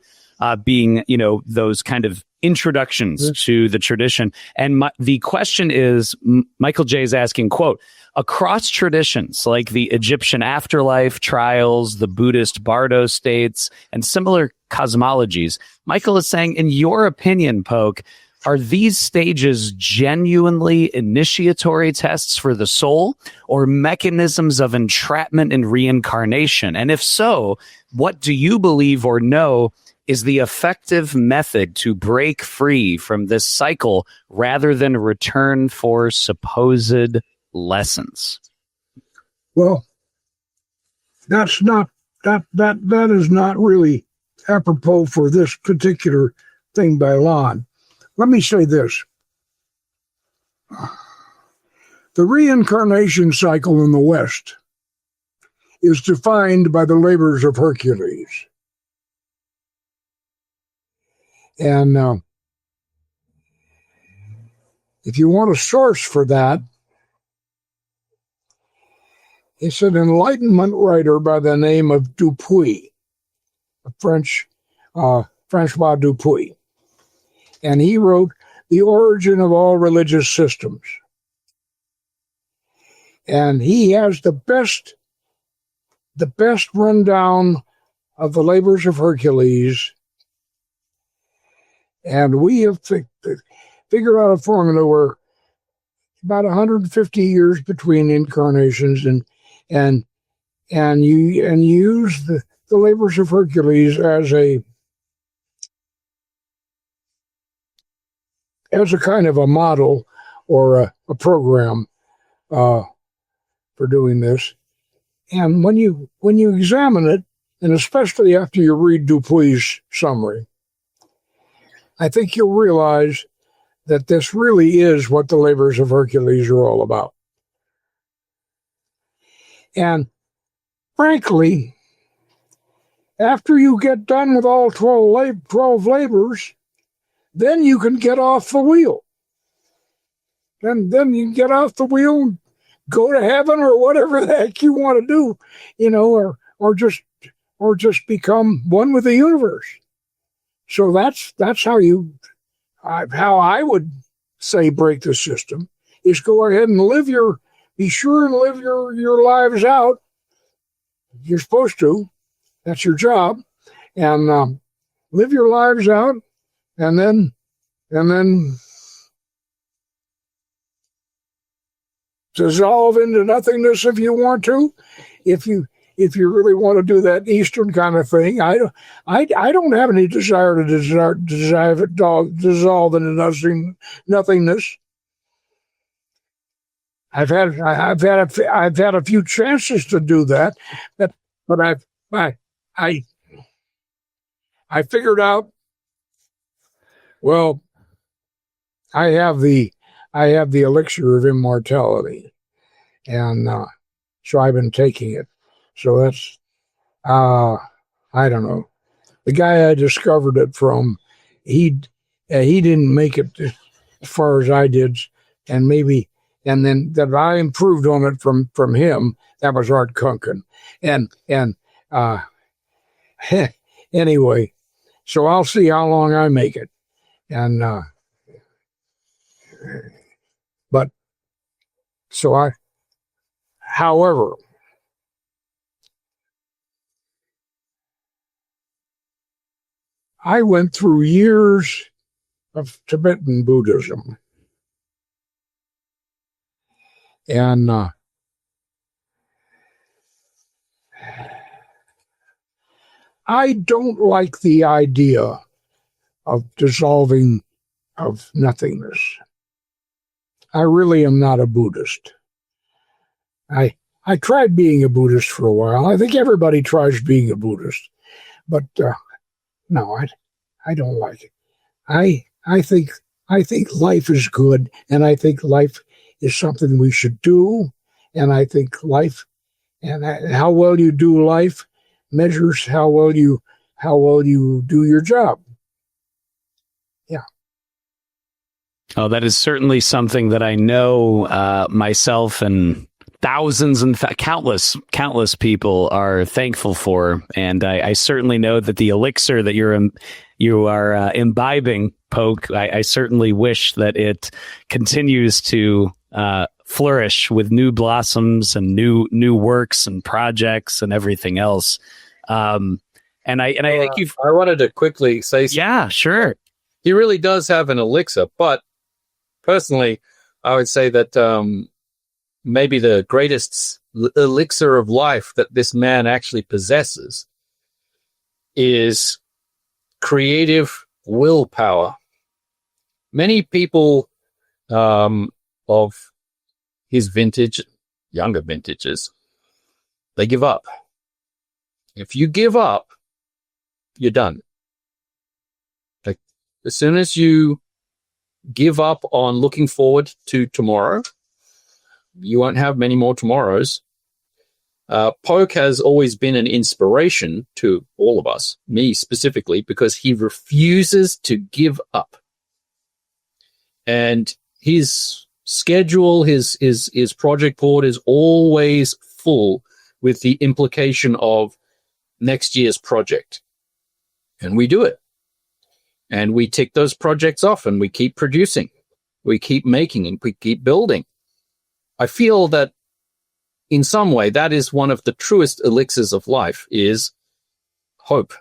S1: being, those kind of introductions to the tradition. And the question is, Michael J. is asking, quote, across traditions like the Egyptian afterlife, trials, the Buddhist Bardo states, and similar cosmologies, Michael is saying, in your opinion, Poke, are these stages genuinely initiatory tests for the soul or mechanisms of entrapment and reincarnation? And if so, what do you believe or know is the effective method to break free from this cycle rather than return for supposed lessons?
S3: Well, that is not really apropos for this particular thing by Lon. Let me say this. The reincarnation cycle in the West is defined by the labors of Hercules. And if you want a source for that, it's an Enlightenment writer by the name of Dupuy, a Francois Dupuy. And he wrote The Origin of All Religious Systems. And he has the best rundown of the labors of Hercules. And we have figured out a formula where about 150 years between incarnations, and you use the labors of Hercules as a kind of a model or a program for doing this. And when you examine it, and especially after you read Dupuy's summary, I think you'll realize that this really is what the labors of Hercules are all about. And frankly, after you get done with all 12 labors, then you can get off the wheel. Then you can get off the wheel and go to heaven or whatever the heck you want to do, or just become one with the universe. So that's how I would say break the system is go ahead and be sure and live your lives out. You're supposed to. That's your job. And live your lives out. And then dissolve into nothingness if you want to. If you really want to do that Eastern kind of thing, I don't have any desire to dissolve into nothingness. I've had a few chances to do that, but I figured out. Well, I have the elixir of immortality, and so I've been taking it. So that's I don't know. The guy I discovered it from, he didn't make it as far as I did, and then that I improved on it from him. That was Art Kunken, and anyway, so I'll see how long I make it, and but so however, I went through years of Tibetan Buddhism, and I don't like the idea of dissolving of nothingness. I really am not a Buddhist. I tried being a Buddhist for a while. I think everybody tries being a Buddhist, but no, I don't like it. I think life is good, and I think life is something we should do, and I think life and how well you do life measures how well you do your job. Yeah.
S1: Oh, that is certainly something that I know myself and thousands and countless people are thankful for, and I certainly know that the elixir that you are imbibing, Poke, I certainly wish that it continues to flourish with new blossoms and new works and projects and everything else. And I think
S2: I wanted to quickly say something.
S1: Yeah, sure.
S2: He really does have an elixir, but personally, I would say that maybe the greatest elixir of life that this man actually possesses is creative willpower. Many people of his vintage, younger vintages, they give up. If you give up, you're done. Like, as soon as you give up on looking forward to tomorrow, you won't have many more tomorrows. Poke has always been an inspiration to all of us, me specifically, because he refuses to give up. And his schedule, his project board is always full with the implication of next year's project. And we do it. And we tick those projects off, and we keep producing. We keep making, and we keep building. I feel that in some way, that is one of the truest elixirs of life, is hope.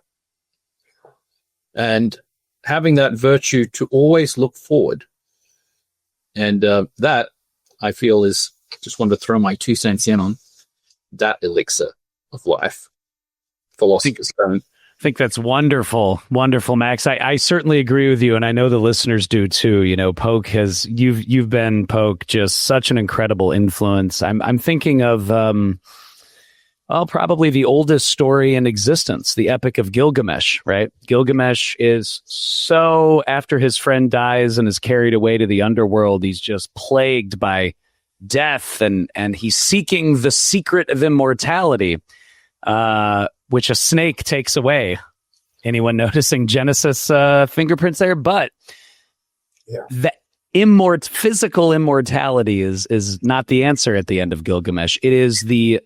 S2: And having that virtue to always look forward. And that, I feel, is, just wanted to throw my 2 cents in on that elixir of life. Philosopher's Stone.
S1: I think that's wonderful. Wonderful, Max. I certainly agree with you, and I know the listeners do too. You know, Poke you've been, Poke, just such an incredible influence. I'm thinking of probably the oldest story in existence, the Epic of Gilgamesh, right? Gilgamesh is so, after his friend dies and is carried away to the underworld, he's just plagued by death, and he's seeking the secret of immortality, which a snake takes away. Anyone noticing Genesis fingerprints there? But the physical immortality is not the answer at the end of Gilgamesh. It is the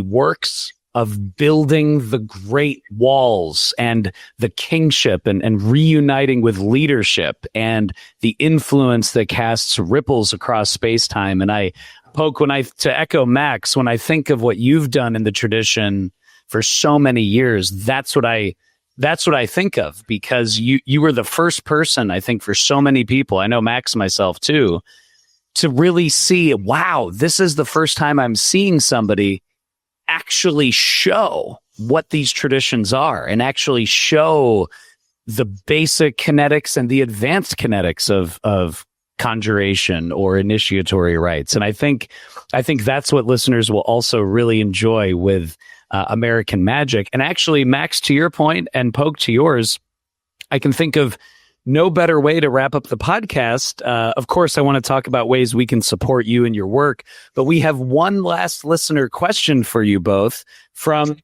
S1: works of building the great walls and the kingship and reuniting with leadership and the influence that casts ripples across space-time. And Poke, to echo Max, when I think of what you've done in the tradition for so many years, that's what I think of, because you were the first person, I think, for so many people, I know Max, myself too, to really see, wow, this is the first time I'm seeing somebody actually show what these traditions are and actually show the basic kinetics and the advanced kinetics of conjuration or initiatory rites. And I think that's what listeners will also really enjoy with American Magick. And actually, Max, to your point, and Poke, to yours, I can think of no better way to wrap up the podcast. Of course, I want to talk about ways we can support you and your work, but we have one last listener question for you both from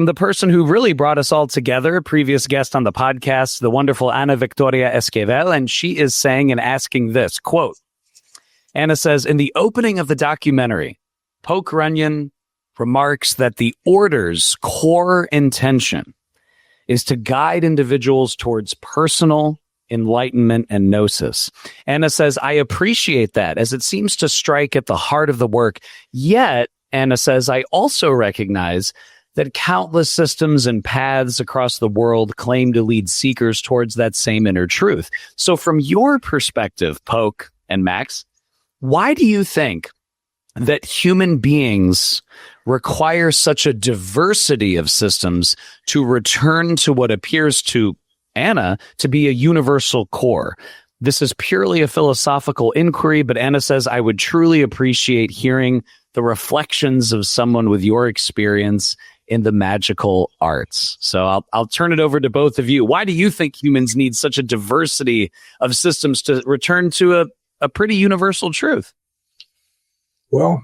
S1: the person who really brought us all together, a previous guest on the podcast, the wonderful Ana Victoria Esquivel. And she is saying and asking this, quote, Ana says, in the opening of the documentary, Poke Runyon remarks that the order's core intention is to guide individuals towards personal enlightenment and gnosis. Ana says, I appreciate that, as it seems to strike at the heart of the work. Yet, Ana says, I also recognize that countless systems and paths across the world claim to lead seekers towards that same inner truth. So from your perspective, Poke and Max, why do you think that human beings require such a diversity of systems to return to what appears to Ana to be a universal core? This is purely a philosophical inquiry, but Ana says, I would truly appreciate hearing the reflections of someone with your experience in the magical arts. So I'll turn it over to both of you. Why do you think humans need such a diversity of systems to return to a pretty universal truth?
S3: Well,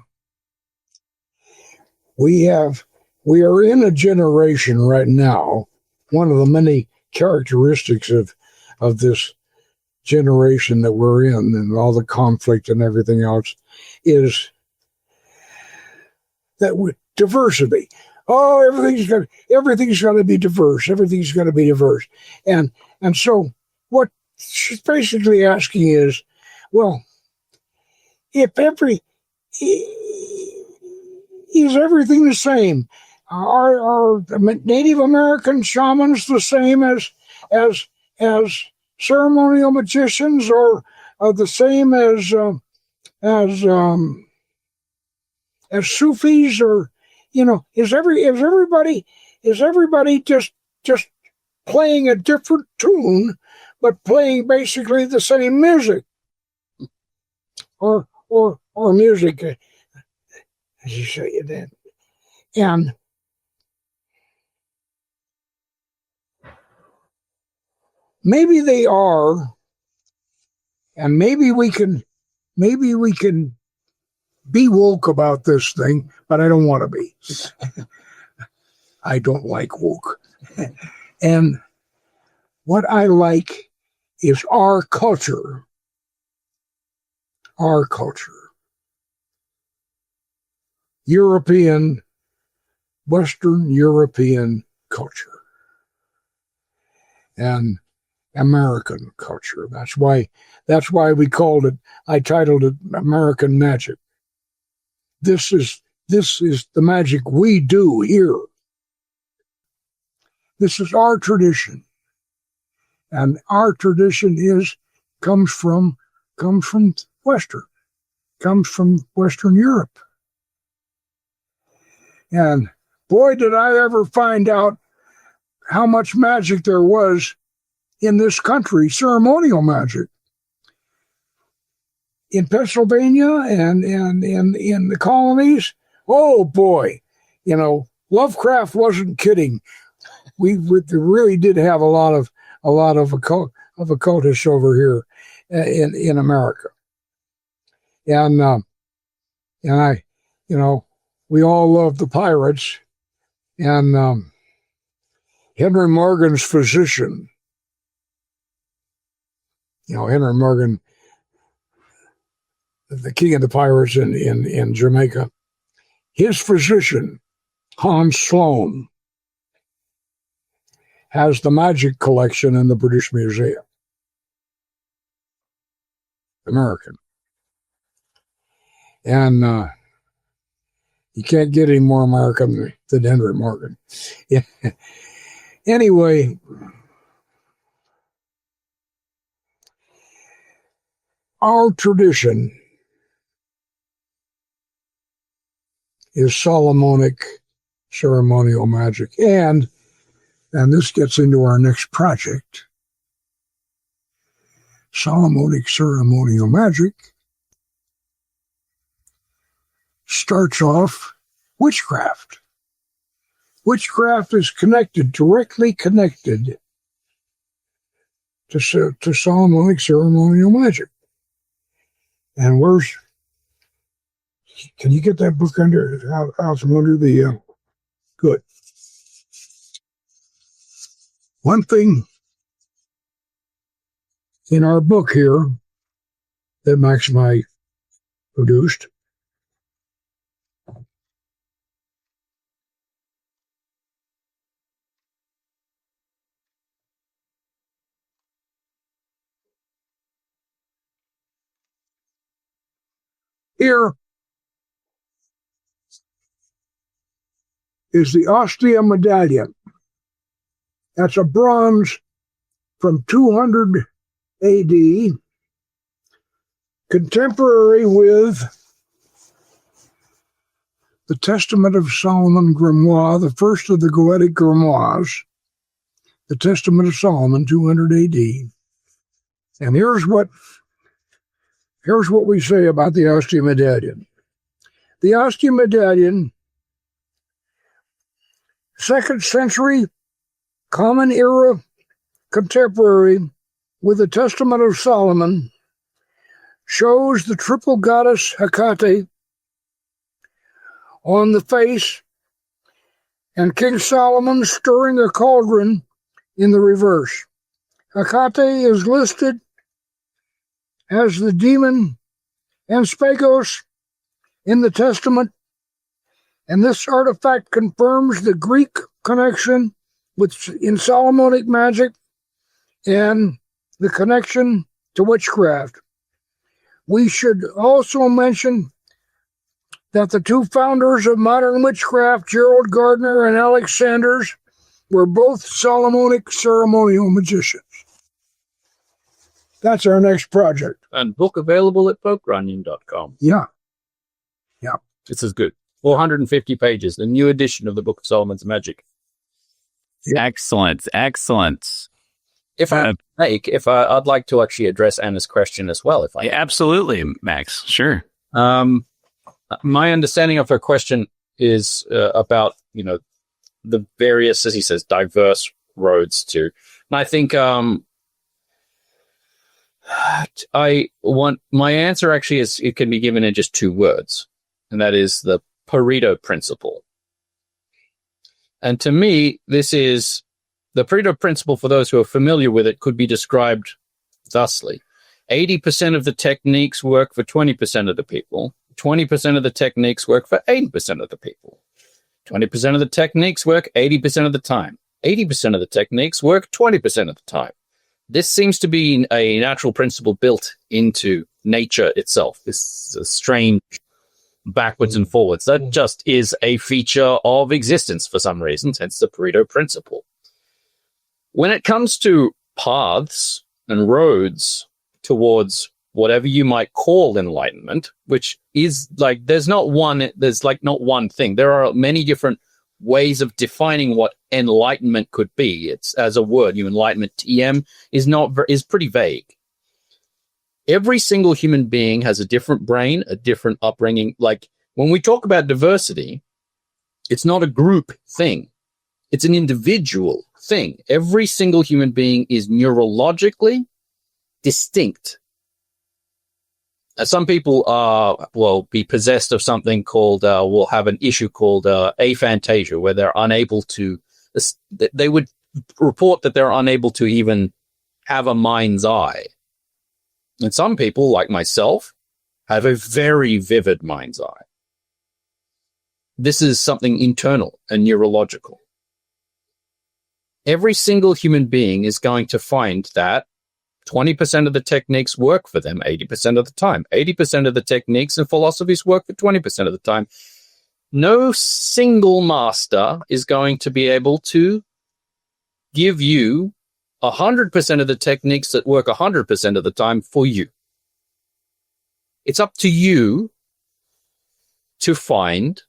S3: we are in a generation right now. One of the many characteristics of this generation that we're in and all the conflict and everything else is that with diversity. Oh, everything's got to be diverse. Everything's got to be diverse. And so what she's basically asking is, well, is everything the same? Are Native American shamans the same as ceremonial magicians, or are the same as Sufis, or is everybody just playing a different tune, but playing basically the same music, or music, as you say it then, and maybe they are, and maybe we can be woke about this thing, but I don't want to be. I don't like woke. And what I like is our culture. Our culture. Western European culture. And American culture. That's why I titled it American Magick. This is the magic we do here. This is our tradition. And our tradition comes from Western Europe. And boy, did I ever find out how much magic there was in this country, ceremonial magic. In Pennsylvania and in the colonies, oh boy, Lovecraft wasn't kidding. We really did have a lot of occultists over here in America, and I, we all love the pirates, and Henry Morgan's physician, Henry Morgan, the king of the pirates in Jamaica, his physician, Hans Sloane, has the magic collection in the British Museum. American. And you can't get any more American than Henry Morgan. Yeah. Anyway, our tradition is Solomonic ceremonial magic. And this gets into our next project. Solomonic ceremonial magic starts off witchcraft. Witchcraft is directly connected to Solomonic ceremonial magic. And can you get that book out from under the, good. One thing in our book here that Max and I produced, here is the Ostia medallion. That's a bronze from 200 AD, contemporary with the Testament of Solomon grimoire, the first of the Goetic grimoires, the Testament of Solomon, 200 AD. And here's what we say about the Ostia medallion. The Ostia medallion, 2nd century, common era, contemporary with the Testament of Solomon, shows the triple goddess Hecate on the face and King Solomon stirring a cauldron in the reverse. Hecate is listed as the demon Anspagos in the Testament, and this artifact confirms the Greek connection in Solomonic magic and the connection to witchcraft. We should also mention that the two founders of modern witchcraft, Gerald Gardner and Alex Sanders, were both Solomonic ceremonial magicians. That's our next project.
S2: And book available at Runyon.com.
S3: Yeah.
S2: This is good. 450 pages, the new edition of the Book of Solomon's Magic.
S1: Yeah. Excellent.
S2: I'd like to actually address Anna's question as well.
S1: Absolutely, Max. Sure.
S2: My understanding of her question is about, the various, as he says, diverse roads to. And I think my answer actually is, it can be given in just 2 words, and that is the Pareto principle. And to me, this is the Pareto principle. For those who are familiar with it, could be described thusly: 80% of the techniques work for 20% of the people. 20% of the techniques work for 80% of the people. 20% of the techniques work 80% of the time. 80% of the techniques work 20% of the time. This seems to be a natural principle built into nature itself. This strange backwards and forwards. That just is a feature of existence for some reasons, hence the Pareto principle. When it comes to paths and roads towards whatever you might call enlightenment, which is like, there's not one thing. There are many different ways of defining what enlightenment could be. It's, as a word, enlightenment, TM, is pretty vague. Every single human being has a different brain, a different upbringing. Like, when we talk about diversity, it's not a group thing. It's an individual thing. Every single human being is neurologically distinct. Some people will be possessed of something called, will have an issue called aphantasia, where they're unable to, they would report that they're unable to even have a mind's eye. And some people, like myself, have a very vivid mind's eye. This is something internal and neurological. Every single human being is going to find that 20% of the techniques work for them 80% of the time. 80% of the techniques and philosophies work for 20% of the time. No single master is going to be able to give you 100% of the techniques that work 100% of the time for you. It's up to you to find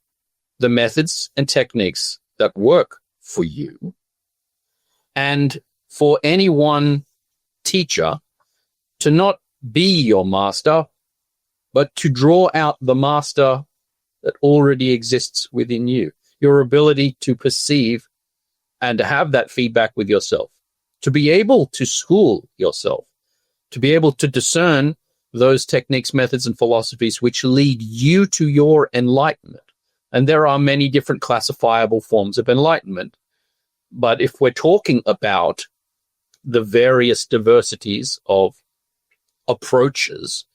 S2: the methods and techniques that work for you, and for any one teacher to not be your master, but to draw out the master that already exists within you, your ability to perceive and to have that feedback with yourself, to be able to school yourself, to be able to discern those techniques, methods, and philosophies which lead you to your enlightenment. And there are many different classifiable forms of enlightenment. But if we're talking about the various diversities of approaches,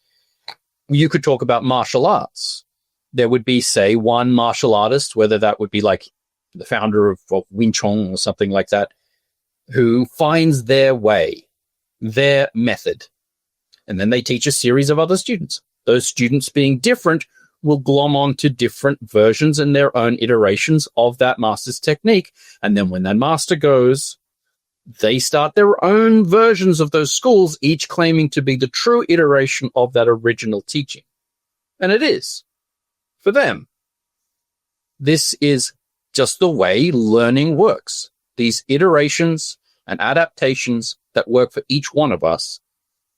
S2: you could talk about martial arts. There would be, say, one martial artist, whether that would be like the founder of Wing Chun or something like that, who finds their way, their method. And then they teach a series of other students. Those students, being different, will glom onto different versions and their own iterations of that master's technique. And then when that master goes, they start their own versions of those schools, each claiming to be the true iteration of that original teaching. And it is, for them. This is just the way learning works. These iterations and adaptations that work for each one of us.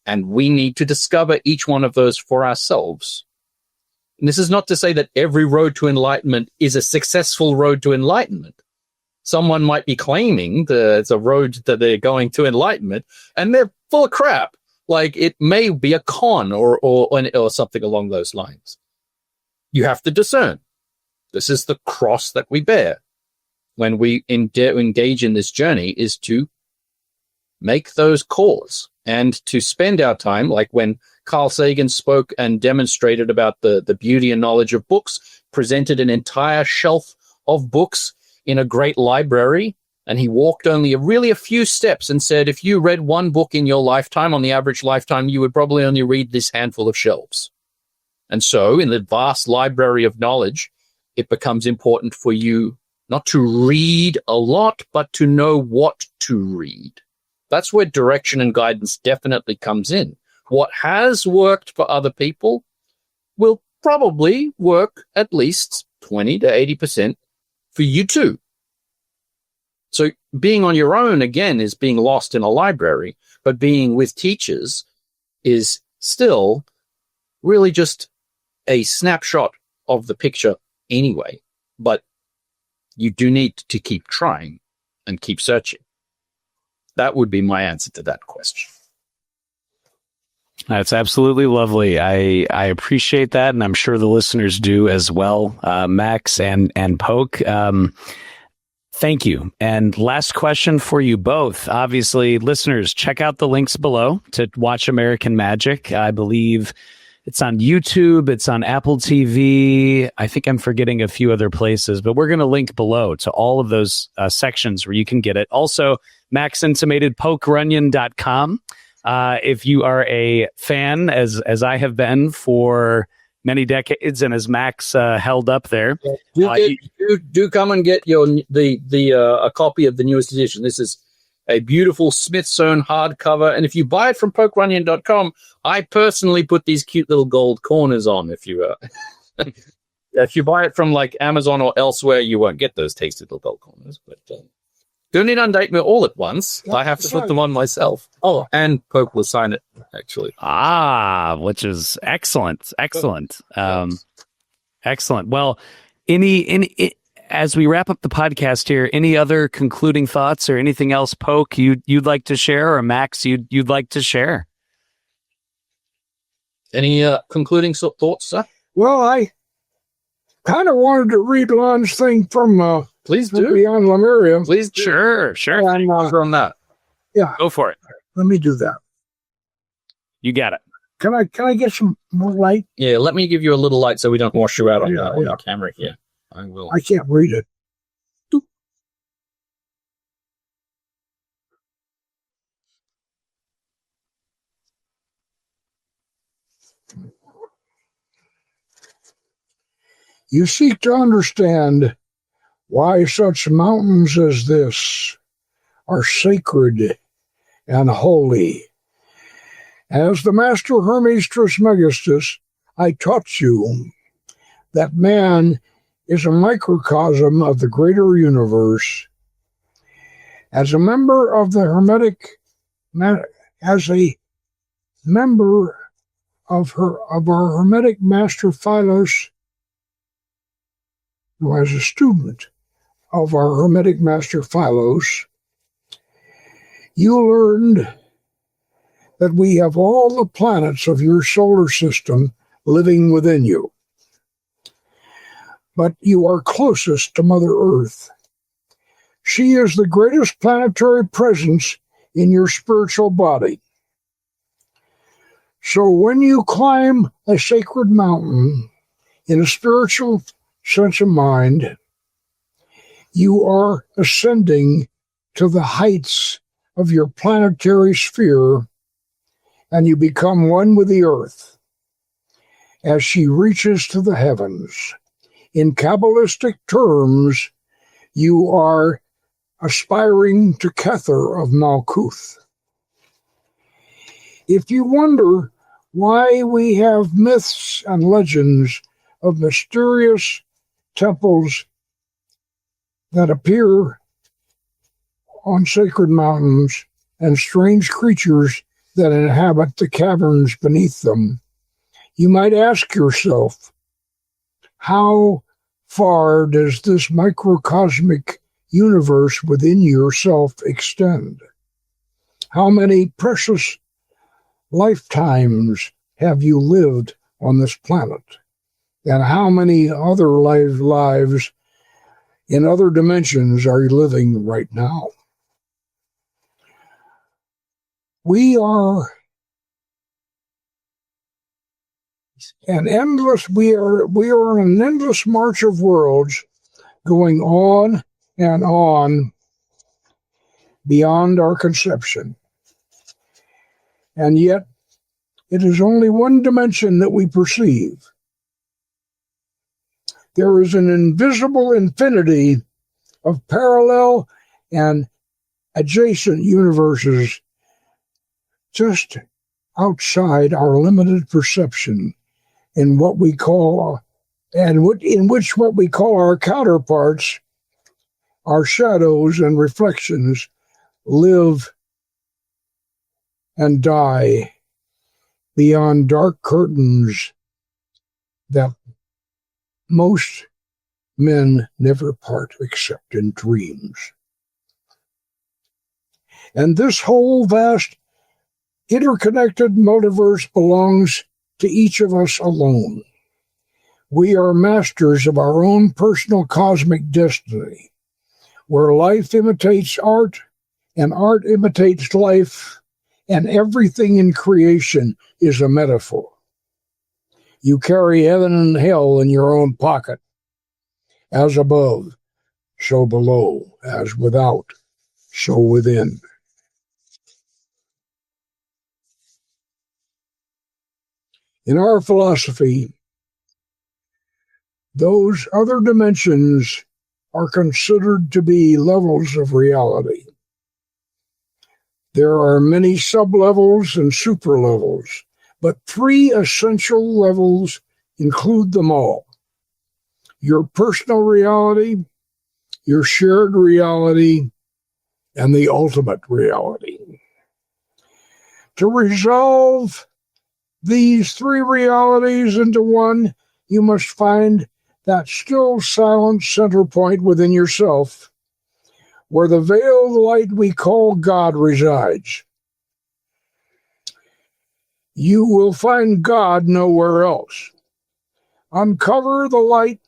S2: And we need to discover each one of those for ourselves. And this is not to say that every road to enlightenment is a successful road to enlightenment. Someone might be claiming that it's a road that they're going to enlightenment, and they're full of crap. Like, it may be a con or something along those lines. You have to discern. This is the cross that we bear when we engage in this journey, is to make those calls and to spend our time, like when Carl Sagan spoke and demonstrated about the beauty and knowledge of books, presented an entire shelf of books in a great library, and he walked only a few steps and said, if you read one book in your lifetime, on the average lifetime, you would probably only read this handful of shelves. And so in the vast library of knowledge, it becomes important for you not to read a lot, but to know what to read. That's where direction and guidance definitely comes in. What has worked for other people will probably work at least 20 to 80% for you too. So being on your own, again, is being lost in a library, but being with teachers is still really just a snapshot of the picture anyway. But you do need to keep trying and keep searching. That would be my answer to that question.
S1: That's absolutely lovely. I appreciate that, and I'm sure the listeners do as well, Max and Poke. Thank you. And last question for you both. Obviously, listeners, check out the links below to watch American Magick. I believe it's on YouTube. It's on Apple TV. I think I'm forgetting a few other places, but we're going to link below to all of those sections where you can get it. Also, Max intimated pokerunyon.com. If you are a fan, as I have been for many decades, and as Max held up there,
S2: do come and get a copy of the newest edition. This is a beautiful Smithsonian hardcover, and if you buy it from pokerunyon.com, I personally put these cute little gold corners on. If you buy it from like Amazon or elsewhere, you won't get those tasty little gold corners, but. Don't inundate me all at once. I have to put them on myself. Oh, and Pope will sign it, actually.
S1: Which is excellent. Excellent. Excellent. Well, as we wrap up the podcast here, any other concluding thoughts or anything else, Poke, you'd like to share, or Max, you'd like to share?
S2: Any concluding thoughts, sir?
S3: Well, I kind of wanted to read Lon's thing from
S2: Please do.
S3: Beyond Lemuria.
S2: Please do.
S1: Sure.
S3: And,
S2: from that.
S3: Yeah.
S1: Go for it.
S3: Let me do that.
S1: You got it.
S3: Can I get some more light?
S2: Yeah, let me give you a little light so we don't wash you out on the camera here. I will.
S3: I can't read it. You seek to understand why such mountains as this are sacred and holy. As the Master Hermes Trismegistus, I taught you that man is a microcosm of the greater universe. As a member of the Hermetic, as a member of our Hermetic Master Philos, who as a student of our Hermetic Master Philos, you learned that we have all the planets of your solar system living within you. But you are closest to Mother Earth. She is the greatest planetary presence in your spiritual body. So when you climb a sacred mountain in a spiritual sense of mind, you are ascending to the heights of your planetary sphere, and you become one with the earth as she reaches to the heavens. In Kabbalistic terms, you are aspiring to Kether of Malkuth. If you wonder why we have myths and legends of mysterious temples that appear on sacred mountains and strange creatures that inhabit the caverns beneath them, you might ask yourself, how far does this microcosmic universe within yourself extend? How many precious lifetimes have you lived on this planet? And how many other lives in other dimensions are you living right now? We are we are in an endless march of worlds going on and on beyond our conception. And yet, it is only one dimension that we perceive. There is an invisible infinity of parallel and adjacent universes just outside our limited perception, in what we call, in which what we call our counterparts, our shadows and reflections, live and die beyond dark curtains that most men never part except in dreams. And this whole vast interconnected multiverse belongs to each of us alone. We are masters of our own personal cosmic destiny, where life imitates art, and art imitates life, and everything in creation is a metaphor. You carry heaven and hell in your own pocket. As above, so below. As without, so within. In our philosophy, those other dimensions are considered to be levels of reality. There are many sublevels and superlevels, but three essential levels include them all: your personal reality, your shared reality, and the ultimate reality. To resolve these three realities into one, you must find that still silent center point within yourself, where the veiled light we call God resides. You will find God nowhere else. Uncover the light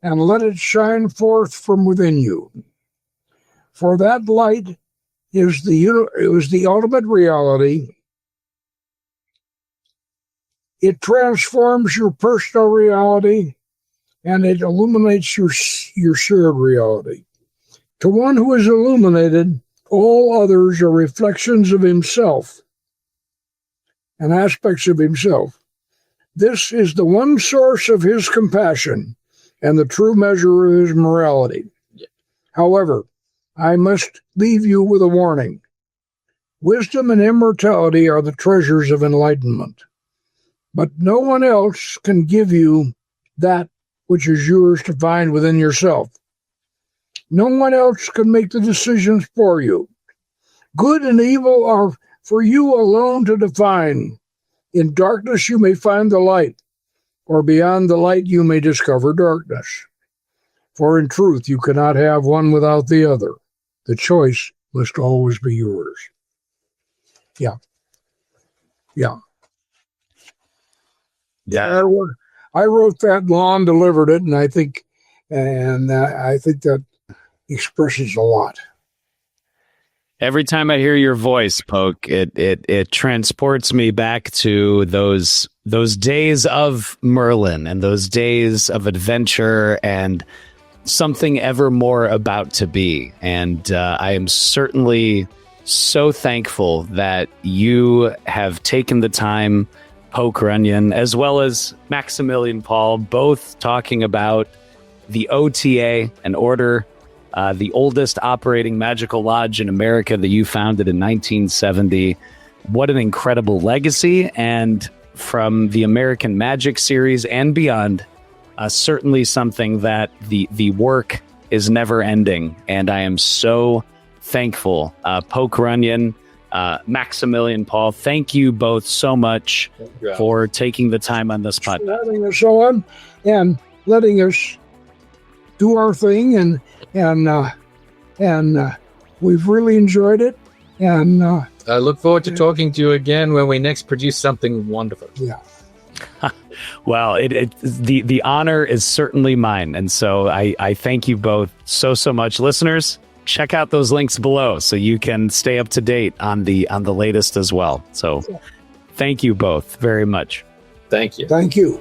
S3: and let it shine forth from within you. For that light is the ultimate reality. It transforms your personal reality, and it illuminates your shared reality. To one who is illuminated, all others are reflections of himself and aspects of himself. This is the one source of his compassion and the true measure of his morality. However, I must leave you with a warning. Wisdom and immortality are the treasures of enlightenment, but no one else can give you that which is yours to find within yourself. No one else can make the decisions for you. Good and evil are for you alone to define. In darkness you may find the light, or beyond the light you may discover darkness. For in truth you cannot have one without the other. The choice must always be yours. Yeah. I wrote that law and delivered it, and I think that expresses a lot.
S1: Every time I hear your voice, Poke, it transports me back to those days of Merlin and those days of adventure and something ever more about to be. And I am certainly so thankful that you have taken the time, Poke Runyon, as well as Maximilian Paul, both talking about the OTA and Order, the oldest operating magical lodge in America that you founded in 1970. What an incredible legacy. And from the American Magick series and beyond, certainly something that the work is never ending. And I am so thankful. Poke Runyon, Maximilian Paul, thank you both so much for taking the time on this podcast.
S3: Having us on and letting us do our thing, and we've really enjoyed it. And
S2: I look forward to talking to you again when we next produce something wonderful.
S3: Yeah.
S1: Well, the honor is certainly mine, and so I thank you both so much. Listeners, check out those links below so you can stay up to date on the latest as well. So, thank you both very much.
S2: Thank you.
S3: Thank you.